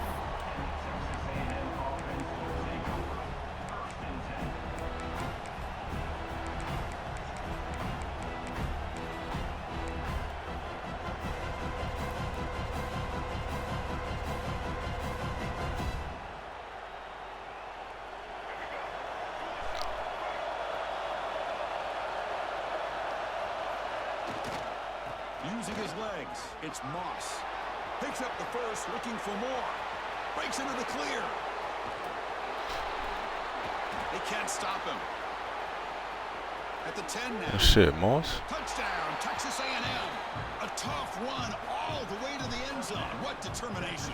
S8: Using his legs, it's Moss. Picks up the first, looking for more. Breaks into the clear. They can't stop him. At the 10 now.
S2: Oh, shit, Moss.
S8: Touchdown, Texas A&M. A tough run all the way to the end zone. What determination.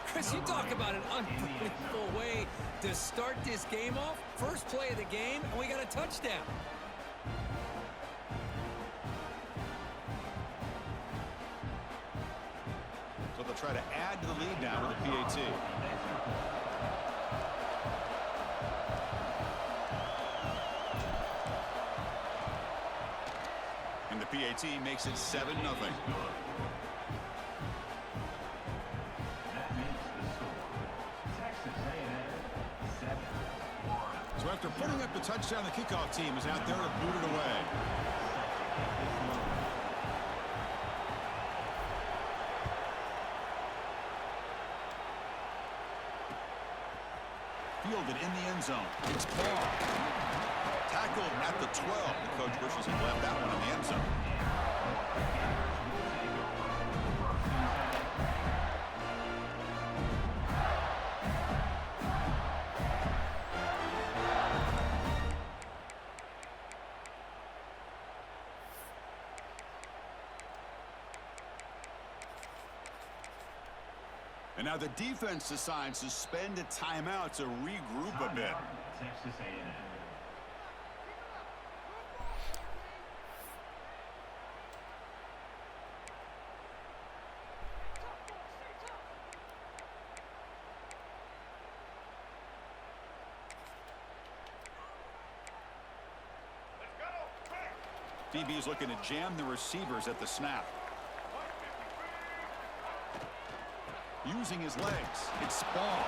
S6: Chris, you talk about an unbelievable way to start this game off. First play of the game, and we got a touchdown.
S8: So they'll try to add to the lead now with a PAT. And the PAT makes it 7-0.
S5: That makes the score. Texas A&M 7, Florida.
S8: So after putting up the touchdown, the kickoff team is out there to boot it away. Fielded in the end zone. It's Paul. Tackled at the 12. The coach wishes he left that one in the end zone. And now the defense decides to spend a timeout to regroup a bit.
S5: Texas A&M.
S8: DB is looking to jam the receivers at the snap. Using his legs, it's Ball.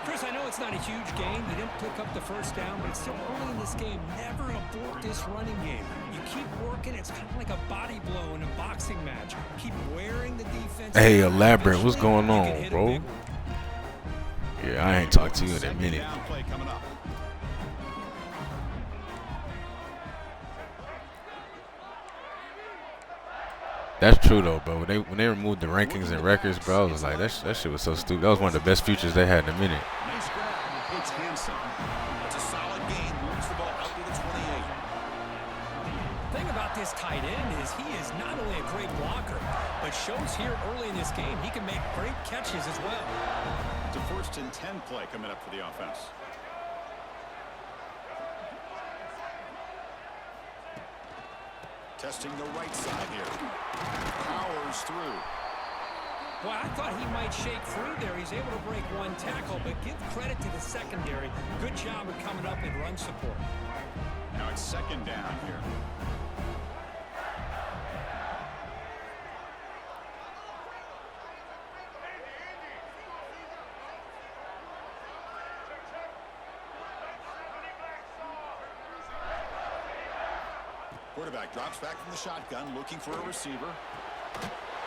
S6: Chris, I know it's not a huge game. You didn't pick up the first down, but it's still early in this game. Never abort this running game. You keep working. It's kind of like a body blow in a boxing match. Keep wearing the defense.
S2: Hey, Elaborate, what's going on, bro? Yeah, I ain't talked to you in a minute.
S8: Down play coming up.
S2: That's true though, bro. When they removed the rankings and records, bro, I was like, that shit was so stupid. That was one of the best futures they had in a minute.
S8: Nice grab. It's Hanson. It's a solid gain. Moves the ball out to the 28.
S6: The thing about this tight end is he is not only a great blocker, but shows here early in this game he can make great catches as well.
S8: It's a 1st and 10 play coming up for the offense. Testing the right side here. Powers through.
S6: Well, I thought he might shake free there. He's able to break one tackle, but give credit to the secondary. Good job of coming up and run support.
S8: Now it's second down here. Quarterback drops back from the shotgun, looking for a receiver.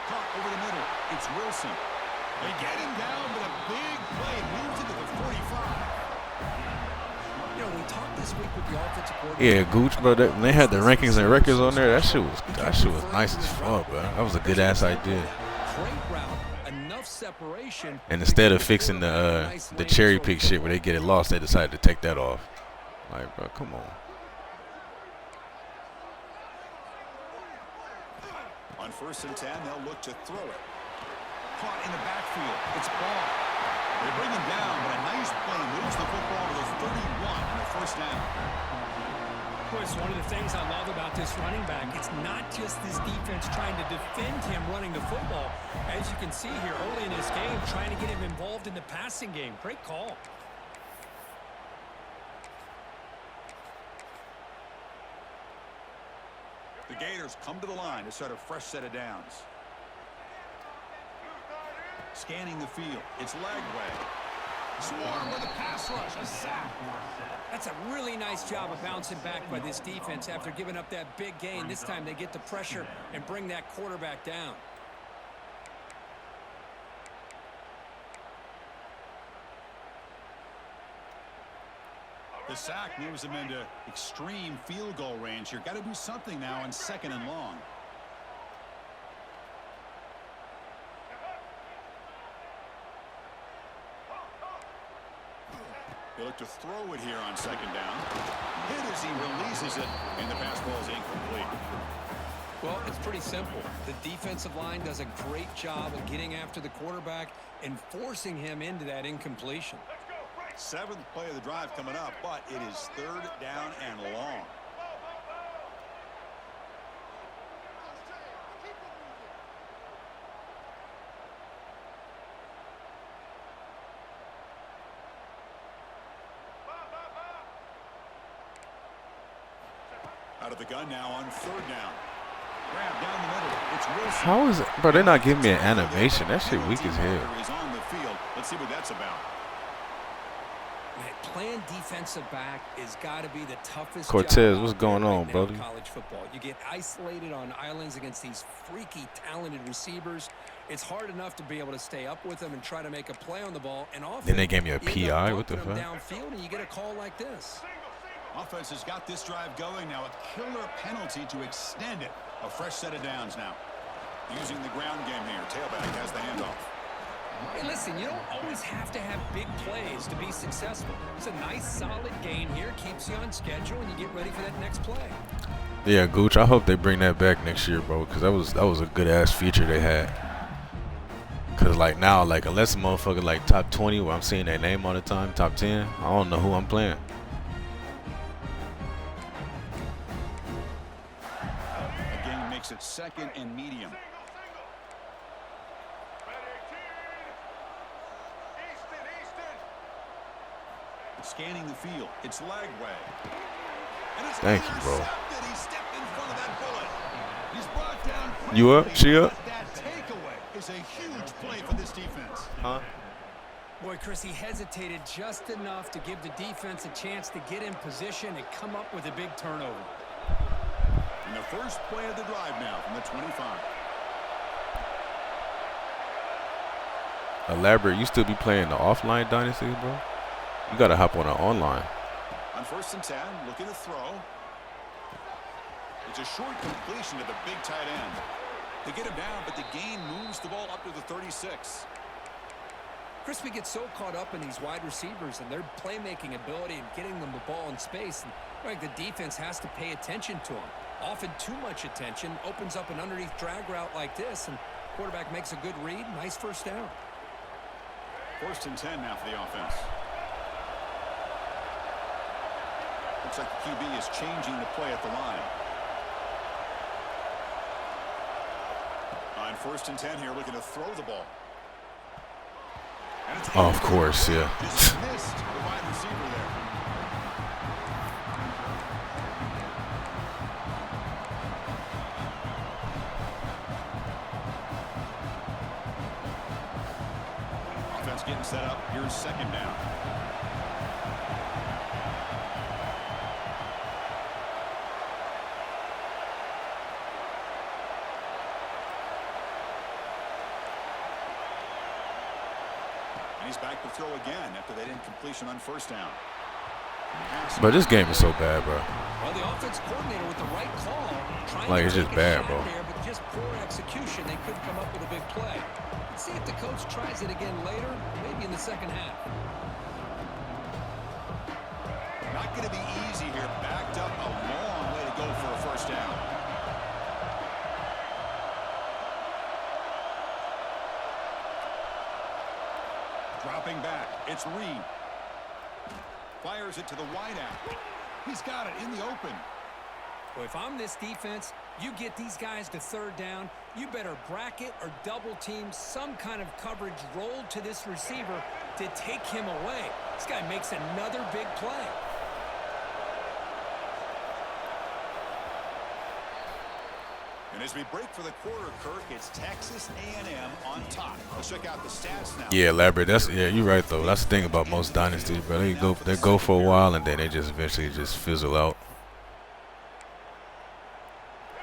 S8: Caught over the middle. It's Wilson. They get him down, but a big play moves into the 45.
S7: You know, we talked this week with the offensive coordinator.
S2: Yeah, Gooch, bro. When they had the rankings and records on there, that shit was nice as fuck, bro. That was a good ass idea.
S7: Great route, enough separation.
S2: And instead of fixing the cherry pick shit where they get it lost, they decided to take that off. Like, bro, come on.
S8: On 1st and 10, they'll look to throw it. Caught in the backfield. It's Ball. They bring him down, but a nice play moves the football to the 31 on the 1st down.
S6: Boy, it's one of the things I love about this running back. It's not just this defense trying to defend him running the football. As you can see here early in this game, trying to get him involved in the passing game. Great call.
S8: The Gators come to the line to start a fresh set of downs. Scanning the field. It's Lagway. Swarm with a pass rush. A sack.
S6: That's a really nice job of bouncing back by this defense after giving up that big gain. This time they get the pressure and bring that quarterback down.
S8: The sack moves them into extreme field goal range here. Got to do something now on 2nd and long. They look to throw it here on 2nd down. Hit as he releases it, and the pass ball is incomplete.
S7: Well, it's pretty simple. The defensive line does a great job of getting after the quarterback and forcing him into that incompletion.
S8: 7th play of the drive coming up, but it is 3rd down and long. Out of the gun now on 3rd down. Grab down the middle. It's Wilson.
S2: How is it? Bro, they're not giving me an animation. That shit weak as hell.
S8: He's on the field. Let's see what that's about.
S7: Man, playing defensive back has got to be the toughest
S2: Cortez,
S7: job
S2: what's
S7: out there
S2: going on,
S7: right now
S2: brother?
S7: in college football. You get isolated on islands against these freaky talented receivers. It's hard enough to be able to stay up with them and try to make a play on the ball. And often,
S2: Then they gave me a
S7: you end up
S2: PI. What the
S7: bumping them
S2: fuck?
S7: downfield, and you get a call like this.
S8: Offense has got this drive going now. A killer penalty to extend it. A fresh set of downs now. Using the ground game here. Tailback has the handoff.
S6: Hey, listen, you don't always have to have big plays to be successful. It's a nice, solid gain here. Keeps you on schedule, and you get ready for that next play.
S2: Yeah, Gooch, I hope they bring that back next year, bro, because that was a good-ass feature they had. Because, like, now, like, unless a motherfucker, like, top 20, where I'm seeing their name all the time, top 10, I don't know who I'm playing.
S8: Again, makes it 2nd and medium. Scanning the field. It's Lagway. And it's
S2: Thank you, bro.
S8: He stepped in front of that bullet. He's brought down.
S2: You up? She up?
S8: That takeaway is a huge play for this defense.
S2: Huh?
S6: Boy, Chris, he hesitated just enough to give the defense a chance to get in position and come up with a big turnover.
S8: And the first play of the drive now from the 25.
S2: Elaborate, you still be playing the offline dynasties, bro? You gotta hop on an online.
S8: On 1st and 10, looking to throw. It's a short completion to the big tight end. They get him down, but the gain moves the ball up to the 36.
S7: Chris, we get so caught up in these wide receivers and their playmaking ability and getting them the ball in space. And like the defense has to pay attention to them. Often too much attention opens up an underneath drag route like this, and quarterback makes a good read. Nice 1st down.
S8: 1st and 10 now for the offense. Looks like the QB is changing the play at the line. On 1st and 10 here, looking to throw the ball. And it's
S2: Oh, of course, yeah.
S8: just missed the wide receiver there. Offense getting set up. Here's 2nd down. And he's back to throw again after they didn't completion on 1st down.
S2: But this game is so bad, bro.
S7: Well, the offense coordinator with the right call.
S2: Like, it's just bad, bro.
S7: There, but just poor execution. They couldn't come up with a big play. Let's see if the coach tries it again later, maybe in the 2nd half.
S8: Not going to be easy here. Backed up a long way to go for a 1st down. Dropping back. It's Reed. Fires it to the wideout. He's got it in the open.
S6: Well, if I'm this defense, you get these guys to 3rd down, you better bracket or double team some kind of coverage rolled to this receiver to take him away. This guy makes another big play.
S8: And as we break for the quarter, Kirk, it's Texas A&M on top. Let's check out the stats now.
S2: Yeah, elaborate. Yeah, you're right though. That's the thing about most dynasties, bro. They go for a while and then they just eventually just fizzle out.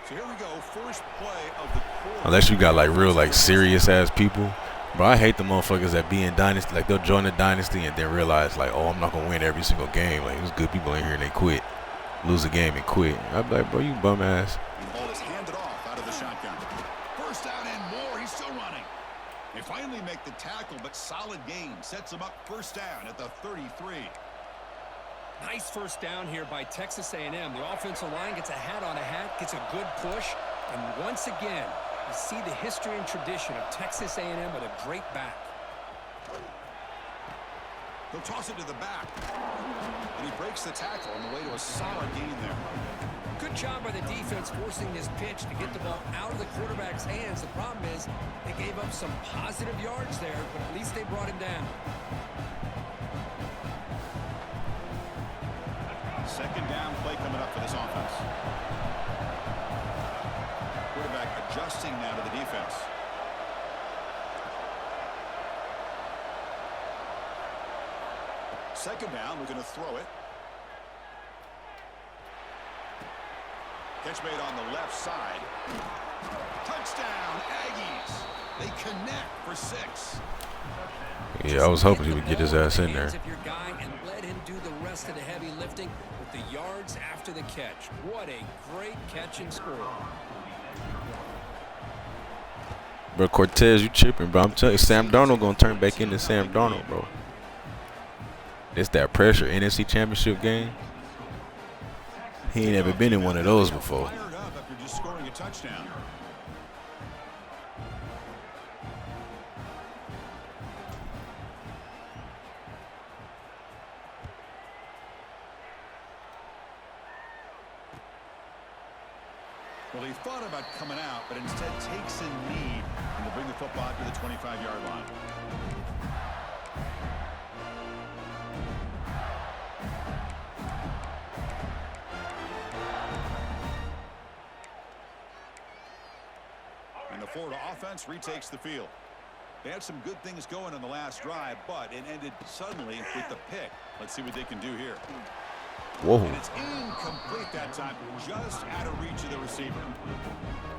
S8: So here we go, first play of the quarter.
S2: Unless you got like real like serious ass people. Bro, I hate the motherfuckers that be in dynasty. Like they'll join the dynasty and then realize like, oh, I'm not gonna win every single game. Like there's good people in here and they quit, lose a game and quit. I'd be like, bro, you bum ass.
S8: The ball is handed off out of the shotgun. 1st down and more. He's still running. They finally make the tackle, but solid gain sets him up 1st down at the 33.
S6: Nice 1st down here by Texas A&M. The offensive line gets a hat on a hat, gets a good push, and once again, you see the history and tradition of Texas A&M with a great back.
S8: He'll toss it to the back. And he breaks the tackle on the way to a solid gain there.
S6: Good job by the defense forcing this pitch to get the ball out of the quarterback's hands. The problem is they gave up some positive yards there, but at least they brought him down.
S8: 2nd down play coming up for this offense. Quarterback adjusting now to the defense. Second down, we're going to throw it. Catch made on the left side. Touchdown, Aggies. They connect for 6.
S2: Yeah, I was hoping he would get his ass in there.
S6: If your guy and let him do the rest of the heavy lifting with the yards after the catch. What a great catch and score.
S2: Bro, Cortez, you tripping, bro. I'm telling you, Sam Darnold gonna turn back into Sam Darnold, bro. It's that pressure NFC Championship game. He ain't ever been in one of those before.
S8: Fired up after just scoring a touchdown. Well, he thought about coming out, but instead takes a knee and to bring the football to the 25-yard line. And the Florida offense retakes the field. They had some good things going on the last drive, but it ended suddenly with the pick. Let's see what they can do here.
S2: Whoa.
S8: And it's incomplete that time, just out of reach of the receiver.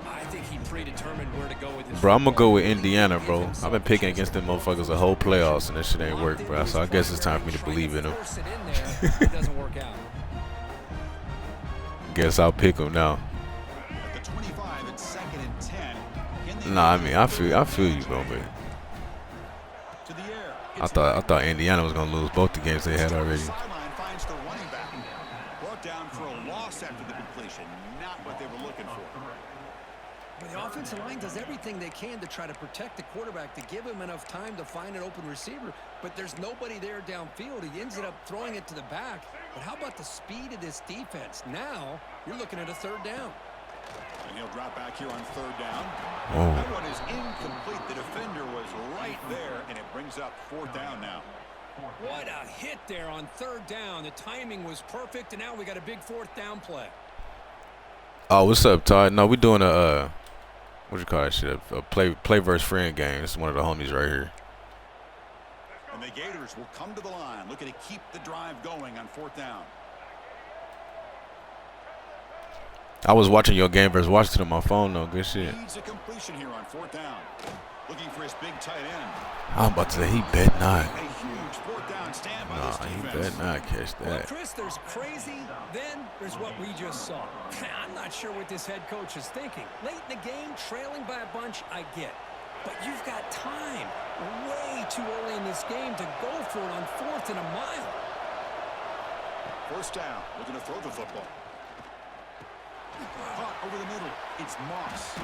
S6: I think he predetermined where to go with his.
S2: Bro, I'm gonna go with Indiana, bro. I've been picking against them motherfuckers the whole playoffs, and that shit ain't work, bro. So I guess it's time for me to believe in them.
S6: It doesn't work out.
S2: Guess I'll pick them now.
S8: At the 25, it's 2nd and 10.
S2: Nah, I mean, I feel you, bro, but
S8: To the air.
S2: I thought Indiana was gonna lose both the games they had already.
S8: Sideline finds the running back. Brought down for a loss after the completion. Not what they were looking for.
S6: But the offensive line does everything they can to try to protect the quarterback, to give him enough time to find an open receiver. But there's nobody there downfield. He ended up throwing it to the back. But how about the speed of this defense? Now you're looking at a 3rd down.
S8: And he'll drop back here on 3rd down.
S2: Oh.
S8: That one is incomplete. The defender was right there, and it brings up 4th down now.
S6: What a hit there on 3rd down. The timing was perfect, and now we got a big 4th down play.
S2: Oh, what's up, Todd? No, we doing a what you call that shit? A play versus friend game. This is one of the homies right here.
S8: And the Gators will come to the line, looking to keep the drive going on 4th down.
S2: I was watching your game versus Washington on my phone, though. Good shit.
S8: Needs a completion here on 4th down. Looking for his big tight end.
S2: I'm about to say he bet not.
S8: A huge 4th down stand by
S2: Nah,
S8: this
S2: he
S8: defense.
S2: bet not catch
S6: Well,
S2: that.
S6: Chris, there's crazy, then there's what we just saw. I'm not sure what this head coach is thinking. Late in the game, trailing by a bunch, I get. But you've got time, way too early in this game to go for it on 4th and a mile.
S8: 1st down, looking to throw the football. Caught over the middle. It's Moss.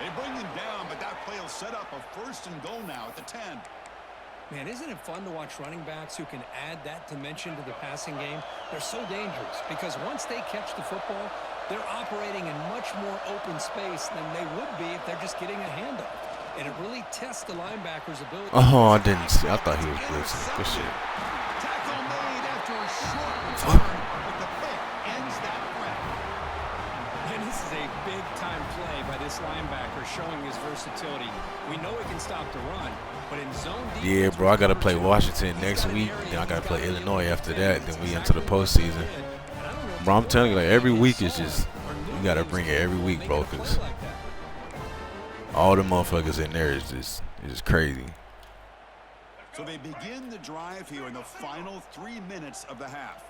S8: They bring him down, but that play will set up a 1st and goal now at the 10.
S6: Man, isn't it fun to watch running backs who can add that dimension to the passing game? They're so dangerous because once they catch the football, they're operating in much more open space than they would be if they're just getting a handoff. And it really tests the linebacker's ability.
S2: Oh, I didn't see. I thought he was blitzing. Good shit.
S8: Tackle made after a short return, but the pick ends that threat.
S6: And this is a big-time play by this linebacker showing his versatility. We know he can stop the run, but in zone defense...
S2: Yeah, bro, I got to play Washington next week. Then I got to play Illinois after that. Then we into the postseason. Bro, I'm telling you, like, every week is just... You got to bring it every week, bro, because all the motherfuckers in there is just crazy.
S8: So they begin the drive here in the final 3 minutes of the half.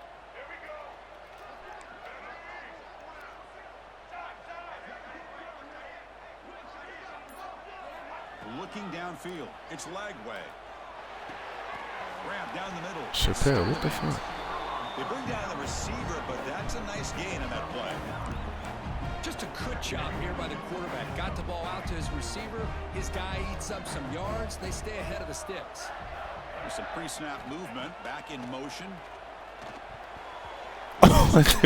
S8: Looking downfield, it's Lagway. Grab down the middle.
S2: Chappelle, what the fuck?
S8: They bring down the receiver, but that's a nice gain on that play.
S6: Just a good job here by the quarterback. Got the ball out to his receiver. His guy eats up some yards. They stay ahead of the sticks.
S8: There's some pre-snap movement, back in motion.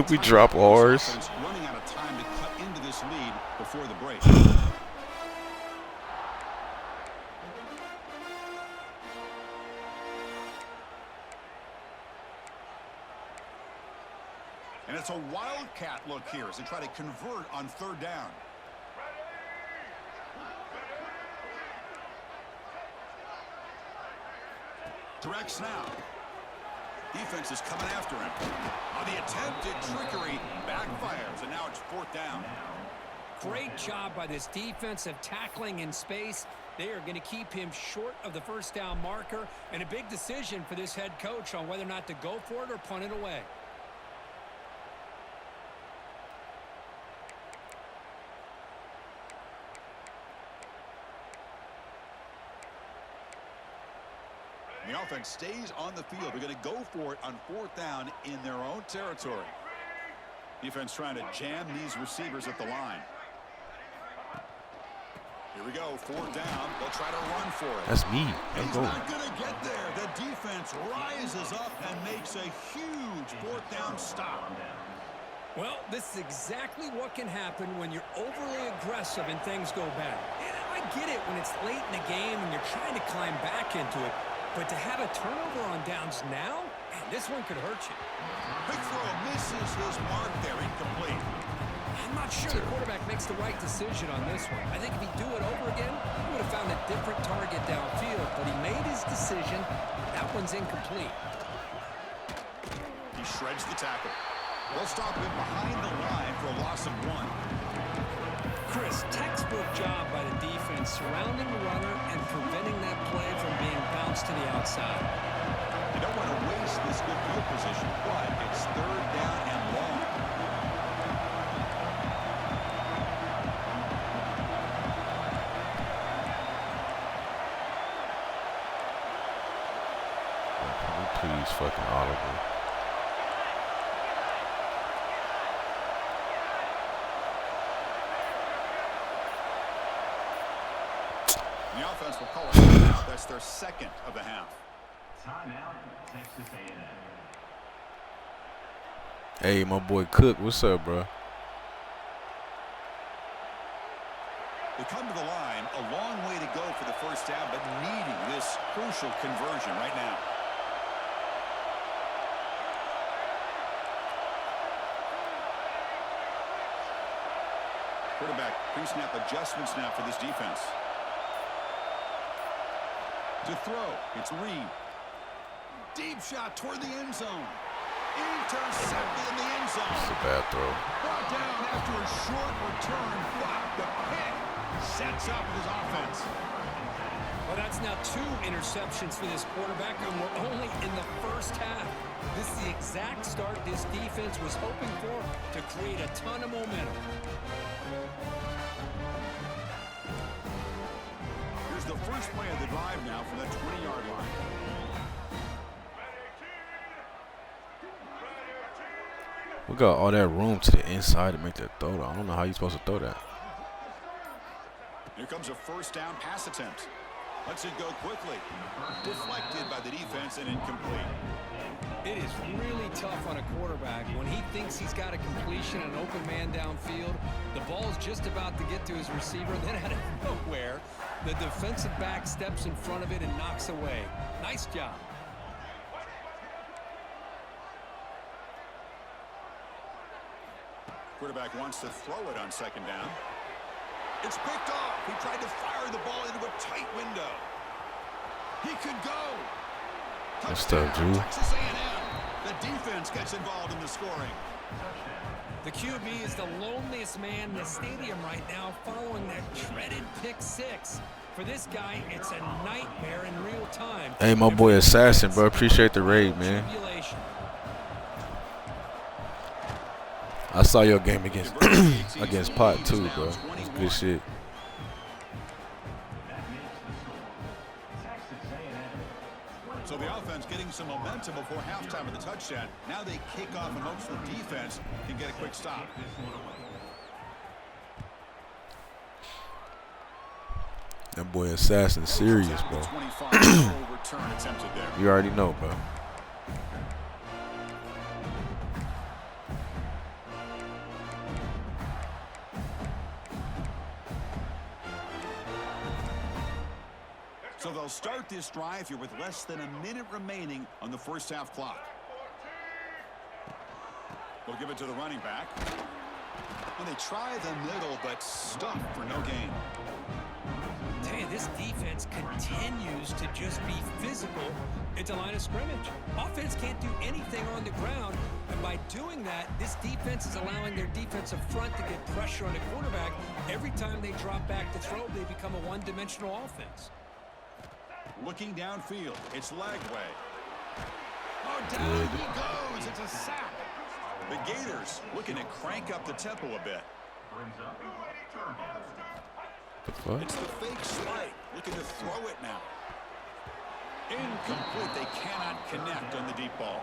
S2: We drop ours.
S8: Running out of time to cut into this lead before the break. And it's a wildcat look here as they try to convert on 3rd down. Direct snap. Defense is coming after him. The attempted trickery backfires, and now it's 4th down.
S6: Great job by this defensive tackling in space. They are going to keep him short of the 1st down marker, and a big decision for this head coach on whether or not to go for it or punt it away.
S8: The offense stays on the field. They're going to go for it on 4th down in their own territory. Defense trying to jam these receivers at the line. Here we go, 4th down. They'll try to run for it.
S2: That's me.
S8: He's not going to get there. The defense rises up and makes a huge 4th down stop.
S6: Well, this is exactly what can happen when you're overly aggressive and things go bad. And I get it when it's late in the game and you're trying to climb back into it. But to have a turnover on downs now, man, this one could hurt you.
S8: Big throw misses his mark there, incomplete.
S6: I'm not sure the quarterback makes the right decision on this one. I think if he'd do it over again, he would have found a different target downfield. But he made his decision. That one's incomplete.
S8: He shreds the tackle. They'll stop him behind the line for a loss of 1.
S6: Chris, textbook job by the defense surrounding the runner and preventing that play from being bounced to the outside.
S8: You don't want to waste this good field position, but it's 3rd down and long.
S2: Can we please fucking audible?
S8: The offense will call a timeout. That's their 2nd of the half.
S5: Timeout, Texas A&M.
S2: Hey, my boy Cook, what's up, bro?
S8: They come to the line, a long way to go for the first down, but needing this crucial conversion right now. Quarterback pre-snap adjustments now for this defense. To throw, it's Reed. Deep shot toward the end zone. Intercepted in the end zone.
S2: It's a bad throw.
S8: Brought down after a short return, but the pick sets up his offense.
S6: Well, that's now 2 interceptions for this quarterback, and we're only in the first half. This is the exact start this defense was hoping for to create a ton of momentum.
S8: Here's the first play of the drive now from the 20-yard line.
S2: We got all that room to the inside to make that throw. I don't know how you're supposed to throw that.
S8: Here comes a first down pass attempt. Lets it go quickly. Deflected by the defense and incomplete.
S6: It is really tough on a quarterback when he thinks he's got a completion, an open man downfield. The ball's just about to get to his receiver, and then out of nowhere, the defensive back steps in front of it and knocks away. Nice job.
S8: Quarterback wants to throw it on second down. It's picked off. He tried to fire the ball into a tight window. He could go.
S2: That's tough, Drew.
S8: Texas A&M. The defense gets involved in the scoring.
S6: The QB is the loneliest man in the stadium right now following that dreaded pick 6. For this guy, it's a nightmare in real time.
S2: Hey, my boy Assassin, bro. Appreciate the raid, man. I saw your game against against Pot too, bro. It's good shit.
S8: So the offense getting some momentum before halftime of the touchdown. Now they kick off in hopes the defense can get a quick stop.
S2: That boy Assassin serious, bro. You already know, bro.
S8: So they'll start this drive here with less than a minute remaining on the first half clock. They'll give it to the running back. And they try the middle, but stuck for no gain.
S6: Hey, this defense continues to just be physical at the line of scrimmage. Offense can't do anything on the ground, and by doing that, this defense is allowing their defensive front to get pressure on the quarterback. Every time they drop back to throw, they become a one-dimensional offense.
S8: Looking downfield, it's Lagway. Oh, down he goes. It's a sack. The Gators looking to crank up the tempo a bit.
S2: The fuck?
S8: It's the fake spike. Looking to throw it now. Incomplete. They cannot connect on the deep ball.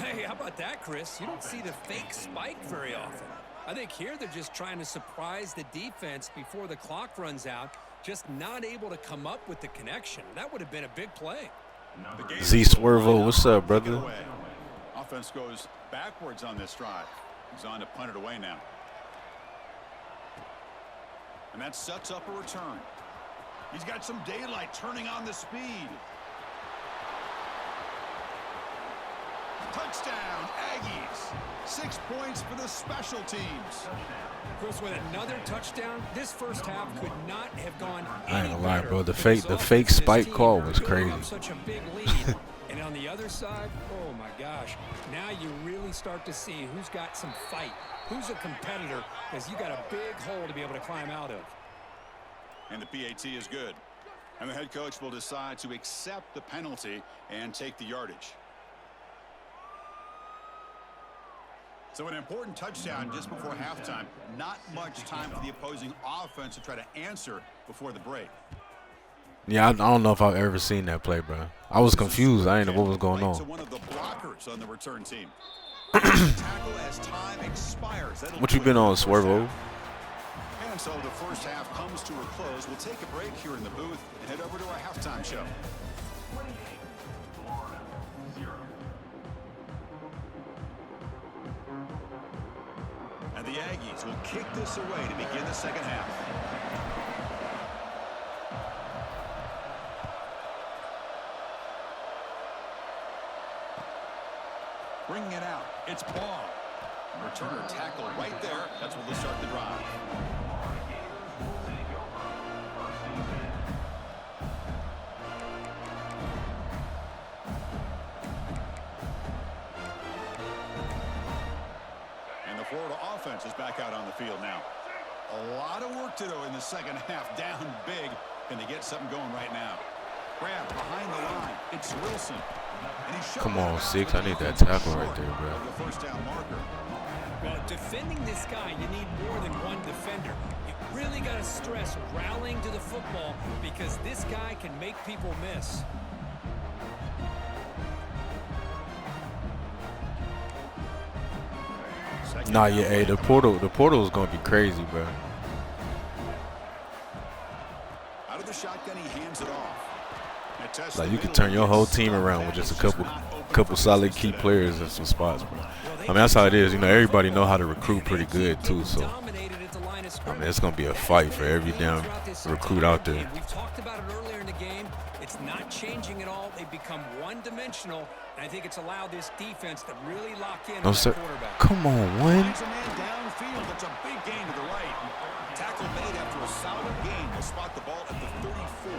S6: Hey, how about that, Chris? You don't see the fake spike very often. I think here they're just trying to surprise the defense before the clock runs out. Just not able to come up with the connection. That would have been a big play.
S2: Z Swervo, what's up, brother?
S8: Offense goes backwards on this drive. He's on to punt it away now. And that sets up a return. He's got some daylight turning on the speed. Touchdown, Aggies. 6 points for the special teams.
S6: Chris, with another touchdown, this first half could not have gone
S2: I ain't gonna lie, bro. The fake spike call was crazy.
S6: Such a big lead. And on the other side, oh my gosh, now you really start to see who's got some fight, who's a competitor, because you got a big hole to be able to climb out of.
S8: And the PAT is good. And the head coach will decide to accept the penalty and take the yardage. So an important touchdown just before halftime. Not much time for the opposing offense to try to answer before the break.
S2: Yeah, I don't know if I've ever seen that play, bro. I was confused. I didn't know what was going on.
S8: One of the blockers on the return team. Tackle as time expires.
S2: What you been on, Swervo?
S8: And so the first half comes to a close. We'll take a break here in the booth and head over to our halftime show. And the Aggies will kick this away to begin the second half. Bringing it out. It's Ball. Returner tackle right there. That's what will start the drive. And the Florida offense is back out on the field now. A lot of work to do in the second half. Down big. Can they get something going right now? Grab behind the line. It's Wilson.
S2: Come on, 6. I need that tackle right there, bro.
S8: The first down marker.
S6: Well, defending this guy, you need more than one defender. You really got to stress rallying to the football because this guy can make people miss.
S2: Nah, yeah, hey, the portal is gonna be crazy, bro.
S8: Out of the shotgun, he hands it off.
S2: Like you can turn your whole team around with just a couple solid key players in some spots, bro. I mean, that's how it is. You know, everybody know how to recruit pretty good too. So I mean, it's gonna be a fight for every damn recruit out there.
S6: We've talked about it earlier in the game. It's not changing at all. They've become one-dimensional, and I think it's allowed this defense to really lock in on that quarterback.
S2: Come on, one.
S8: Finds a man downfield. It's a big gain to the right. Tackle made after a solid gain. Will spot the ball at the 34.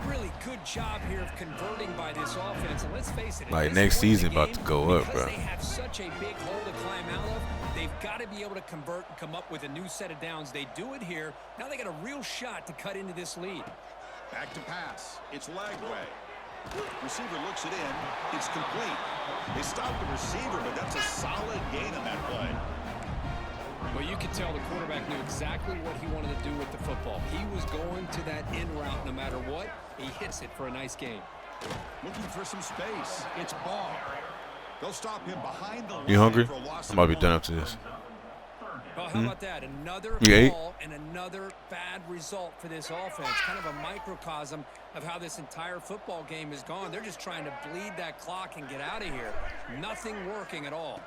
S6: Really good job here of converting by this offense, and let's face it.
S2: Like next season about to go up, bro.
S6: They have such a big hole to climb out of. They've got to be able to convert and come up with a new set of downs. They do it here. Now they got a real shot to cut into this lead.
S8: Back to pass. It's Lagway. Receiver looks it in. It's complete. They stopped the receiver, but that's a solid gain on that play.
S7: Well, you could tell the quarterback knew exactly what he wanted to do with the football. He was going to that in route no matter what. He hits it for a nice gain.
S8: Looking for some space. It's Ball. They'll stop him behind the line.
S2: You hungry?
S8: For a loss
S2: I'm about to
S8: of
S2: be done after this.
S6: Well, how about that? Another call and another bad result for this offense. Kind of a microcosm of how this entire football game has gone. They're just trying to bleed that clock and get out of here. Nothing working at all.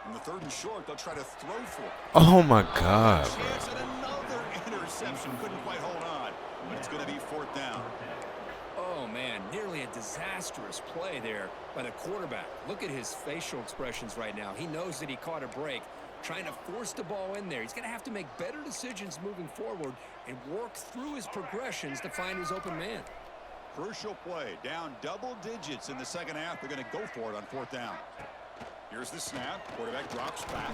S8: In the third and short, they'll try to throw for it.
S2: Oh my God, bro.
S8: Chance at another interception. Couldn't quite hold on, but it's going to be fourth down.
S6: Oh, man, nearly a disastrous play there by the quarterback. Look at his facial expressions right now. He knows that he caught a break, trying to force the ball in there. He's going to have to make better decisions moving forward and work through his progressions to find his open man.
S8: Crucial play. Down double digits in the second half. They're going to go for it on fourth down. Here's the snap. Quarterback drops back.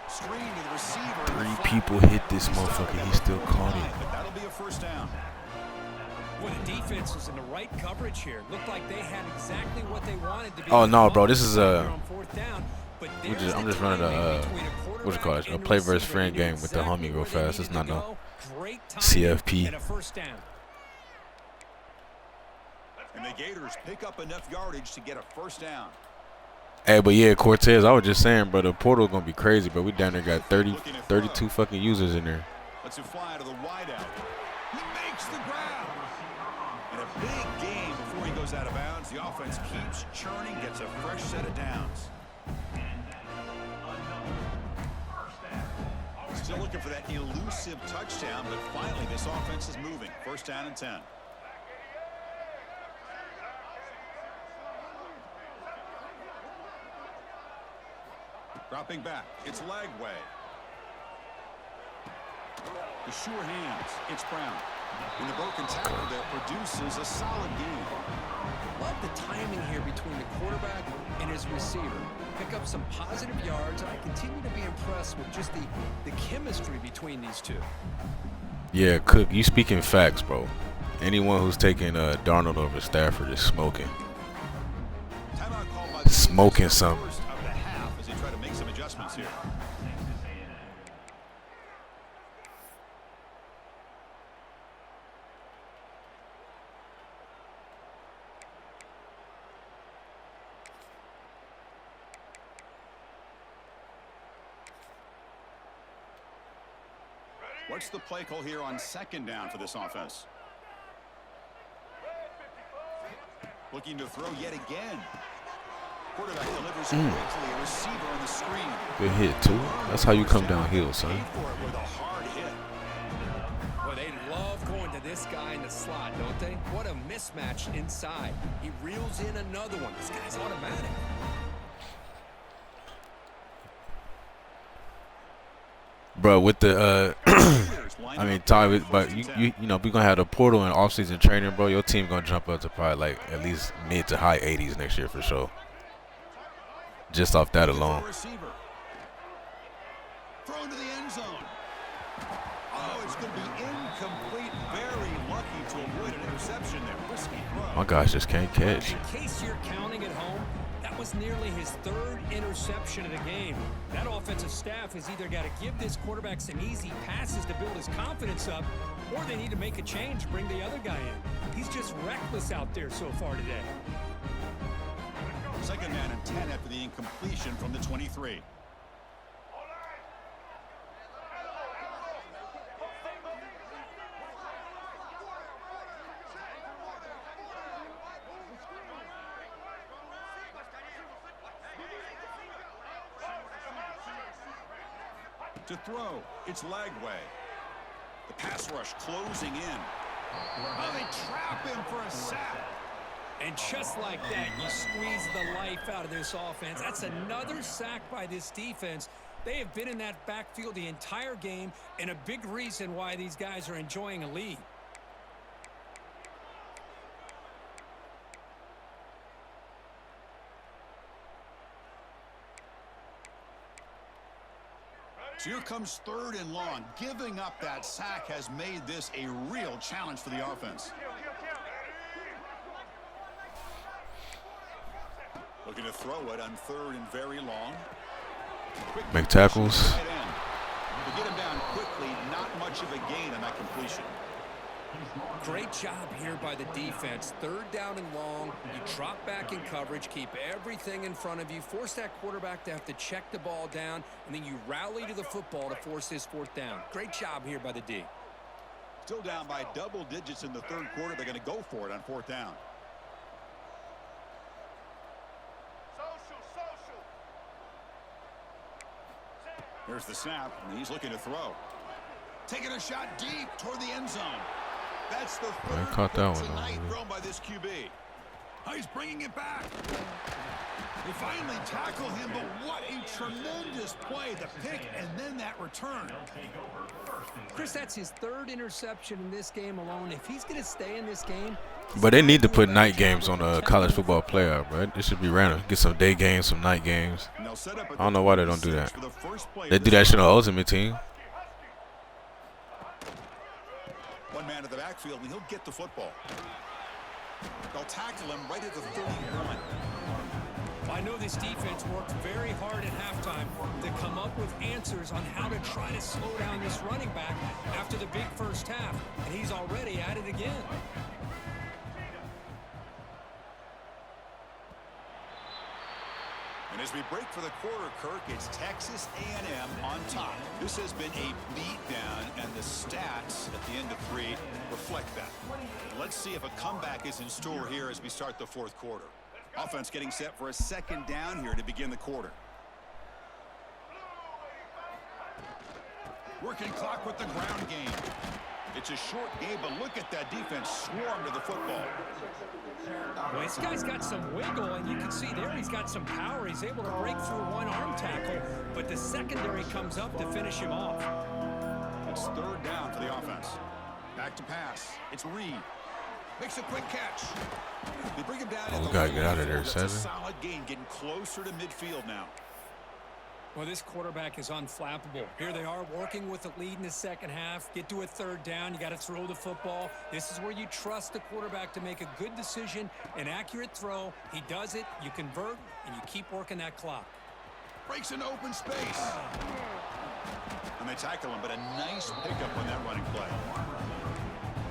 S8: Screen to the receiver.
S2: 3 people hit this motherfucker. He still caught it.
S8: But that'll be a first down.
S6: Well, the defense was in the right coverage here. Looked like they had exactly what they wanted to be.
S2: Oh no, bro. This is
S6: on fourth down, but
S2: I'm just running a what you call it? A play versus friend game with the homie real fast. It's not no CFP.
S8: And the Gators pick up enough yardage to get a first down.
S2: Hey, but yeah, Cortez, I was just saying, bro, the portal gonna be crazy, but we down there got 32 fucking users in there.
S8: Let's fly to the wideout. He makes the grab. And a big game before he goes out of bounds. The offense keeps churning, gets a fresh set of downs. Still looking for that elusive touchdown, but finally this offense is moving. First down and 10. Dropping back, it's Lagway. The sure hands, it's Brown. And the broken tackle there produces a solid gain.
S7: Love the timing here between the quarterback and his receiver. Pick up some positive yards, and I continue to be impressed with just the chemistry between these two.
S2: Yeah, Cook, you speaking facts, bro. Anyone who's taking Darnold over Stafford is smoking. Smoking something.
S8: As they try to make some adjustments here. What's the play call here on second down for this offense? Looking to throw yet again. Quarterback delivers quickly. A receiver on the screen.
S2: Good hit, too. That's how you come downhill, son.
S8: With a hard hit.
S6: Well, they love going to this guy in the slot, don't they? What a mismatch inside. He reels in another one. This guy's automatic.
S2: bro, with the I mean, Ty, but you know, we're gonna have the portal and off-season training, bro. Your team gonna jump up to probably like at least mid to high 80s next year for sure. Just off that alone.
S8: Throw into the end zone. Oh, it's going to be incomplete. Very lucky to avoid an interception there. Risky throw.
S2: My guys just can't catch.
S6: In case you're counting at home, that was nearly his third interception of the game. That offensive staff has either got to give this quarterback some easy passes to build his confidence up, or they need to make a change, bring the other guy in. He's just reckless out there so far today.
S8: Second man and 10 after the incompletion from the 23. To throw, it's Lagway. The pass rush closing in. Oh, they trap him for a sack.
S6: And just like that, you squeeze the life out of this offense. That's another sack by this defense. They have been in that backfield the entire game, and a big reason why these guys are enjoying a lead.
S8: So here comes third and long. Giving up that sack has made this a real challenge for the offense. Looking to throw it on third and very long.
S2: Make tackles.
S8: To get him down quickly, not much of a gain on that completion.
S7: Great job here by the defense. Third down and long. You drop back in coverage, keep everything in front of you, force that quarterback to have to check the ball down, and then you rally to the football to force this fourth down. Great job here by the D.
S8: Still down by double digits in the third quarter. They're going to go for it on fourth down. There's the snap, and he's looking to throw. Taking a shot deep toward the end zone. That's the third
S2: caught that
S8: pick
S2: one,
S8: tonight thrown by this QB. Oh, he's bringing it back. They finally tackle him, but what a tremendous play. The pick and then that return.
S6: Chris, that's his third interception in this game alone. If he's going to stay in this game.
S2: But they need to put night games on a college football playoff, right? It should be random. Get some day games, some night games. I don't know why they don't do that. They do that shit on Ultimate Team.
S8: One man to the backfield, and he'll get the football. They'll tackle him right at the 31.
S6: I know this defense worked very hard at halftime to come up with answers on how to try to slow down this running back after the big first half, and he's already at it again.
S8: And as we break for the quarter, Kirk, it's Texas A&M on top. This has been a beatdown, and the stats at the end of 3 reflect that. Let's see if a comeback is in store here as we start the fourth quarter. Offense getting set for a second down here to begin the quarter. Working clock with the ground game. It's a short game, but look at that defense swarm to the football.
S6: Well, this guy's got some wiggle, and you can see there he's got some power. He's able to break through one arm tackle, but the secondary comes up to finish him off.
S8: It's third down for the offense. Back to pass. It's Reed. Makes a quick catch. They bring him down.
S2: We gotta get out of there,
S8: That's
S2: 7.
S8: a solid gain, getting closer to midfield now.
S6: Well, this quarterback is unflappable. Here they are working with the lead in the second half. Get to a third down. You got to throw the football. This is where you trust the quarterback to make a good decision, an accurate throw. He does it. You convert, and you keep working that clock.
S8: Breaks into open space. And they tackle him, but a nice pickup on that running play.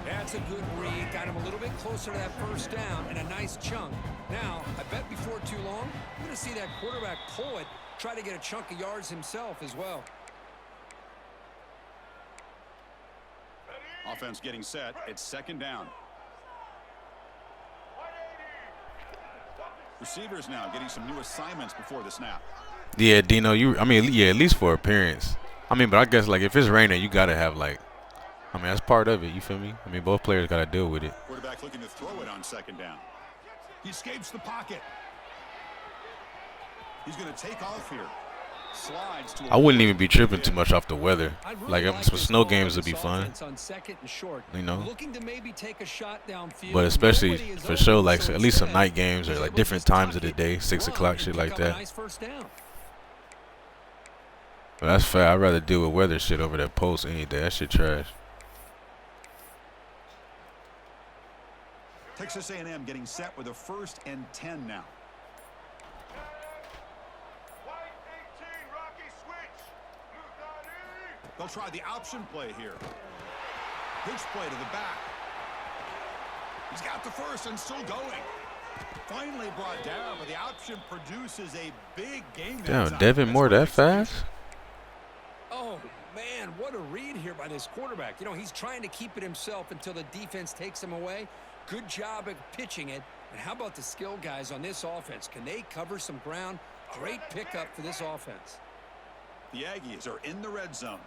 S6: That's a good read. Got him a little bit closer to that first down and a nice chunk. Now, I bet before too long, you're going to see that quarterback pull it, try to get a chunk of yards himself as well.
S8: Offense getting set. It's second down. Receivers now getting some new assignments before the snap.
S2: Yeah, Dino, yeah, at least for appearance. But I guess, like, if it's raining, you got to have, like, that's part of it, you feel me? Both players got to deal with it.
S8: Quarterback looking to throw it on second down. He escapes the pocket. He's going to take off here. Slides to
S2: I wouldn't even be tripping too much off the weather.
S6: I'd really
S2: Like some
S6: this
S2: snow
S6: call
S2: games
S6: with
S2: would be
S6: this
S2: fun,
S6: offense on second and short.
S2: you know.
S6: Looking to maybe take a shot downfield.
S2: But especially
S6: Nobody is
S2: for
S6: open,
S2: sure, like
S6: so
S2: at least some
S6: instead,
S2: night games or
S6: he's
S2: like
S6: able to
S2: different
S6: just
S2: times of
S6: tuck
S2: the
S6: it,
S2: day, 6
S6: run,
S2: o'clock,
S6: and
S2: shit
S6: pick
S2: like
S6: up a
S2: that.
S6: nice first down.
S2: But that's fair. I'd rather deal with weather shit over that post any day. That shit trash.
S8: Texas A&M getting set with a 1st and 10 now. They'll try the option play here. Pitch play to the back. He's got the first and still going. Finally brought down, but the option produces a big game.
S2: Damn, Devin Moore that fast?
S7: Oh, man, what a read here by this quarterback. You know, he's trying to keep it himself until the defense takes him away. Good job at pitching it. And how about the skill guys on this offense? Can they cover some ground? Great pickup for this offense.
S8: The Aggies are in the red zone.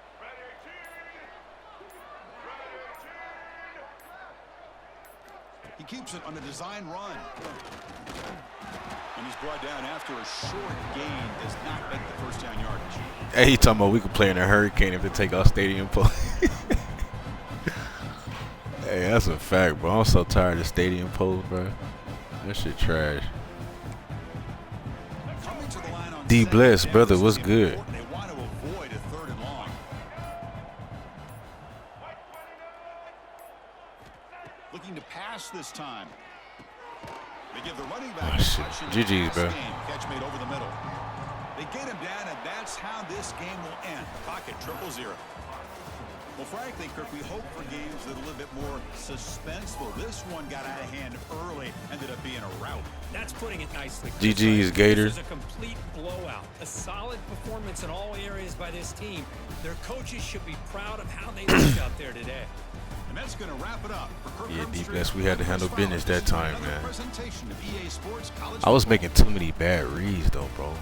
S8: He keeps it on a design run. And he's brought down after a short gain. Does not make the first down yardage.
S2: Hey, he talking about we could play in a hurricane if they take our stadium post. Hey, that's a fact, bro. I'm so tired of stadium post, bro. That shit trash.
S8: Coming to the line on
S2: D
S8: second
S2: Bless,
S8: down,
S2: brother,
S8: this
S2: what's
S8: is
S2: good?
S8: important. They want to avoid a 3rd and long. Looking to pass this time. They give the running back a
S2: shit.
S8: touch in the
S2: GG's,
S8: pass
S2: bro.
S8: game. Catch made over the middle. They get him down, and that's how this game will end. Pocket 0-0. Well, frankly, Kirk, we hope for games that are a little bit more suspenseful. This one got out of hand early, ended up being a rout.
S6: That's putting it nicely.
S2: GG's Gators.
S6: This is a complete blowout. A solid performance in all areas by this team. Their coaches should be proud of how they looked out there today.
S8: And that's going to wrap it up for Kirk
S2: Yeah,
S8: Herbstreit.
S2: D Bless, we had to handle business that time,
S8: Another
S2: man.
S8: presentation of EA Sports College
S2: I was
S8: Football.
S2: making too many bad reads, though, bro.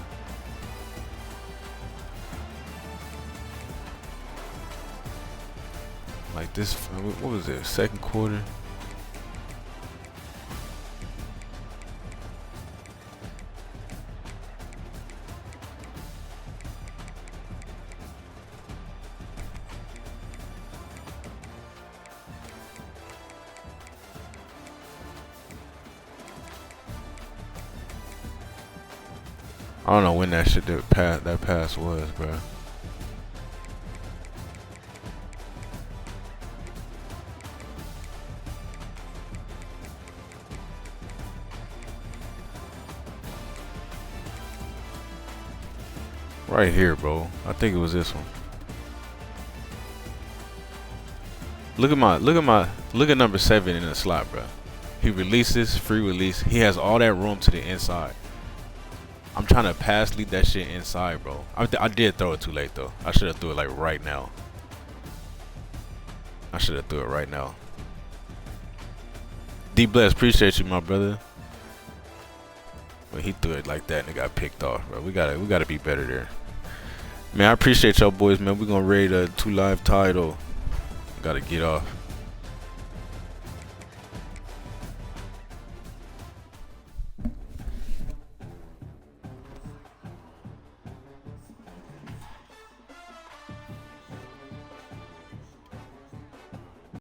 S2: Like this, what was it, 2nd quarter? I don't know when that shit that pass was, bro. Right here, bro. I think it was this one. Look at number 7 in the slot, bro. He releases, free release. He has all that room to the inside. I'm trying to pass lead that shit inside, bro. I did throw it too late, though. I should have threw it like right now. I should have threw it right now. D Bless, appreciate you, my brother. But he threw it like that and it got picked off, bro. We gotta be better there. Man, I appreciate y'all boys, man. We're gonna raid a 2 live title. Gotta get off.